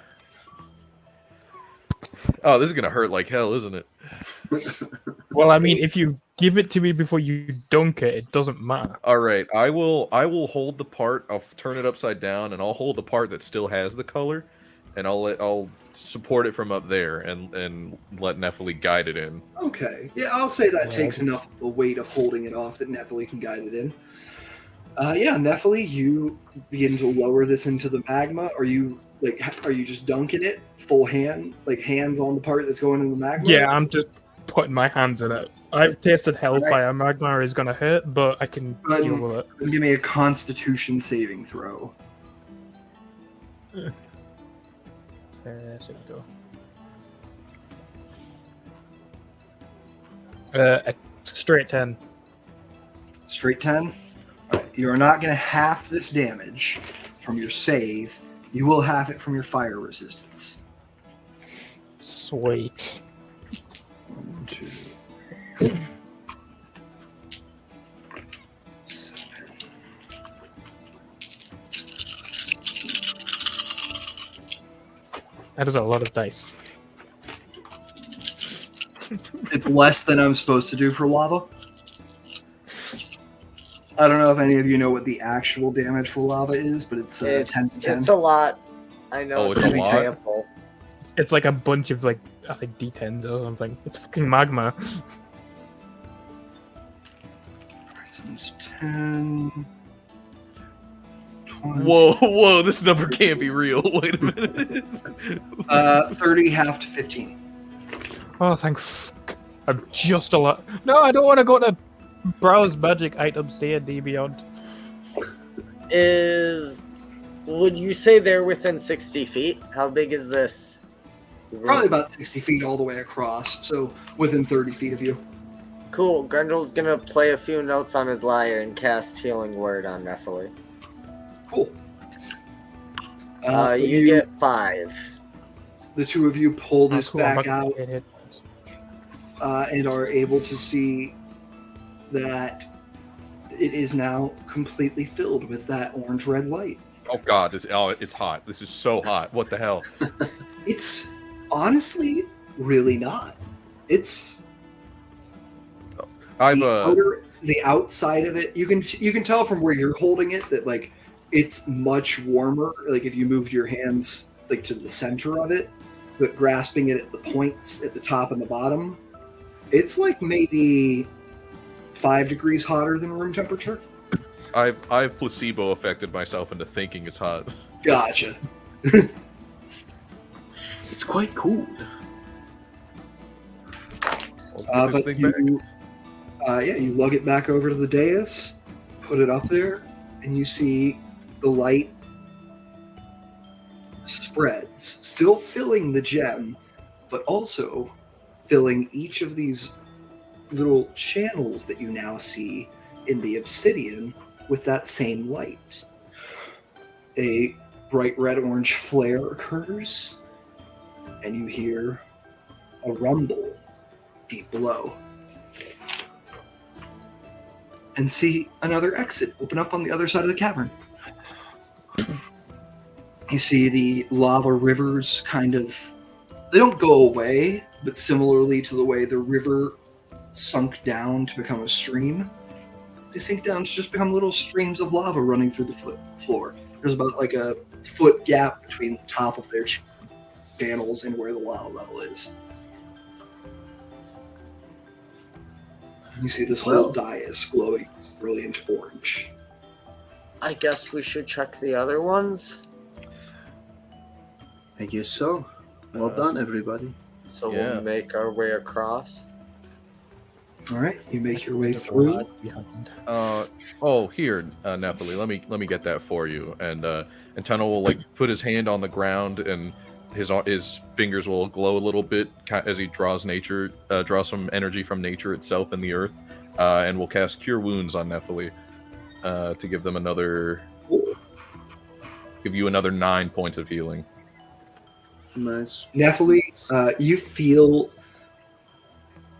Oh, this is gonna hurt like hell, isn't it? Well, I mean, if you give it to me before you dunk it, it doesn't matter. All right, I will hold the part. I'll turn it upside down, and I'll hold the part that still has the color, and I'll support it from up there, and let Nephilim guide it in. Okay, yeah, I'll say that Yeah. takes enough of the weight of holding it off that Nephilim can guide it in. Yeah, Nephilim, you begin to lower this into the magma. Are you just dunking it full hand, like hands on the part that's going in the magma? Yeah, I'm just putting my hands in it. I've tasted hellfire. Magma is gonna hurt, but I can deal with it. Give me a Constitution saving throw. There we go. A straight 10. Straight 10. All right, you are not going to half this damage from your save. You will half it from your fire resistance. Sweet. 1, 2, 7. That is a lot of dice. It's less than I'm supposed to do for lava. I don't know if any of you know what the actual damage for lava is, but it's 10 to 10. It's a lot. I know. Oh, it's an a lot? example. It's like a bunch of I think D10s or something. It's fucking magma. Alright, so it's 10. 20. Whoa! This number can't be real. Wait a minute. 30, half to 15. Oh, thank fuck. I'm just a lot. No, I don't want to go to browse magic items D&D Beyond. Would you say they're within 60 feet? How big is this? Probably about 60 feet all the way across, so within 30 feet of you. Cool. Grendel's gonna play a few notes on his lyre and cast Healing Word on Nephilim. Cool. You get 5. The two of you pull Oh, this cool, I'm back not out gonna get hit. and are able to see that it is now completely filled with that orange-red light. Oh god, it's hot. This is so hot. What the hell? It's honestly really not. It's I've the outside of it. You can tell from where you're holding it that it's much warmer. Like if you moved your hands to the center of it, but grasping it at the points at the top and the bottom, it's maybe 5 degrees hotter than room temperature. I've placebo affected myself into thinking it's hot. Gotcha. It's quite cool. I'll put this But thing back. you lug it back over to the dais, put it up there, and you see the light spreads, still filling the gem, but also filling each of these little channels that you now see in the obsidian with that same light. A bright red-orange flare occurs, and you hear a rumble deep below. And see another exit open up on the other side of the cavern. You see the lava rivers they don't go away, but similarly to the way the river sunk down to become a stream, they sink down to just become little streams of lava running through the floor. There's about like a foot gap between the top of their channels and where the lava level is. You see this whole dais glowing brilliant orange. I guess we should check the other ones. I guess so. Well done, everybody. So Yeah. we'll make our way across. All right, you make your way through. Here, Nephilim, let me get that for you. And Tenno will like put his hand on the ground, and his fingers will glow a little bit as he draws some energy from nature itself and the earth, and will cast Cure Wounds on Nephilim to give them give you another 9 points of healing. Nice. Nephilim, you feel,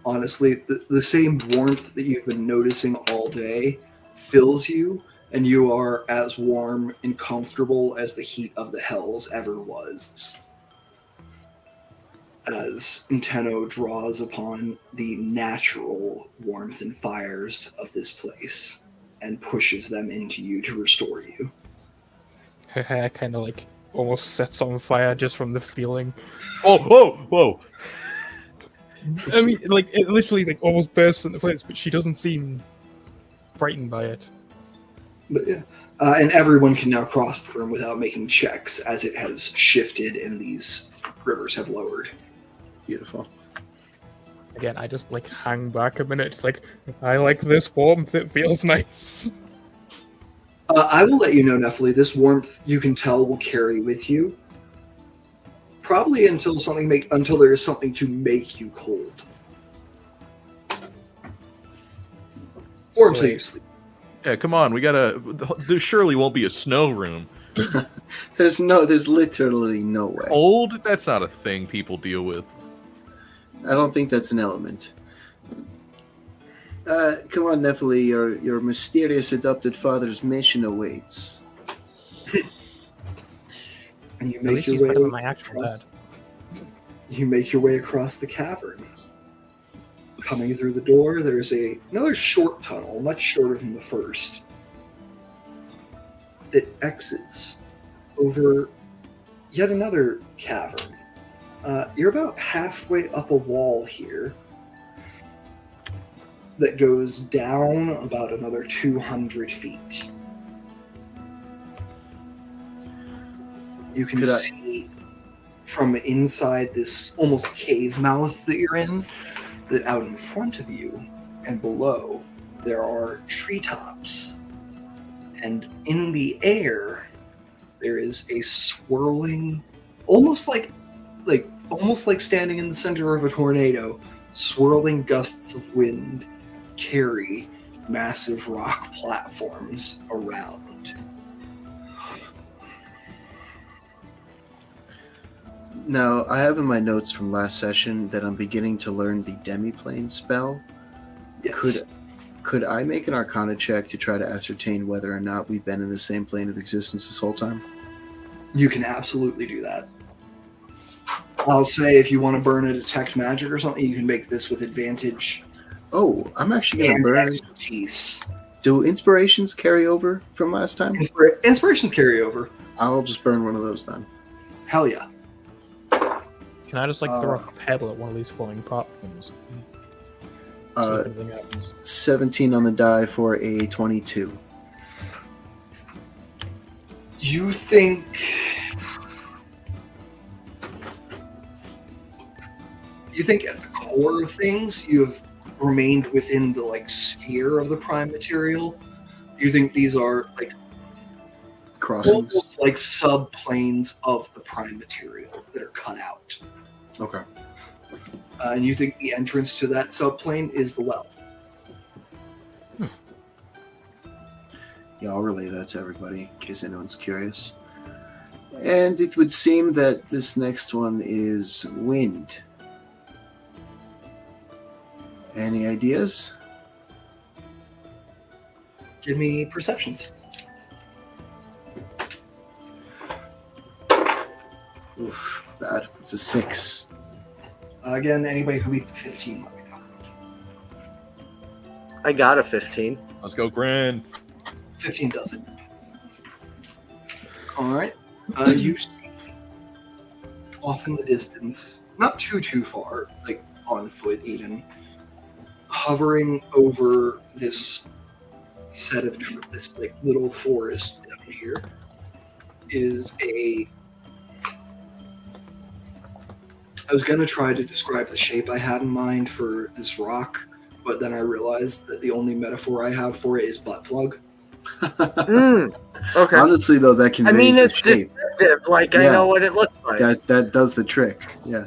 honestly, the same warmth that you've been noticing all day fills you, and you are as warm and comfortable as the heat of the hells ever was. As Tenno draws upon the natural warmth and fires of this place and pushes them into you to restore you. Her hair kind of like almost sets on fire just from the feeling. Whoa! I mean, like it literally like almost bursts into flames, but she doesn't seem frightened by it. But yeah, and everyone can now cross the room without making checks as it has shifted and these rivers have lowered. Beautiful. Again, I just like hang back a minute. It's like I like this warmth. It feels nice. I will let you know, Nephilim, this warmth you can tell will carry with you. Probably until there is something to make you cold. Or until you sleep. Yeah, come on, there surely won't be a snow room. There's literally no way. Cold? That's not a thing people deal with. I don't think that's an element. Come on, Nephilim, your mysterious adopted father's mission awaits. And you At make least your he's way better than my actual dad. You make your way across the cavern. Coming through the door, there's another short tunnel, much shorter than the first, that exits over yet another cavern. You're about halfway up a wall here that goes down about another 200 feet. You can see from inside this almost cave mouth that you're in, that out in front of you and below there are treetops, and in the air there is a swirling, almost like standing in the center of a tornado, swirling gusts of wind carry massive rock platforms around. Now, I have in my notes from last session that I'm beginning to learn the demiplane spell. Yes. Could I make an Arcana check to try to ascertain whether or not we've been in the same plane of existence this whole time? You can absolutely do that. I'll say if you want to burn a detect magic or something, you can make this with advantage. Oh, I'm actually going to burn. Expertise. Do inspirations carry over from last time? Inspirations carry over. I'll just burn one of those then. Hell yeah. Can I just like throw a pebble at one of these falling platforms? See if anything happens. 17 on the die for a 22. You think at the core of things you have remained within the sphere of the prime material? You think these are Crossings. almost like subplanes of the prime material that are cut out? Okay. And you think the entrance to that subplane is the well? Yeah, I'll relay that to everybody in case anyone's curious. And it would seem that this next one is wind. Any ideas? Give me perceptions. Oof, bad. It's a 6. Again, anybody who beats 15 let me know. I got a 15. Let's go, Grand. 15 does it. All right. You see off in the distance, not too far, like on foot even, hovering over this set of this like little forest down here is a. I was gonna try to describe the shape I had in mind for this rock, but then I realized that the only metaphor I have for it is butt plug. Okay. Honestly, though, that conveys I mean, the it's shape. descriptive. Like, I Yeah. know what it looks like. That does the trick. Yeah.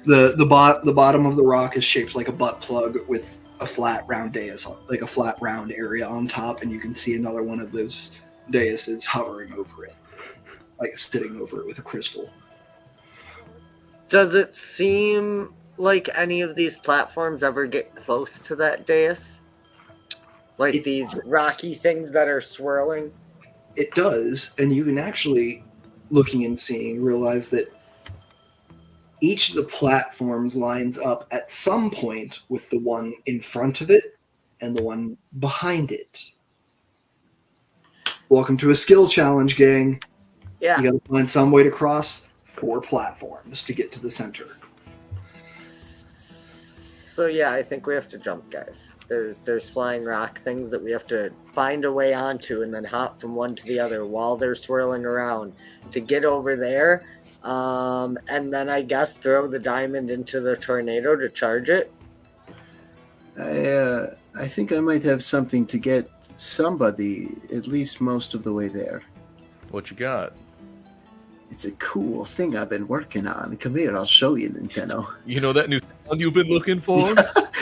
The bottom of the rock is shaped like a butt plug with a flat round dais, like a flat round area on top, and you can see another one of those daises hovering over it, like sitting over it with a crystal. Does it seem like any of these platforms ever get close to that dais? Like these rocky things that are swirling? It does, and you can actually, looking and seeing, realize that each of the platforms lines up at some point with the one in front of it and the one behind it. Welcome to a skill challenge, gang. Yeah. You gotta find some way to cross 4 platforms to get to the center. So yeah, I think we have to jump, guys. There's flying rock things that we have to find a way onto and then hop from one to the other while they're swirling around to get over there. And then I guess throw the diamond into the tornado to charge it. I think I might have something to get somebody at least most of the way there. What you got? It's a cool thing I've been working on. Come here, I'll show you, Nintendo. You know that new sound you've been looking for?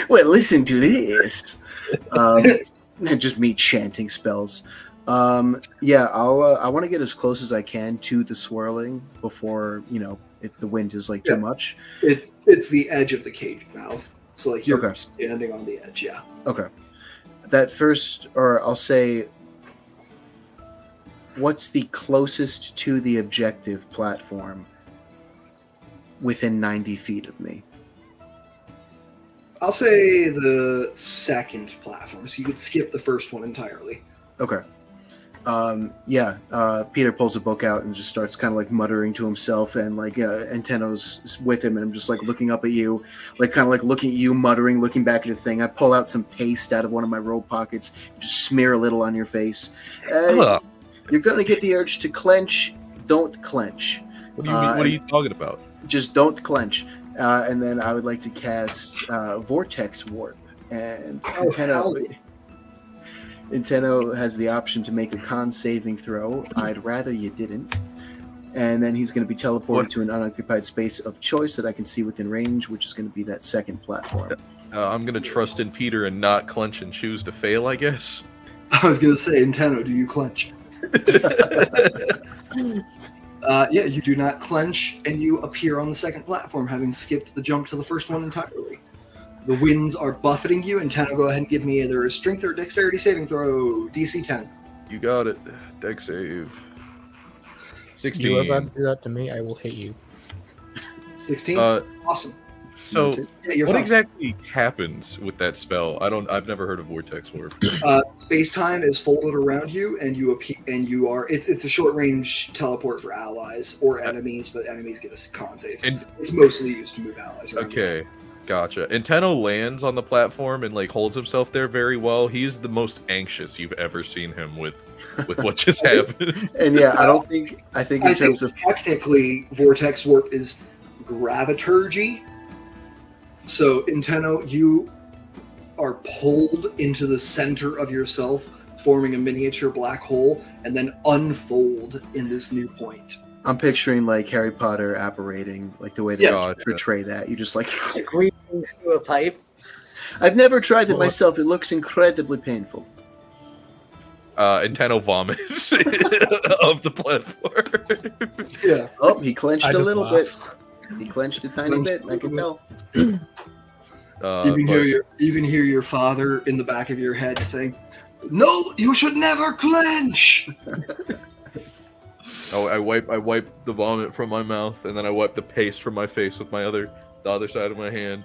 Well, listen to this. Just me chanting spells. Yeah, I want to get as close as I can to the swirling before the wind is like too much. It's the edge of the cage mouth, so like you're Okay. standing on the edge. Yeah. Okay. That first, or I'll say, what's the closest to the objective platform within 90 feet of me? I'll say the second platform, so you could skip the first one entirely. Okay. Peter pulls a book out and just starts kind of like muttering to himself, and like Antenno's with him, and I'm just like looking up at you, like kind of like looking at you, muttering, looking back at the thing. I pull out some paste out of one of my robe pockets, just smear a little on your face. You're gonna get the urge to clench. Don't clench. What do you mean? What are you talking about? Just don't clench. And then I would like to cast Vortex Warp, and Nintendo has the option to make a con saving throw. I'd rather you didn't. And then he's going to be teleported to an unoccupied space of choice that I can see within range, which is going to be that second platform. I'm going to trust in Peter and not clench and choose to fail, I guess. I was gonna say, Nintendo, do you clench? You do not clench, and you appear on the second platform, having skipped the jump to the first one entirely. The winds are buffeting you, and Nintendo, go ahead and give me either a strength or dexterity saving throw. DC 10. You got it. Deck save. 16. You are about to do that to me, I will hit you. 16. Awesome. So, Yeah, you're what fine. exactly happens with that spell? I've never heard of Vortex Warp. Space time is folded around you, and you appear, and you are. It's a short range teleport for allies or enemies, but enemies get a con save. And It's mostly used to move allies around. okay, gotcha. And Tenno lands on the platform and like holds himself there very well. He's the most anxious you've ever seen him with what just happened. And yeah, I think in terms of technically, Vortex Warp is graviturgy. So, Nintendo, you are pulled into the center of yourself, forming a miniature black hole, and then unfold in this new point. I'm picturing like Harry Potter apparating, like the way they Yes. portray that. You just like Squeezing through a pipe. I've never tried it myself. It looks incredibly painful. And Tenno vomits of the platform. Yeah. Oh, he clenched I a just little laugh. bit. He clenched a tiny bit. I can tell. You can hear your father in the back of your head saying, "No, you should never clench." Oh, I wipe the vomit from my mouth, and then I wipe the paste from my face with the other side of my hand.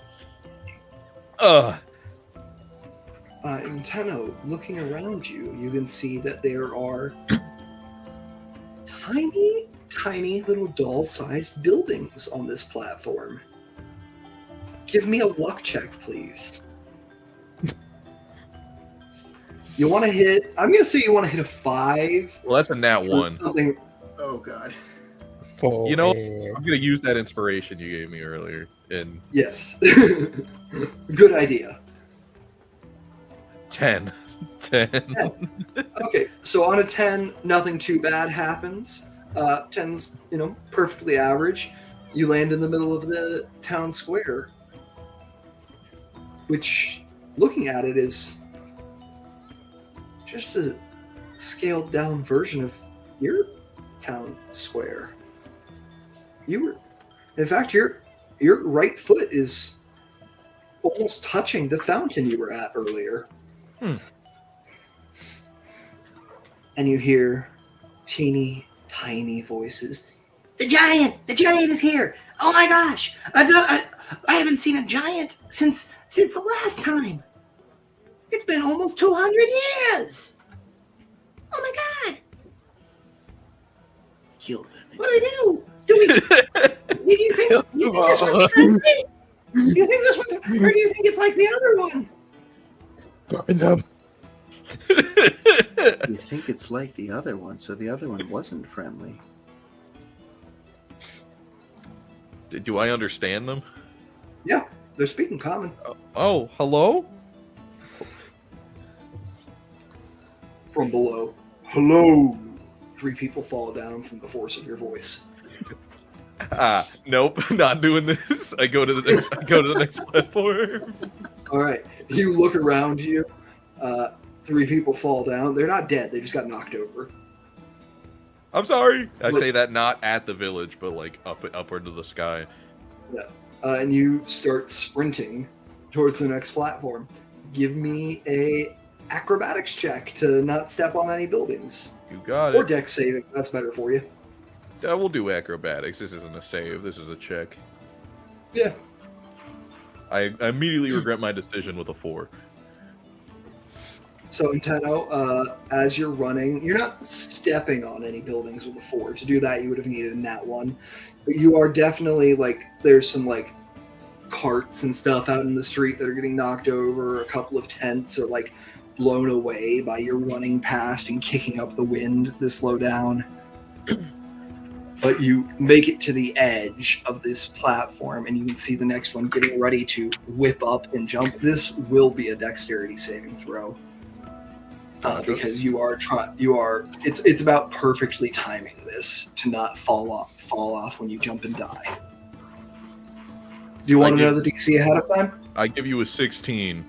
In Tenno, looking around you, you can see that there are tiny little doll-sized buildings on this platform. Give me a luck check, please. You want to hit... I'm going to say you want to hit a 5. Well, that's a nat 1. Something... Oh god. For You know, I'm going to use that inspiration you gave me earlier. And Yes. Good idea. 10. 10. Okay, so on a 10, nothing too bad happens. 10's, perfectly average. You land in the middle of the town square, which, looking at it, is just a scaled down version of your town square. In fact, your right foot is almost touching the fountain you were at earlier. And you hear teeny tiny voices. The giant is here. Oh my gosh. I haven't seen a giant since the last time. It's been almost 200 years. Oh my god. Kill them. What do we do? Do you think this one's friendly? Do you think this one's, or do you think it's like the other one? burn them. You think it's like the other one, so the other one wasn't friendly. Do I understand them? Yeah, they're speaking common. Oh, hello? From below. Hello. 3 people fall down from the force of your voice. Nope, not doing this. I go to the next platform. All right. You look around you. 3 people fall down. They're not dead. They just got knocked over. I'm sorry. I say that not at the village, but like upward to the sky. Yeah. And you start sprinting towards the next platform. Give me a acrobatics check to not step on any buildings. You got Or it. dex saving. That's better for you. We'll do acrobatics. This isn't a save. This is a check. Yeah. I immediately regret my decision with a 4. So, Nintendo, as you're running, you're not stepping on any buildings with a 4. To do that, you would have needed a nat 1. But you are definitely, there's some, carts and stuff out in the street that are getting knocked over. A couple of tents are, blown away by your running past and kicking up the wind this low down. But you make it to the edge of this platform, and you can see the next one getting ready to whip up and jump. This will be a dexterity saving throw. Because it's about perfectly timing this to not fall off when you jump and die. Do you want to know the DC ahead of time? I give you a 16.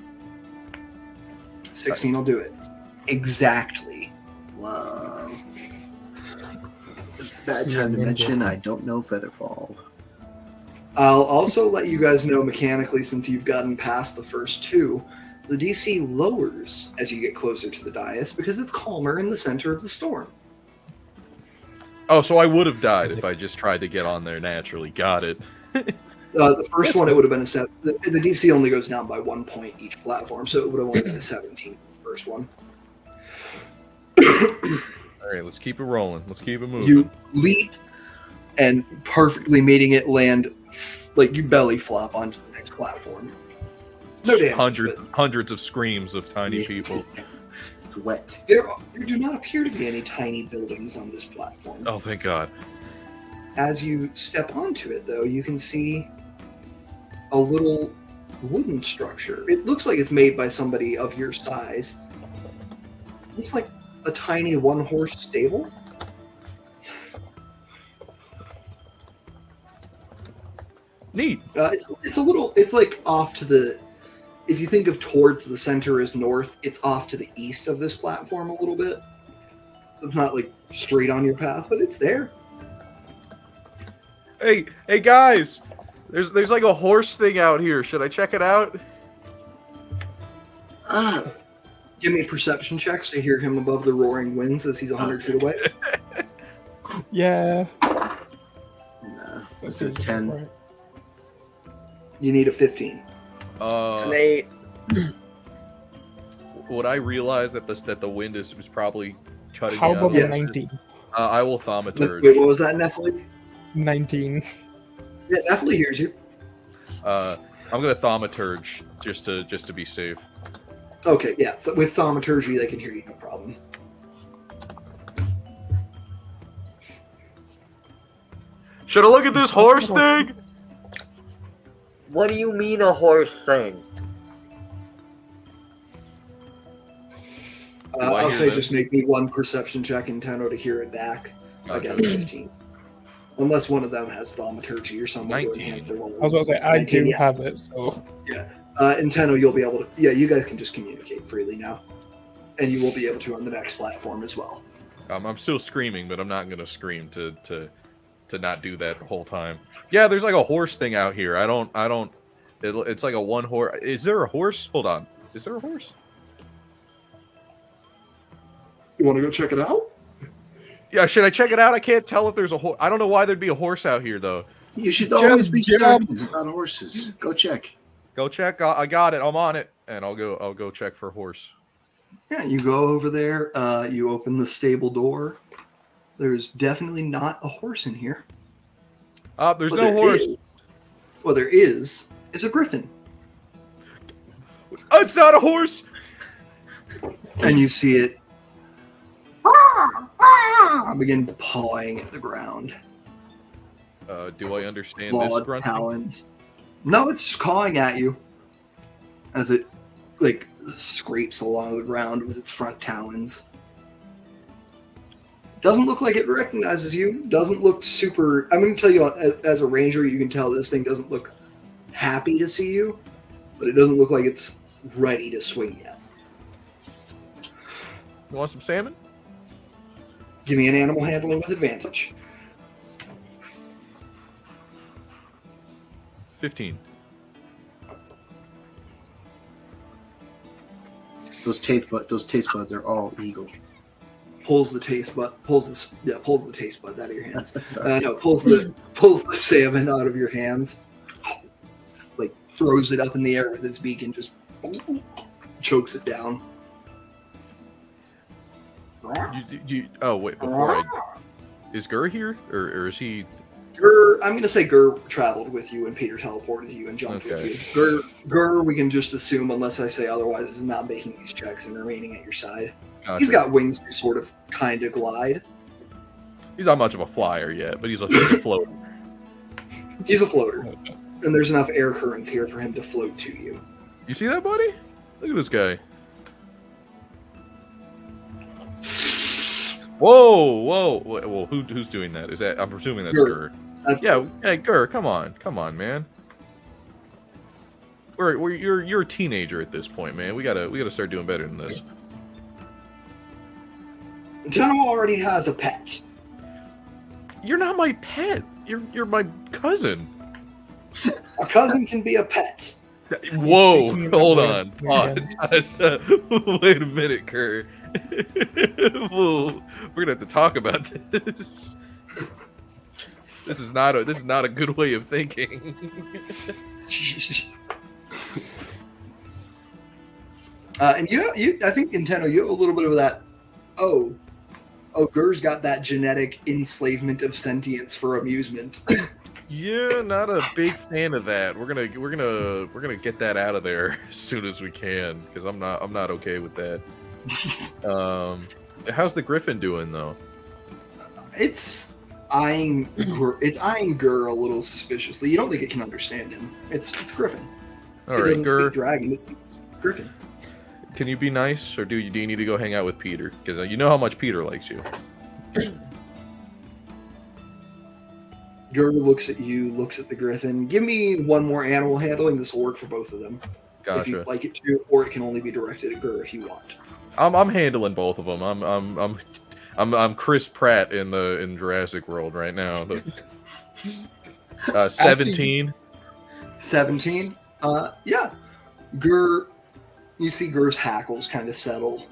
16 will do it. Exactly. Wow. Bad time to mention I don't know Featherfall. I'll also let you guys know mechanically, since you've gotten past the first 2, the DC lowers as you get closer to the dais because it's calmer in the center of the storm. Oh, so I would have died if I just tried to get on there naturally. Got it. The first one, it would have been a 7. The DC only goes down by 1 point each platform, so it would have only been a 17 the first one. All right, let's keep it rolling. Let's keep it moving. You leap and perfectly meeting it land, you belly flop onto the next platform. No damage. Hundreds of screams of tiny people. It's wet. There do not appear to be any tiny buildings on this platform. Oh, thank God. As you step onto it, though, you can see a little wooden structure. It looks like it's made by somebody of your size. Looks like a tiny 1-horse stable. Neat. It's off to the... If you think of towards the center as north, it's off to the east of this platform a little bit. So it's not straight on your path, but it's there. Hey guys! There's a horse thing out here. Should I check it out? Give me perception checks to hear him above the roaring winds as he's 100 feet away. Yeah. Nah, it's a 10. You need a 15. It's an 8. Would I realize that the wind was probably cutting How me out? about Yes. 19? I will thaumaturge. Wait, what was that, Nephilim? 19. Yeah, Nephilim hears you. I'm gonna thaumaturge just to be safe. Okay, yeah. With thaumaturgy, they can hear you, no problem. Should I look at this horse thing? What do you mean a horse thing? I I'll hear say this? just make me one perception check in Tenno to hear it back. Again, 15. Unless one of them has thaumaturgy or someone to 19. enhance their level. I was about to say, I 19, do yeah. have it, so. In Tenno, you'll be able to... Yeah, you guys can just communicate freely now. And you will be able to on the next platform as well. I'm still screaming, but I'm not gonna scream to not do that the whole time. Yeah, there's like a horse thing out here. It's like a one horse. Is there a horse? Hold on. Is there a horse? You want to go check it out? Yeah, should I check it out? I can't tell if there's a horse. I don't know why there'd be a horse out here though. You should always be jump. certain about horses. Go check. Go check. I got it. I'm on it, and I'll go check for a horse. Yeah, you go over there. You open the stable door. There's definitely not a horse in here. There's What no there horse. Well, there is a griffin. Oh, it's not a horse. And you see it begin pawing at the ground. Do I understand this Clawed grunting? talons. No, it's cawing at you as it scrapes along the ground with its front talons. Doesn't look like it recognizes you. Doesn't look super. I'm going to tell you, as a ranger, you can tell this thing doesn't look happy to see you, but it doesn't look like it's ready to swing yet. You want some salmon? Give me an animal handling with advantage. 15. Those taste buds are all eagle. Pulls the taste buds out of your hands. Sorry. No, pulls the salmon out of your hands, like throws it up in the air with its beak and just chokes it down. Oh wait, is Gur here or is he? I'm going to say Gur traveled with you and Peter teleported you and jumped with you. Gur, we can just assume, unless I say otherwise, is not making these checks and remaining at your side. Gotcha. He's got wings to sort of kind of glide. He's not much of a flyer yet, but he's a floater. He's a floater. And there's enough air currents here for him to float to you. You see that, buddy? Look at this guy. Whoa! Who's doing that? Is that? I'm presuming that's Gur. Hey, Gur, come on, man. You're a teenager at this point, man. We gotta start doing better than this. Tenno already has a pet. You're not my pet. You're my cousin. A cousin can be a pet. Whoa! Speaking of Hold the on. word, Wait a minute, Gur. We're gonna have to talk about this. This is not a good way of thinking. And I think in Tenno, you have a little bit of that. Oh, Gur's got that genetic enslavement of sentience for amusement. Yeah, not a big fan of that. We're gonna get that out of there as soon as we can, because I'm not okay with that. How's the griffin doing though? It's eyeing Gur a little suspiciously. You don't think it can understand him. It's Griffin. All It right, doesn't Gur, speak dragon. It speaks Griffin. can you be nice, or do you need to go hang out with Peter? Because you know how much Peter likes you. Gur looks at you, looks at the Griffin. Give me one more animal handling. This will work for both of them. If Gotcha. you'd like it to, or it can only be directed at Gur if you want. I'm handling both of them. I'm Chris Pratt in Jurassic World right now. 17. 17. Yeah. Gur You see Gur's hackles kind of settle,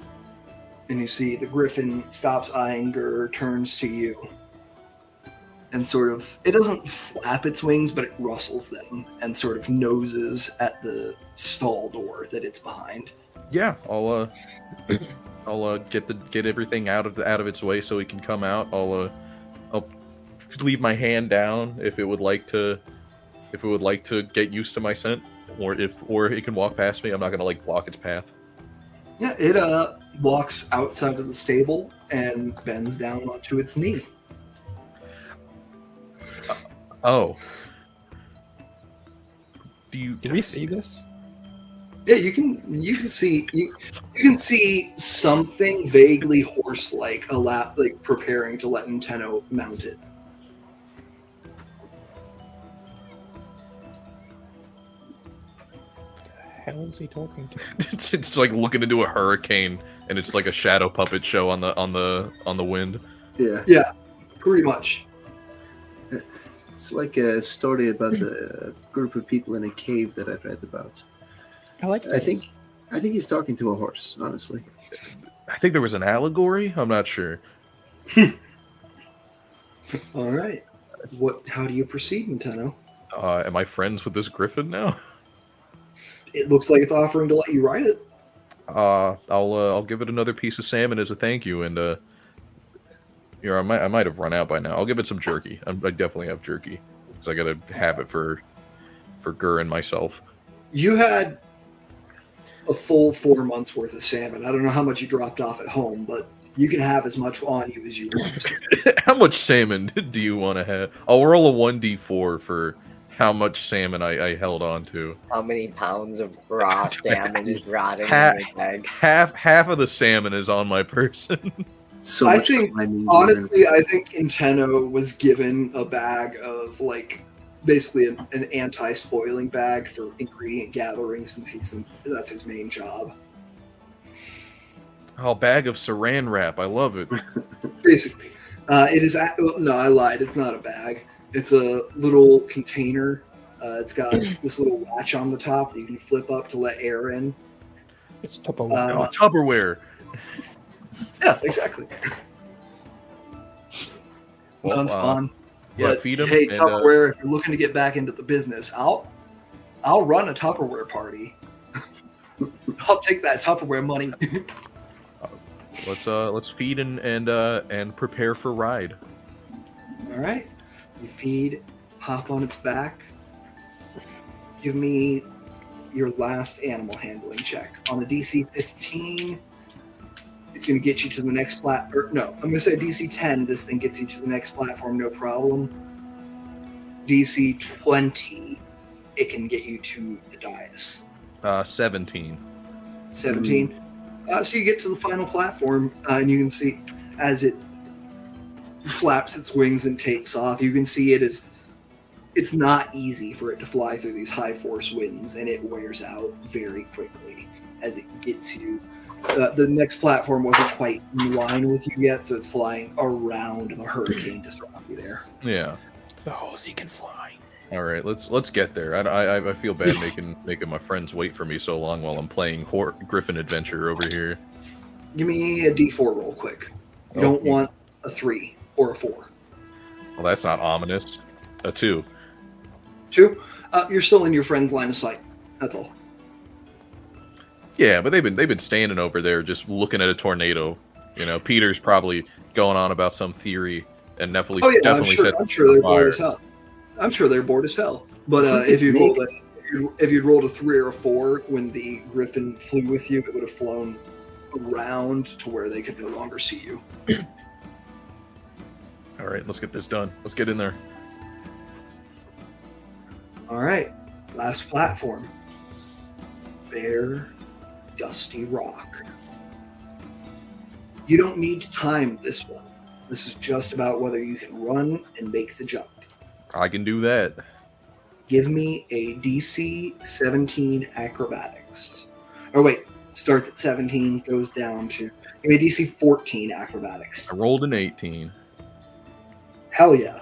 and you see the griffin stops eyeing Gur, turns to you, and sort of, it doesn't flap its wings, but it rustles them, and sort of noses at the stall door that it's behind. Yeah, I'll get everything out of its way so it can come out. I'll leave my hand down if it would like to get used to my scent, or it can walk past me. I'm not gonna like block its path. Yeah, it walks outside of the stable and bends down onto its knee. Oh. Did we see this? Yeah, you can see something vaguely horse-like preparing to let Nintendo mount it. What the hell is he talking to? it's like looking into a hurricane, and it's like a shadow puppet show on the wind. Yeah. Yeah, pretty much. It's like a story about a group of people in a cave that I've read about. I like that. I think he's talking to a horse, honestly. I think there was an allegory. I'm not sure. All right. How do you proceed, Nintendo? Am I friends with this griffin now? It looks like it's offering to let you ride it. I'll give it another piece of salmon as a thank you, and I might have run out by now. I'll give it some jerky. I definitely have jerky because I gotta have it for Gur and myself. You had a full 4 months worth of salmon. I don't know how much you dropped off at home, but you can have as much on you as you want. How much salmon do you want to have? I'll roll a 1d4 for how much salmon I held on to. How many pounds of raw salmon is rotting in your bag? Half of the salmon is on my person. So I much think, climbing. honestly, I think Nintendo was given a bag of, basically an anti-spoiling bag for ingredient gathering, since that's his main job. Oh, bag of saran wrap. I love it. Basically. It is... No, I lied. It's not a bag. It's a little container. It's got this little latch on the top that you can flip up to let air in. It's Tupperware. Tupperware. Yeah, exactly. Well, Sounds fun. Yeah, But, feed them. hey, Tupperware, if you're looking to get back into the business, I'll run a Tupperware party. I'll take that Tupperware money. Let's feed and prepare for ride. All right. You feed, hop on its back. Give me your last animal handling check. On the DC 15, it's going to get you to the next no, I'm going to say DC 10, this thing gets you to the next platform, no problem. DC 20, it can get you to the dais. 17. 17. So you get to the final platform, and you can see as it flaps its wings and takes off, you can see it's not easy for it to fly through these high force winds, and it wears out very quickly as it gets you. The next platform wasn't quite in line with you yet, so it's flying around the hurricane to stop you there. Yeah. The horsey can fly. All right, let's get there. I feel bad making my friends wait for me so long while I'm playing Griffin Adventure over here. Give me a D4 roll quick. You don't want a 3 or a 4. Well, that's not ominous. A 2. 2? You're still in your friend's line of sight. That's all. Yeah, but they've been standing over there just looking at a tornado. You know, Peter's probably going on about some theory, and definitely. Oh yeah, definitely I'm sure they're bored as hell. I'm sure they're bored as hell. But if you'd rolled a 3 or a 4 when the Griffin flew with you, it would have flown around to where they could no longer see you. All right, let's get this done. Let's get in there. All right, last platform. Bare, dusty rock. You don't need to time this one. This is just about whether you can run and make the jump. I can do that. Give me a DC 17 acrobatics. Or wait, starts at 17, goes down to... Give me a DC 14 acrobatics. I rolled an 18. Hell yeah.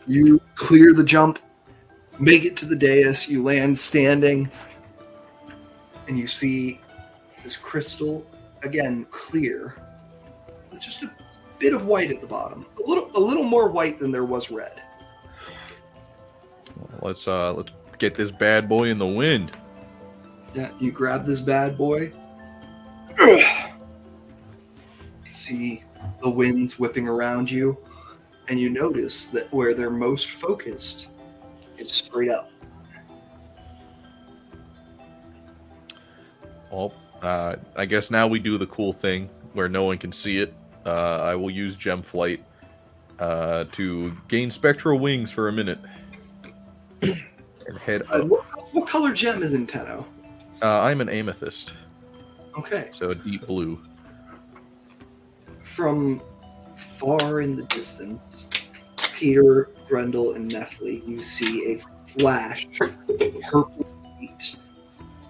You clear the jump, make it to the dais, you land standing. and you see this crystal, again, clear, with just a bit of white at the bottom. A little more white than there was red. Let's get this bad boy in the wind. Yeah, you grab this bad boy. See the winds whipping around you, and you notice that where they're most focused, it's straight up. Well, I guess now we do the cool thing where no one can see it. I will use Gem Flight to gain spectral wings for a minute. And head up. What color gem is in Tenno? I'm an amethyst, Okay. so a deep blue. From far in the distance, Peter, Grendel, and Nephli, you see a flash of purple light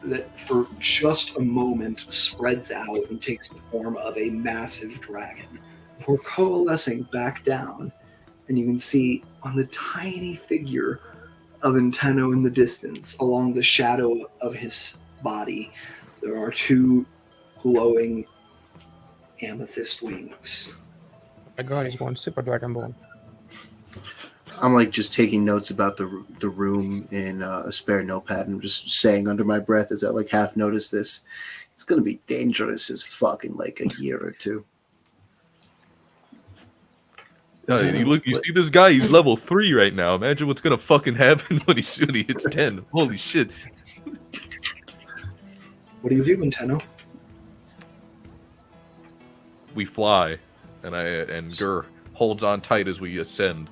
that for just a moment spreads out and takes the form of a massive dragon before coalescing back down. And you can see on the tiny figure of Intenno in the distance, along the shadow of his body, there are two glowing amethyst wings. Oh my god, he's going Super Dragonborn. I'm like just taking notes about the room in a spare notepad and just saying under my breath as I like half notice this, it's gonna be dangerous as fuck in like a year or two. You see this guy? He's level 3 right now. Imagine what's gonna fucking happen when he hits 10. Holy shit! What do you do, Intenno? We fly, and Gur holds on tight as we ascend.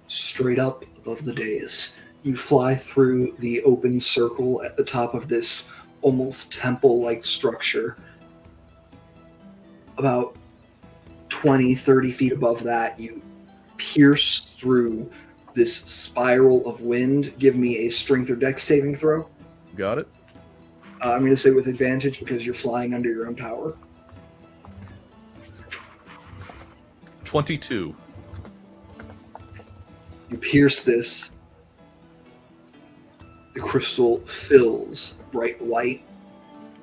Straight up above the dais, you fly through the open circle at the top of this almost temple-like structure. About 20, 30 feet above that, you pierce through this spiral of wind. Give me a strength or dex saving throw. Got it? I'm going to say with advantage because you're flying under your own power. 22. You pierce this. The crystal fills bright light.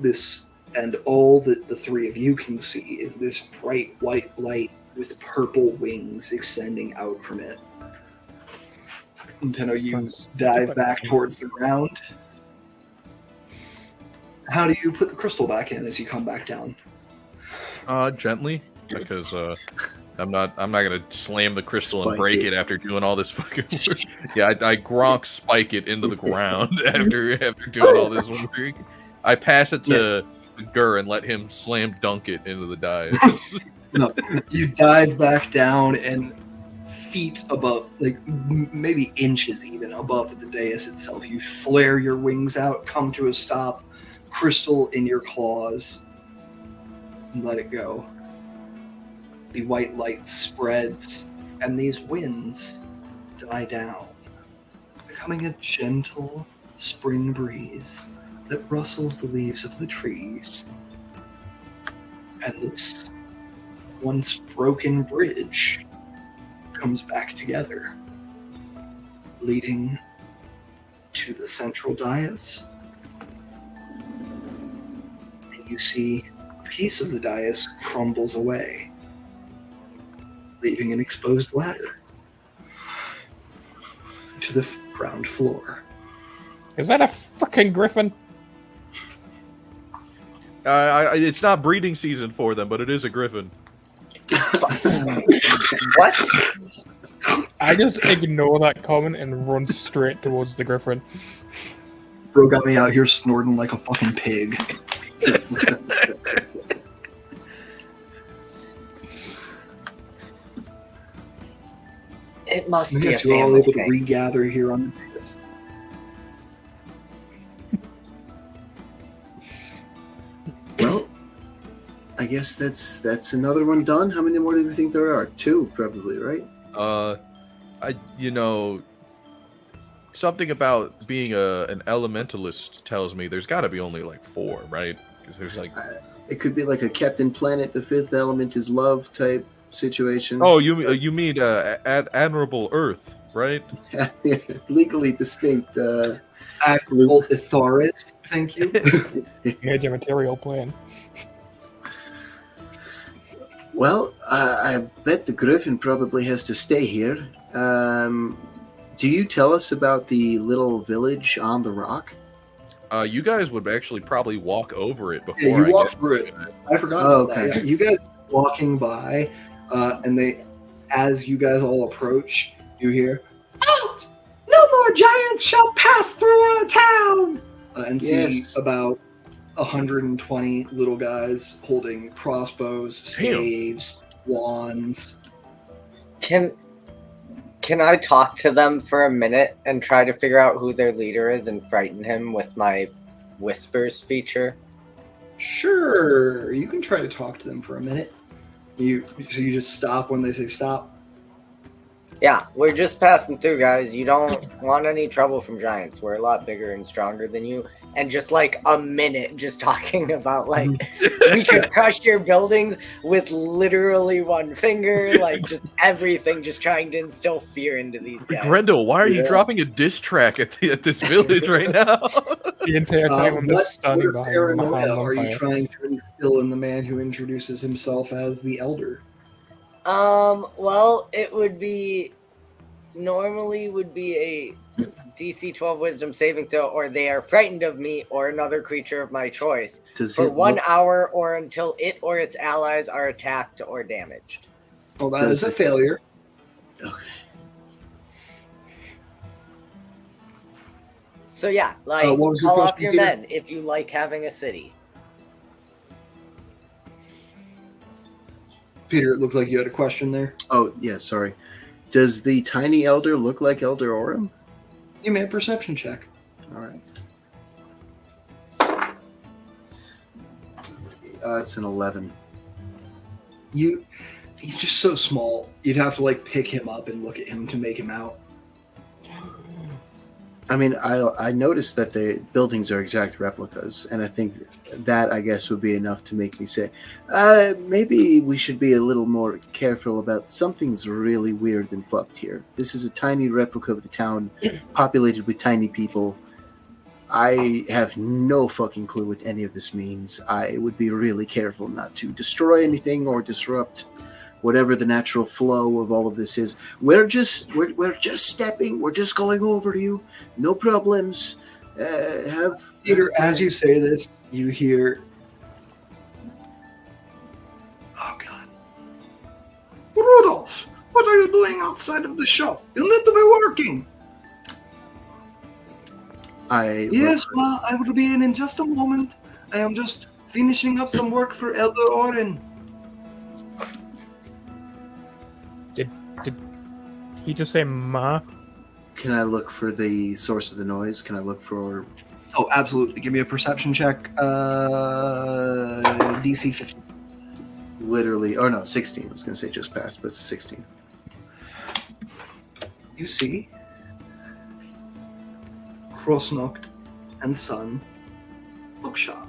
This, and all that the three of you can see is this bright white light with purple wings extending out from it. Nintendo, you dive back towards the ground. How do you put the crystal back in as you come back down? Gently, because I'm not gonna slam the crystal and Spike break it. it after doing all this fucking work. Yeah, I Gronk spike it into the ground after doing all this work. I pass it to Gur and let him slam dunk it into the dais. No, you dive back down and feet above, like maybe inches even above the dais itself. You flare your wings out, come to a stop, crystal in your claws, and let it go. The white light spreads, and these winds die down, becoming a gentle spring breeze that rustles the leaves of the trees. And this once broken bridge comes back together, leading to the central dais. And you see a piece of the dais crumbles away, leaving an exposed ladder to the ground floor. Is that a fucking griffin? It's not breeding season for them, but it is a griffin. What? I just ignore that comment and run straight towards the griffin. Bro got me out here snorting like a fucking pig. It must I be a guess you're all family able to thing. regather here on the Well, I guess that's another one done. How many more do you think there are? 2, probably, right? Something about being an elementalist tells me there's got to be only like 4, right? Because there's like. It could be like a Captain Planet, the 5th element is love type situation. Oh, you mean Admirable Earth, right? Legally distinct Actual Itharis, thank you. Major material plan. Well, I bet the Griffin probably has to stay here. Do you tell us about the little village on the rock? You guys would actually probably walk over it before. Yeah, you I walk get through it. I forgot Oh, about okay. that. Yeah, you guys walking by, and as you guys all approach, you hear, "Out! No more giants shall pass through our town!" And see Yes. about 120 little guys holding crossbows, staves, wands. Can I talk to them for a minute and try to figure out who their leader is and frighten him with my whispers feature? Sure, you can try to talk to them for a minute. So you just stop when they say stop. Yeah, we're just passing through, guys. You don't want any trouble from giants. We're a lot bigger and stronger than you. And just like a minute just talking about like we could crush your buildings with literally one finger, like just everything, just trying to instill fear into these guys. Grendel, why are you Yeah. dropping a diss track at this village right now? The entire time I'm just What standing sort of behind him. paranoia are you trying to instill in the man who introduces himself as the elder? Well, it would be normally would be a DC 12 Wisdom saving throw, or they are frightened of me or another creature of my choice Does for it 1 look- hour or until it or its allies are attacked or damaged. Oh, that Does is a it- failure. Okay. So yeah, like what was your call off question, your Peter? men if you like having a city. Peter, it looked like you had a question there. Oh, yeah, sorry. Does the tiny elder look like Elder Orem? You made a perception check. All right. It's an 11. He's just so small. You'd have to like pick him up and look at him to make him out. I mean, I noticed that the buildings are exact replicas, and I think that, I guess, would be enough to make me say, maybe we should be a little more careful about something's really weird and fucked here. This is a tiny replica of the town, populated with tiny people. I have no fucking clue what any of this means. I would be really careful not to destroy anything or disrupt whatever the natural flow of all of this is. We're just stepping. We're just going over to you. No problems. Peter, as you say this, you hear, "Oh God, Rudolph, what are you doing outside of the shop? You need to be working." Yes, well, I will be in just a moment. I am just finishing up some work for Elder Oren. Did he just say ma? Can I look for the source of the noise? Can I look for... Oh, absolutely. Give me a perception check. DC 15. Literally... Oh, no, 16. I was going to say just passed, but it's 16. You see Crossnocht and Son bookshop.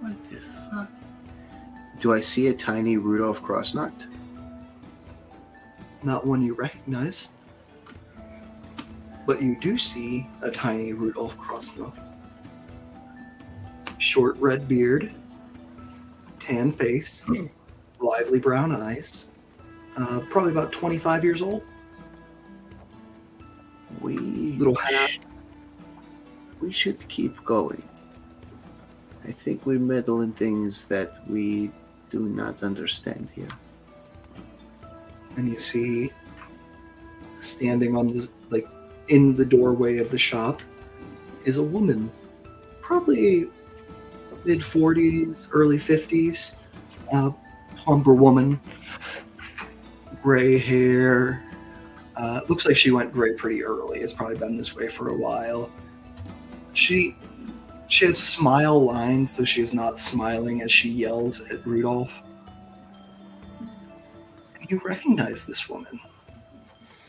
What the fuck? Do I see a tiny Rudolph Crossnocht? Not one you recognize. But you do see a tiny Rudolph Crossnocht. Short red beard, tan face, lively brown eyes, probably about 25 years old. Little hat. We should keep going. I think we meddle in things that we do not understand here. And you see, standing on this, like, in the doorway of the shop, is a woman, probably mid 40s, early 50s, plumper woman, gray hair. Looks like she went gray pretty early. It's probably been this way for a while. She has smile lines, so she is not smiling as she yells at Rudolph. You recognize this woman,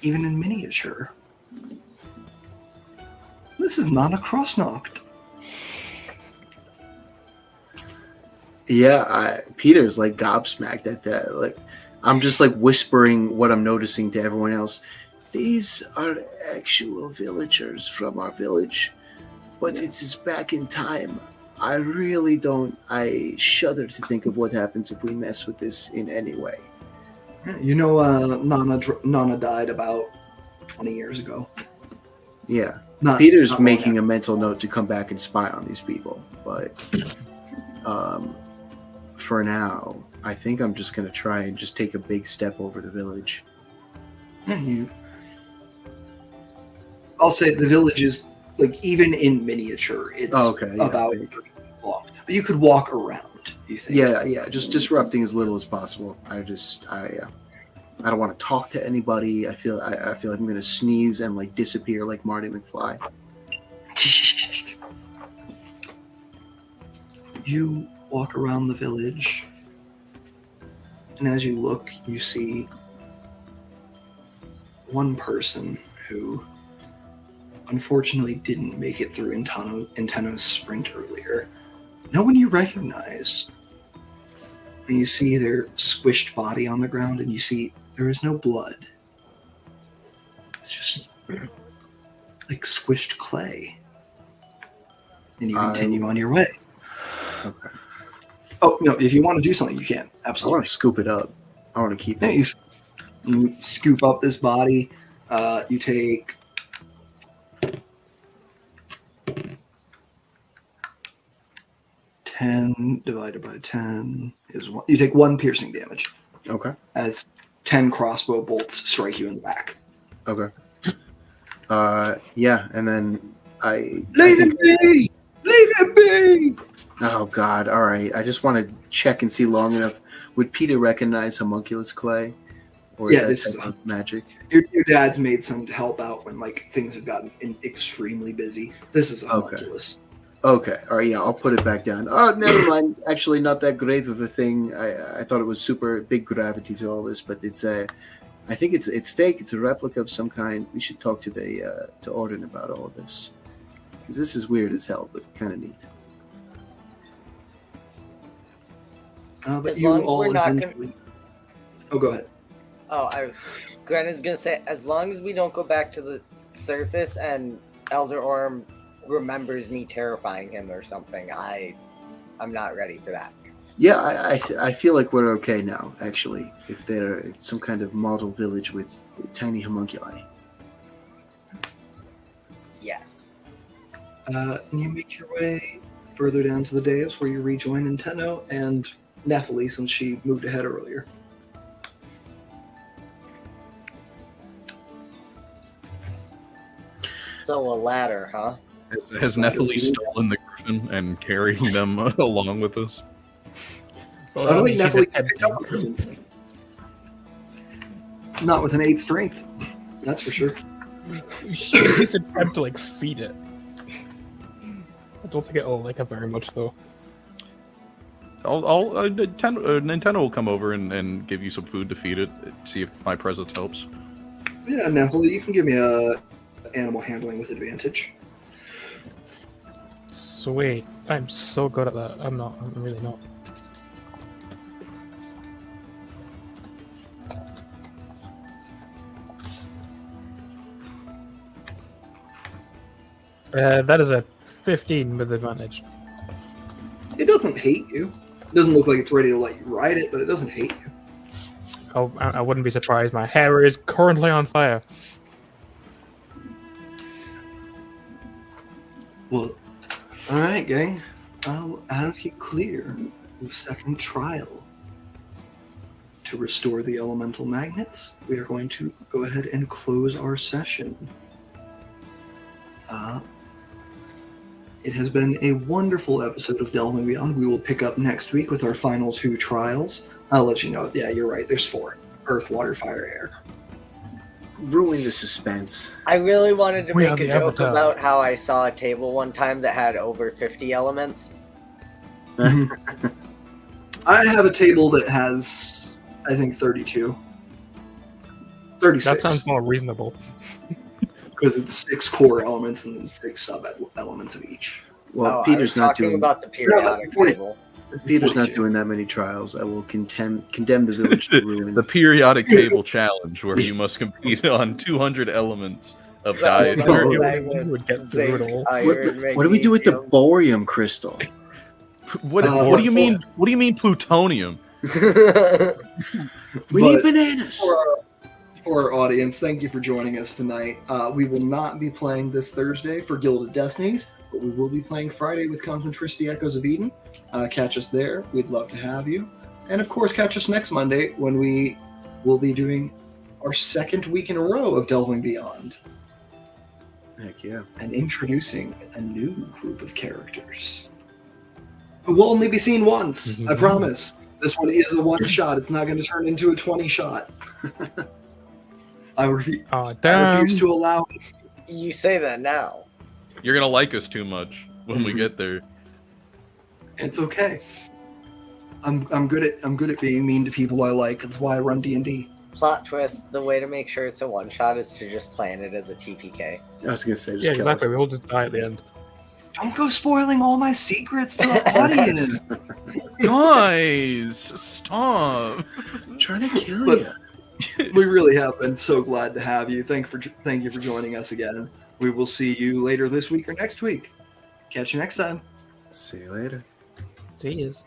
even in miniature. This is not a Crossnocht. Yeah, Peter's like gobsmacked at that. Like, I'm just like whispering what I'm noticing to everyone else. These are actual villagers from our village, but it is back in time. I really don't. I shudder to think of what happens if we mess with this in any way. You know, Nana died about 20 years ago. Yeah. not Peter's long making after. a mental note to come back and spy on these people, but for now, I think I'm just going to try and just take a big step over the village. I'll say the village is, like, even in miniature, it's about big. long. But you could walk around, you think? Yeah, just disrupting as little as possible. I don't want to talk to anybody. I feel like I'm going to sneeze and like disappear like Marty McFly. You walk around the village, and as you look, you see one person who unfortunately didn't make it through Inteno's sprint earlier. No one you recognize. And you see their squished body on the ground, and you see there is no blood. It's just like squished clay. And you continue on your way. Okay. Oh, no, if you want to do something, you can. I want Absolutely. to scoop it up. I want to keep Yeah, it. you scoop up this body. You take 10 divided by 10 is 1. You take 1 piercing damage Okay. as 10 crossbow bolts strike you in the back. Okay. Yeah, and then I Leave think- it be! Leave it be! Oh God! All right. I just want to check and see long enough. Would Peter recognize homunculus clay, or Yeah, that this is type of magic? Your dad's made some to help out when like things have gotten extremely busy. This is a homunculus. Okay. All right. Yeah, I'll put it back down. Oh, never mind. Actually, not that grave of a thing. I thought it was super big gravity to all this, but it's I think it's fake. It's a replica of some kind. We should talk to to Orden about all of this, because this is weird as hell, but kind of neat. But As you long as all we're not eventually... Oh, go ahead. Gren is gonna say, as long as we don't go back to the surface and Elder Orm remembers me terrifying him or something, I'm not ready for that. Yeah, I feel like we're okay now. Actually, if they're some kind of model village with tiny homunculi. Yes. And you make your way further down to the dais where you rejoin Inteno and Nephili, since she moved ahead earlier. So a ladder, huh? Has Nephili stolen the griffin and carrying them along with us? I don't think she's Nephili attempting. picked up a person. Not with an 8 strength. That's for sure. She's attempting to like feed it. I don't think it'll like her very much though. Nintendo will come over and give you some food to feed it. See if my presence helps. Yeah, Nephili, you can give me a animal handling with advantage. Sweet. I'm so good at that. I'm not. I'm really not. That is a 15 with advantage. It doesn't hate you. It doesn't look like it's ready to let you ride it, but it doesn't hate you. Oh, I wouldn't be surprised. My hair is currently on fire. Well, alright, gang. As you clear the second trial to restore the elemental magnets, we are going to go ahead and close our session. It has been a wonderful episode of Delving Beyond. We will pick up next week with our final 2 trials. I'll let you know. Yeah, you're right. There's 4. Earth, water, fire, air. Ruin the suspense. I really wanted to We are make a the joke Avatar. about how I saw a table one time that had over 50 elements. I have a table that has, I think, 32. 36. That sounds more reasonable. Because it's 6 core elements and then 6 sub elements of each. Well, I was Peter's not talking doing. about the periodic No, table. If Peter's not 42. doing that many trials, I will condemn the village to ruin. The periodic table challenge, where you must compete on 200 elements of That's diet. Oh, You Magnets, would get through it zinc, all. What do we do with the magnesium. borium crystal? What do you for- mean? What do you mean plutonium? We need But bananas. for our audience, thank you for joining us tonight. We will not be playing this Thursday for Gilded Destinies, but we will be playing Friday with Concentricity Echoes of Eden. Catch us there. We'd love to have you. And of course, catch us next Monday when we will be doing our second week in a row of Delving Beyond Heck yeah. and introducing a new group of characters who will only be seen once. I promise. This one is a one shot. It's not going to turn into a 20 shot. I Oh, damn. refuse to allow it. You say that now. You're gonna like us too much when we get there. It's okay. I'm good at being mean to people I like. That's why I run D&D. Plot twist: the way to make sure it's a one shot is to just plan it as a TPK. I was gonna say, just Yeah, kill exactly. us. We all just die at the end. Don't go spoiling all my secrets to the audience. Guys, stop! I'm trying to kill But- you. We really have been so glad to have you. Thank you for joining us again. We will see you later this week or next week. Catch you next time. See you later. Cheers.